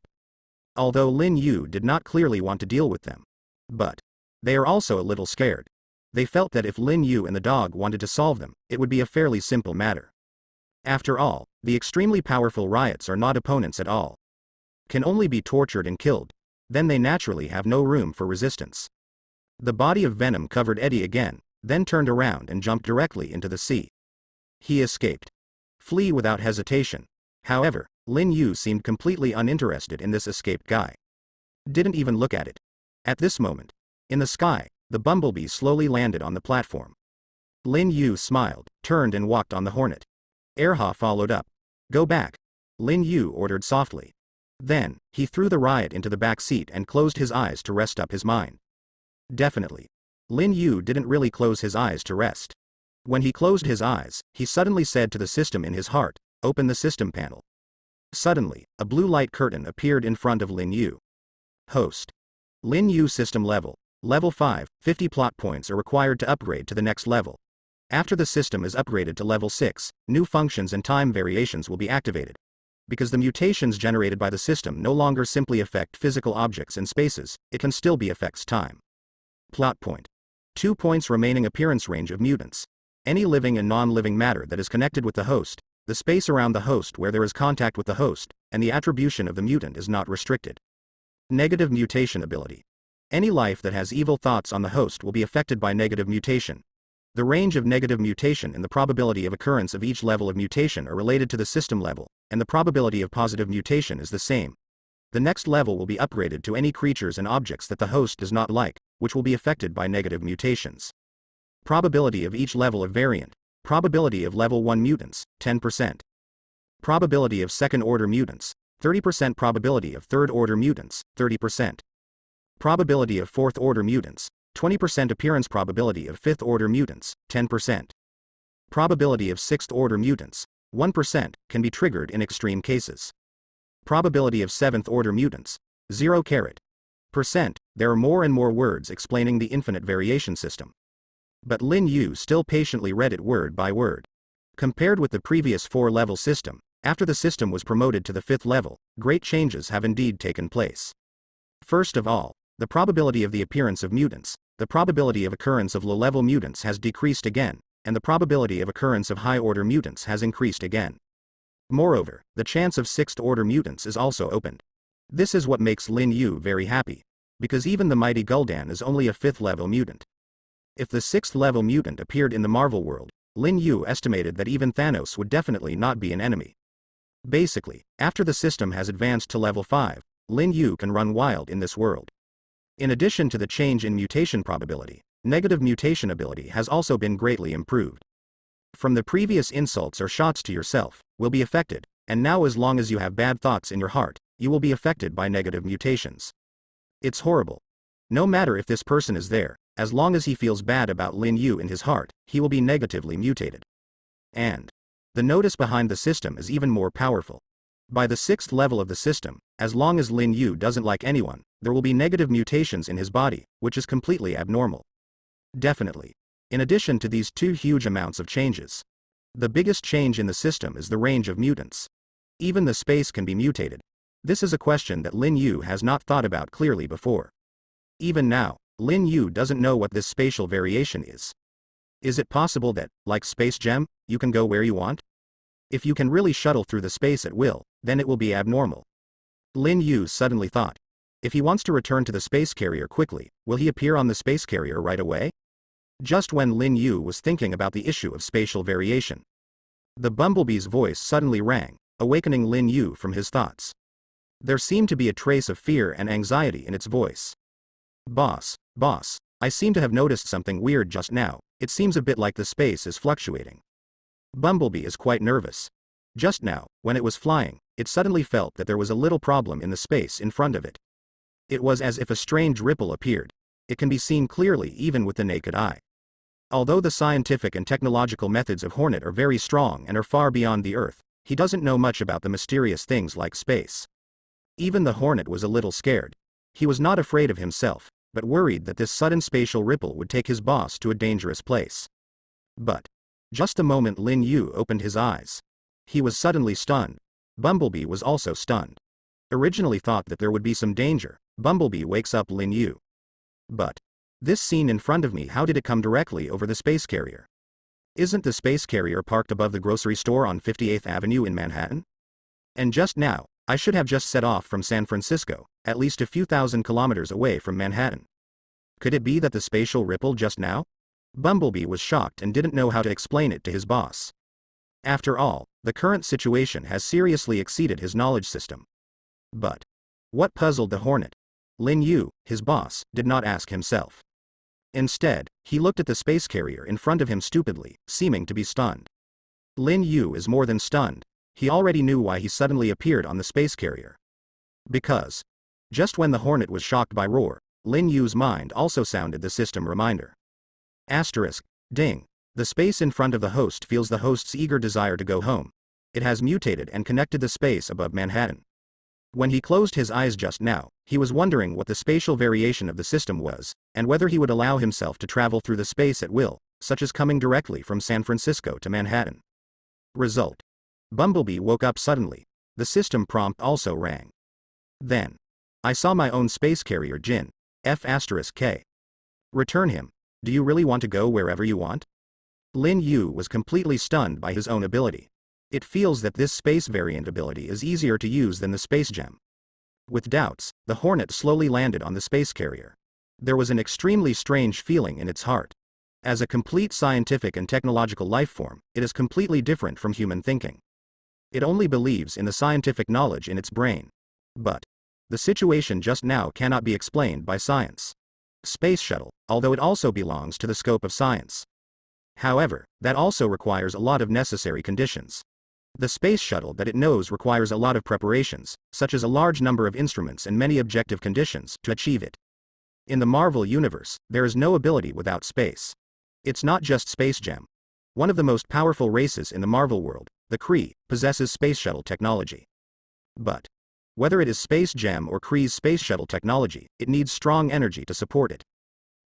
Although Lin Yu did not clearly want to deal with them. But they are also a little scared. They felt that if Lin Yu and the dog wanted to solve them, it would be a fairly simple matter. After all, the extremely powerful riots are not opponents at all. Can only be tortured and killed. Then they naturally have no room for resistance. The body of Venom covered Eddie again, then turned around and jumped directly into the sea. He escaped. Flee without hesitation. However, Lin Yu seemed completely uninterested in this escaped guy. Didn't even look at it. At this moment, in the sky, the bumblebee slowly landed on the platform. Lin Yu smiled, turned and walked on the hornet. Erha followed up. Go back. Lin Yu ordered softly. Then, he threw the riot into the back seat and closed his eyes to rest up his mind. Definitely. Lin Yu didn't really close his eyes to rest. When he closed his eyes, he suddenly said to the system in his heart, open the system panel. Suddenly, a blue light curtain appeared in front of Lin Yu. Host. Lin Yu system level. Level 5, 50 plot points are required to upgrade to the next level. After the system is upgraded to level 6, new functions and time variations will be activated. Because the mutations generated by the system no longer simply affect physical objects and spaces, it can still be affects time. Plot point. 2 points remaining appearance range of mutants. Any living and non-living matter that is connected with the host, the space around the host where there is contact with the host, and the attribution of the mutant is not restricted. Negative mutation ability. Any life that has evil thoughts on the host will be affected by negative mutation. The range of negative mutation and the probability of occurrence of each level of mutation are related to the system level, and the probability of positive mutation is the same. The next level will be upgraded to any creatures and objects that the host does not like, which will be affected by negative mutations. Probability of each level of variant. Probability of level 1 mutants, 10%. Probability of second-order mutants, 30%. Probability of third-order mutants, 30%. Probability of fourth-order mutants, 20%. Appearance probability of fifth-order mutants, 10%. Probability of sixth-order mutants, 1%, can be triggered in extreme cases. Probability of seventh-order mutants, 0%. There are more and more words explaining the infinite variation system. But Lin Yu still patiently read it word by word. Compared with the previous 4-level system, after the system was promoted to the 5th level, great changes have indeed taken place. First of all, the probability of the appearance of mutants, the probability of occurrence of low-level mutants has decreased again, and the probability of occurrence of high-order mutants has increased again. Moreover, the chance of 6th-order mutants is also opened. This is what makes Lin Yu very happy, because even the mighty Gul'dan is only a 5th-level mutant. If the 6th-level mutant appeared in the Marvel world, Lin Yu estimated that even Thanos would definitely not be an enemy. Basically, after the system has advanced to level 5, Lin Yu can run wild in this world. In addition to the change in mutation probability, negative mutation ability has also been greatly improved. From the previous insults or shots to yourself, will be affected, and now as long as you have bad thoughts in your heart, you will be affected by negative mutations. It's horrible. No matter if this person is there, as long as he feels bad about Lin Yu in his heart, he will be negatively mutated. And the notice behind the system is even more powerful. By the 6th level of the system, as long as Lin Yu doesn't like anyone, there will be negative mutations in his body, which is completely abnormal. Definitely. In addition to these 2 huge amounts of changes, the biggest change in the system is the range of mutants. Even the space can be mutated. This is a question that Lin Yu has not thought about clearly before. Even now, Lin Yu doesn't know what this spatial variation is. Is it possible that, like Space Gem, you can go where you want? If you can really shuttle through the space at will, then it will be abnormal. Lin Yu suddenly thought. If he wants to return to the space carrier quickly, will he appear on the space carrier right away? Just when Lin Yu was thinking about the issue of spatial variation, the bumblebee's voice suddenly rang, awakening Lin Yu from his thoughts. There seemed to be a trace of fear and anxiety in its voice. Boss, I seem to have noticed something weird just now. It seems a bit like the space is fluctuating. Bumblebee is quite nervous. Just now, when it was flying, it suddenly felt that there was a little problem in the space in front of it. It was as if a strange ripple appeared. It can be seen clearly even with the naked eye. Although the scientific and technological methods of Hornet are very strong and are far beyond the Earth, he doesn't know much about the mysterious things like space. Even the Hornet was a little scared. He was not afraid of himself, but worried that this sudden spatial ripple would take his boss to a dangerous place. But just the moment Lin Yu opened his eyes, he was suddenly stunned. Bumblebee was also stunned. Originally thought that there would be some danger, Bumblebee wakes up Lin Yu. But this scene in front of me, how did it come directly over the space carrier? Isn't the space carrier parked above the grocery store on 58th Avenue in Manhattan? And just now, I should have just set off from San Francisco, at least a few thousand kilometers away from Manhattan. Could it be that the spatial ripple just now? Bumblebee was shocked and didn't know how to explain it to his boss. After all, The current situation has seriously exceeded his knowledge system. But what puzzled the Hornet? Lin Yu, his boss, did not ask himself. Instead, he looked at the space carrier in front of him stupidly, seeming to be stunned. Lin Yu is more than stunned. He already knew why he suddenly appeared on the space carrier. Because just when the Hornet was shocked by Roar, Lin Yu's mind also sounded the system reminder. Asterisk, ding. The space in front of the host feels the host's eager desire to go home. It has mutated and connected the space above Manhattan. When he closed his eyes just now, he was wondering what the spatial variation of the system was, and whether he would allow himself to travel through the space at will, such as coming directly from San Francisco to Manhattan. Result. Bumblebee woke up suddenly. The system prompt also rang. Then. I saw my own space carrier Jin. F*K. Return him. Do you really want to go wherever you want? Lin Yu was completely stunned by his own ability. It feels that this space variant ability is easier to use than the space gem. With doubts, the Hornet slowly landed on the space carrier. There was an extremely strange feeling in its heart. As a complete scientific and technological life form, it is completely different from human thinking. It only believes in the scientific knowledge in its brain. But the situation just now cannot be explained by science. Space shuttle, although it also belongs to the scope of science. However, that also requires a lot of necessary conditions. The space shuttle that it knows requires a lot of preparations, such as a large number of instruments and many objective conditions, to achieve it. In the Marvel universe, there is no ability without space. It's not just Space Gem. One of the most powerful races in the Marvel world, the Kree, possesses space shuttle technology. But whether it is Space Gem or Kree's space shuttle technology, it needs strong energy to support it.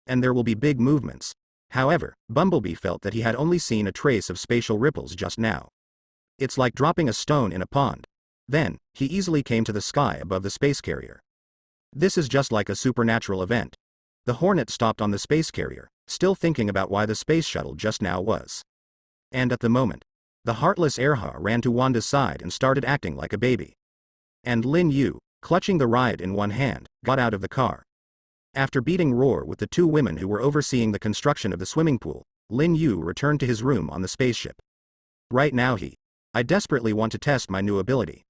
And there will be big movements. However, Bumblebee felt that he had only seen a trace of spatial ripples just now. It's like dropping a stone in a pond. Then, he easily came to the sky above the space carrier. This is just like a supernatural event. The Hornet stopped on the space carrier, still thinking about why the space shuttle just now was. And at the moment, the heartless Erha ran to Wanda's side and started acting like a baby. And Lin Yu, clutching the riot in one hand, got out of the car. After beating Roar with the two women who were overseeing the construction of the swimming pool, Lin Yu returned to his room on the spaceship. Right now I desperately want to test my new ability.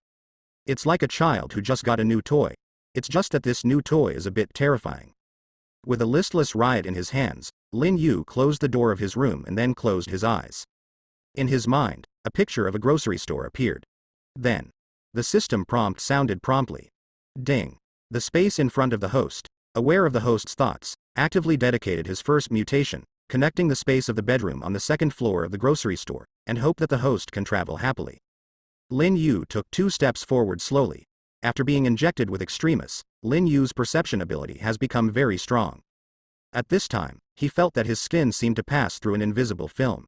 It's like a child who just got a new toy. It's just that this new toy is a bit terrifying. With a listless riot in his hands, Lin Yu closed the door of his room and then closed his eyes. In his mind, a picture of a grocery store appeared. Then, the system prompt sounded promptly. Ding. The space in front of the host, aware of the host's thoughts, actively dedicated his first mutation, connecting the space of the bedroom on the second floor of the grocery store, and hope that the host can travel happily. Lin Yu took 2 steps forward slowly. After being injected with Extremis, Lin Yu's perception ability has become very strong. At this time, he felt that his skin seemed to pass through an invisible film.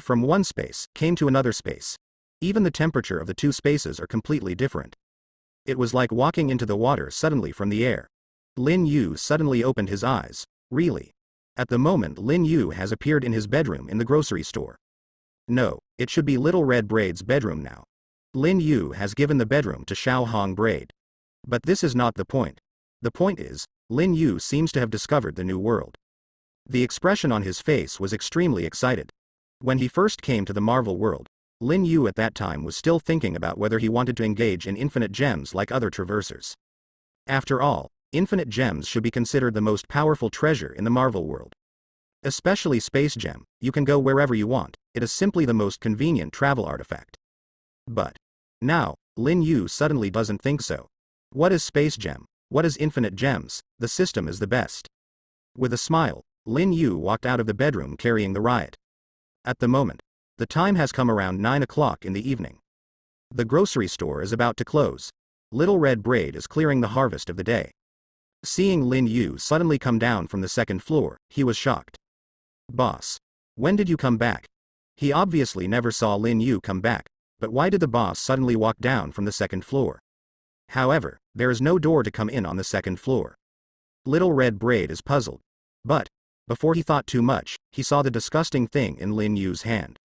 From one space, came to another space. Even the temperature of the 2 spaces are completely different. It was like walking into the water suddenly from the air. Lin Yu suddenly opened his eyes. Really? At the moment Lin Yu has appeared in his bedroom in the grocery store. No, it should be Little Red Braid's bedroom now. Lin Yu has given the bedroom to Xiao Hong Braid. But this is not the point. The point is, Lin Yu seems to have discovered the new world. The expression on his face was extremely excited. When he first came to the Marvel world, Lin Yu at that time was still thinking about whether he wanted to engage in infinite gems like other traversers. After all, infinite gems should be considered the most powerful treasure in the Marvel world. Especially Space Gem, you can go wherever you want, it is simply the most convenient travel artifact. But now, Lin Yu suddenly doesn't think so. What is Space Gem? What is infinite gems? The system is the best. With a smile, Lin Yu walked out of the bedroom carrying the riot. At the moment, the time has come around 9 o'clock in the evening. The grocery store is about to close. Little Red Braid is clearing the harvest of the day. Seeing Lin Yu suddenly come down from the second floor, he was shocked. Boss. When did you come back? He obviously never saw Lin Yu come back, but why did the boss suddenly walk down from the second floor? However, there is no door to come in on the second floor. Little Red Braid is puzzled. But, before he thought too much, he saw the disgusting thing in Lin Yu's hand.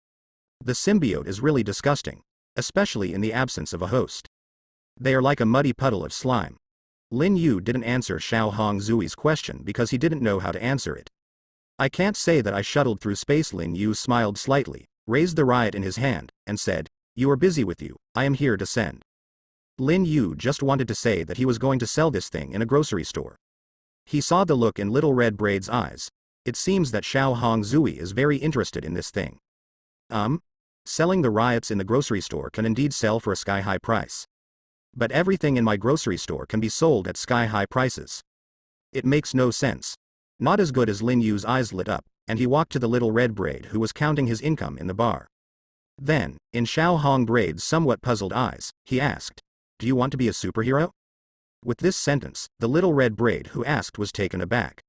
The symbiote is really disgusting, especially in the absence of a host. They are like a muddy puddle of slime. Lin Yu didn't answer Xiao Hong Zui's question because he didn't know how to answer it. I can't say that I shuttled through space. Lin Yu smiled slightly, raised the riot in his hand, and said, You are busy with you, I am here to send. Lin Yu just wanted to say that he was going to sell this thing in a grocery store. He saw the look in Little Red Braid's eyes. It seems that Xiao Hong Zui is very interested in this thing. Selling the riots in the grocery store can indeed sell for a sky-high price. But everything in my grocery store can be sold at sky-high prices. It makes no sense. Not as good as Lin Yu's eyes lit up, and he walked to the Little Red Braid who was counting his income in the bar. Then, in Xiao Hong Braid's somewhat puzzled eyes, he asked, "Do you want to be a superhero?" With this sentence, the Little Red Braid who asked was taken aback.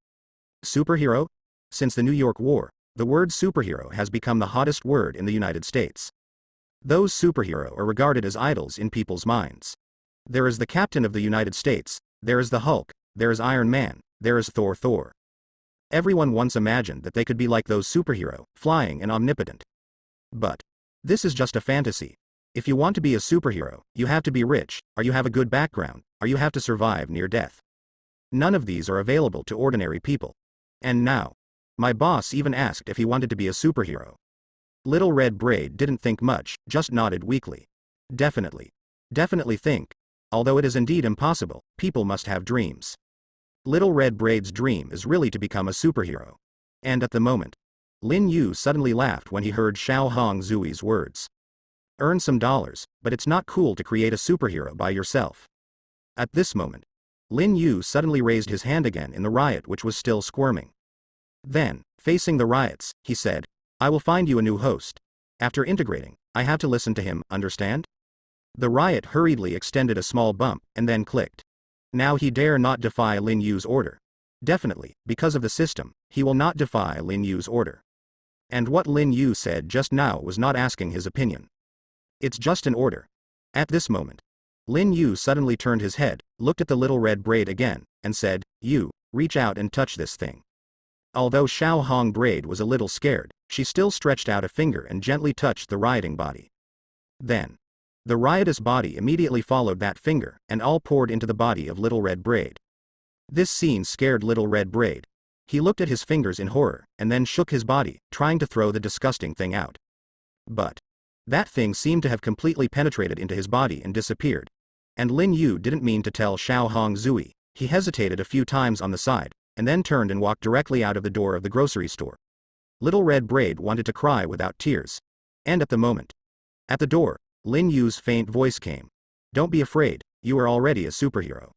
Superhero? Since the New York War, the word superhero has become the hottest word in the United States. Those superhero are regarded as idols in people's minds. There is the Captain of the United States, there is the Hulk, there is Iron Man, there is Thor. Everyone once imagined that they could be like those superhero, flying and omnipotent. But this is just a fantasy. If you want to be a superhero, you have to be rich, or you have a good background, or you have to survive near death. None of these are available to ordinary people. And now, my boss even asked if he wanted to be a superhero. Little Red Braid didn't think much, just nodded weakly. Definitely. Definitely think. Although it is indeed impossible, people must have dreams. Little Red Braid's dream is really to become a superhero. And at the moment, Lin Yu suddenly laughed when he heard Xiao Hong Zui's words. Earn some dollars, but it's not cool to create a superhero by yourself. At this moment, Lin Yu suddenly raised his hand again in the riot which was still squirming. Then, facing the riots, he said, "I will find you a new host. After integrating, I have to listen to him, understand?" The riot hurriedly extended a small bump, and then clicked. Now he dare not defy Lin Yu's order. Definitely, because of the system, he will not defy Lin Yu's order. And what Lin Yu said just now was not asking his opinion. It's just an order. At this moment, Lin Yu suddenly turned his head, looked at the Little Red Braid again, and said, "You, reach out and touch this thing." Although Xiao Hong Braid was a little scared, she still stretched out a finger and gently touched the rioting body. Then, the riotous body immediately followed that finger, and all poured into the body of Little Red Braid. This scene scared Little Red Braid. He looked at his fingers in horror, and then shook his body, trying to throw the disgusting thing out. But that thing seemed to have completely penetrated into his body and disappeared. And Lin Yu didn't mean to tell Xiao Hong Zui. He hesitated a few times on the side, and then turned and walked directly out of the door of the grocery store. Little Red Braid wanted to cry without tears. And at the moment, at the door, Lin Yu's faint voice came. "Don't be afraid, you are already a superhero."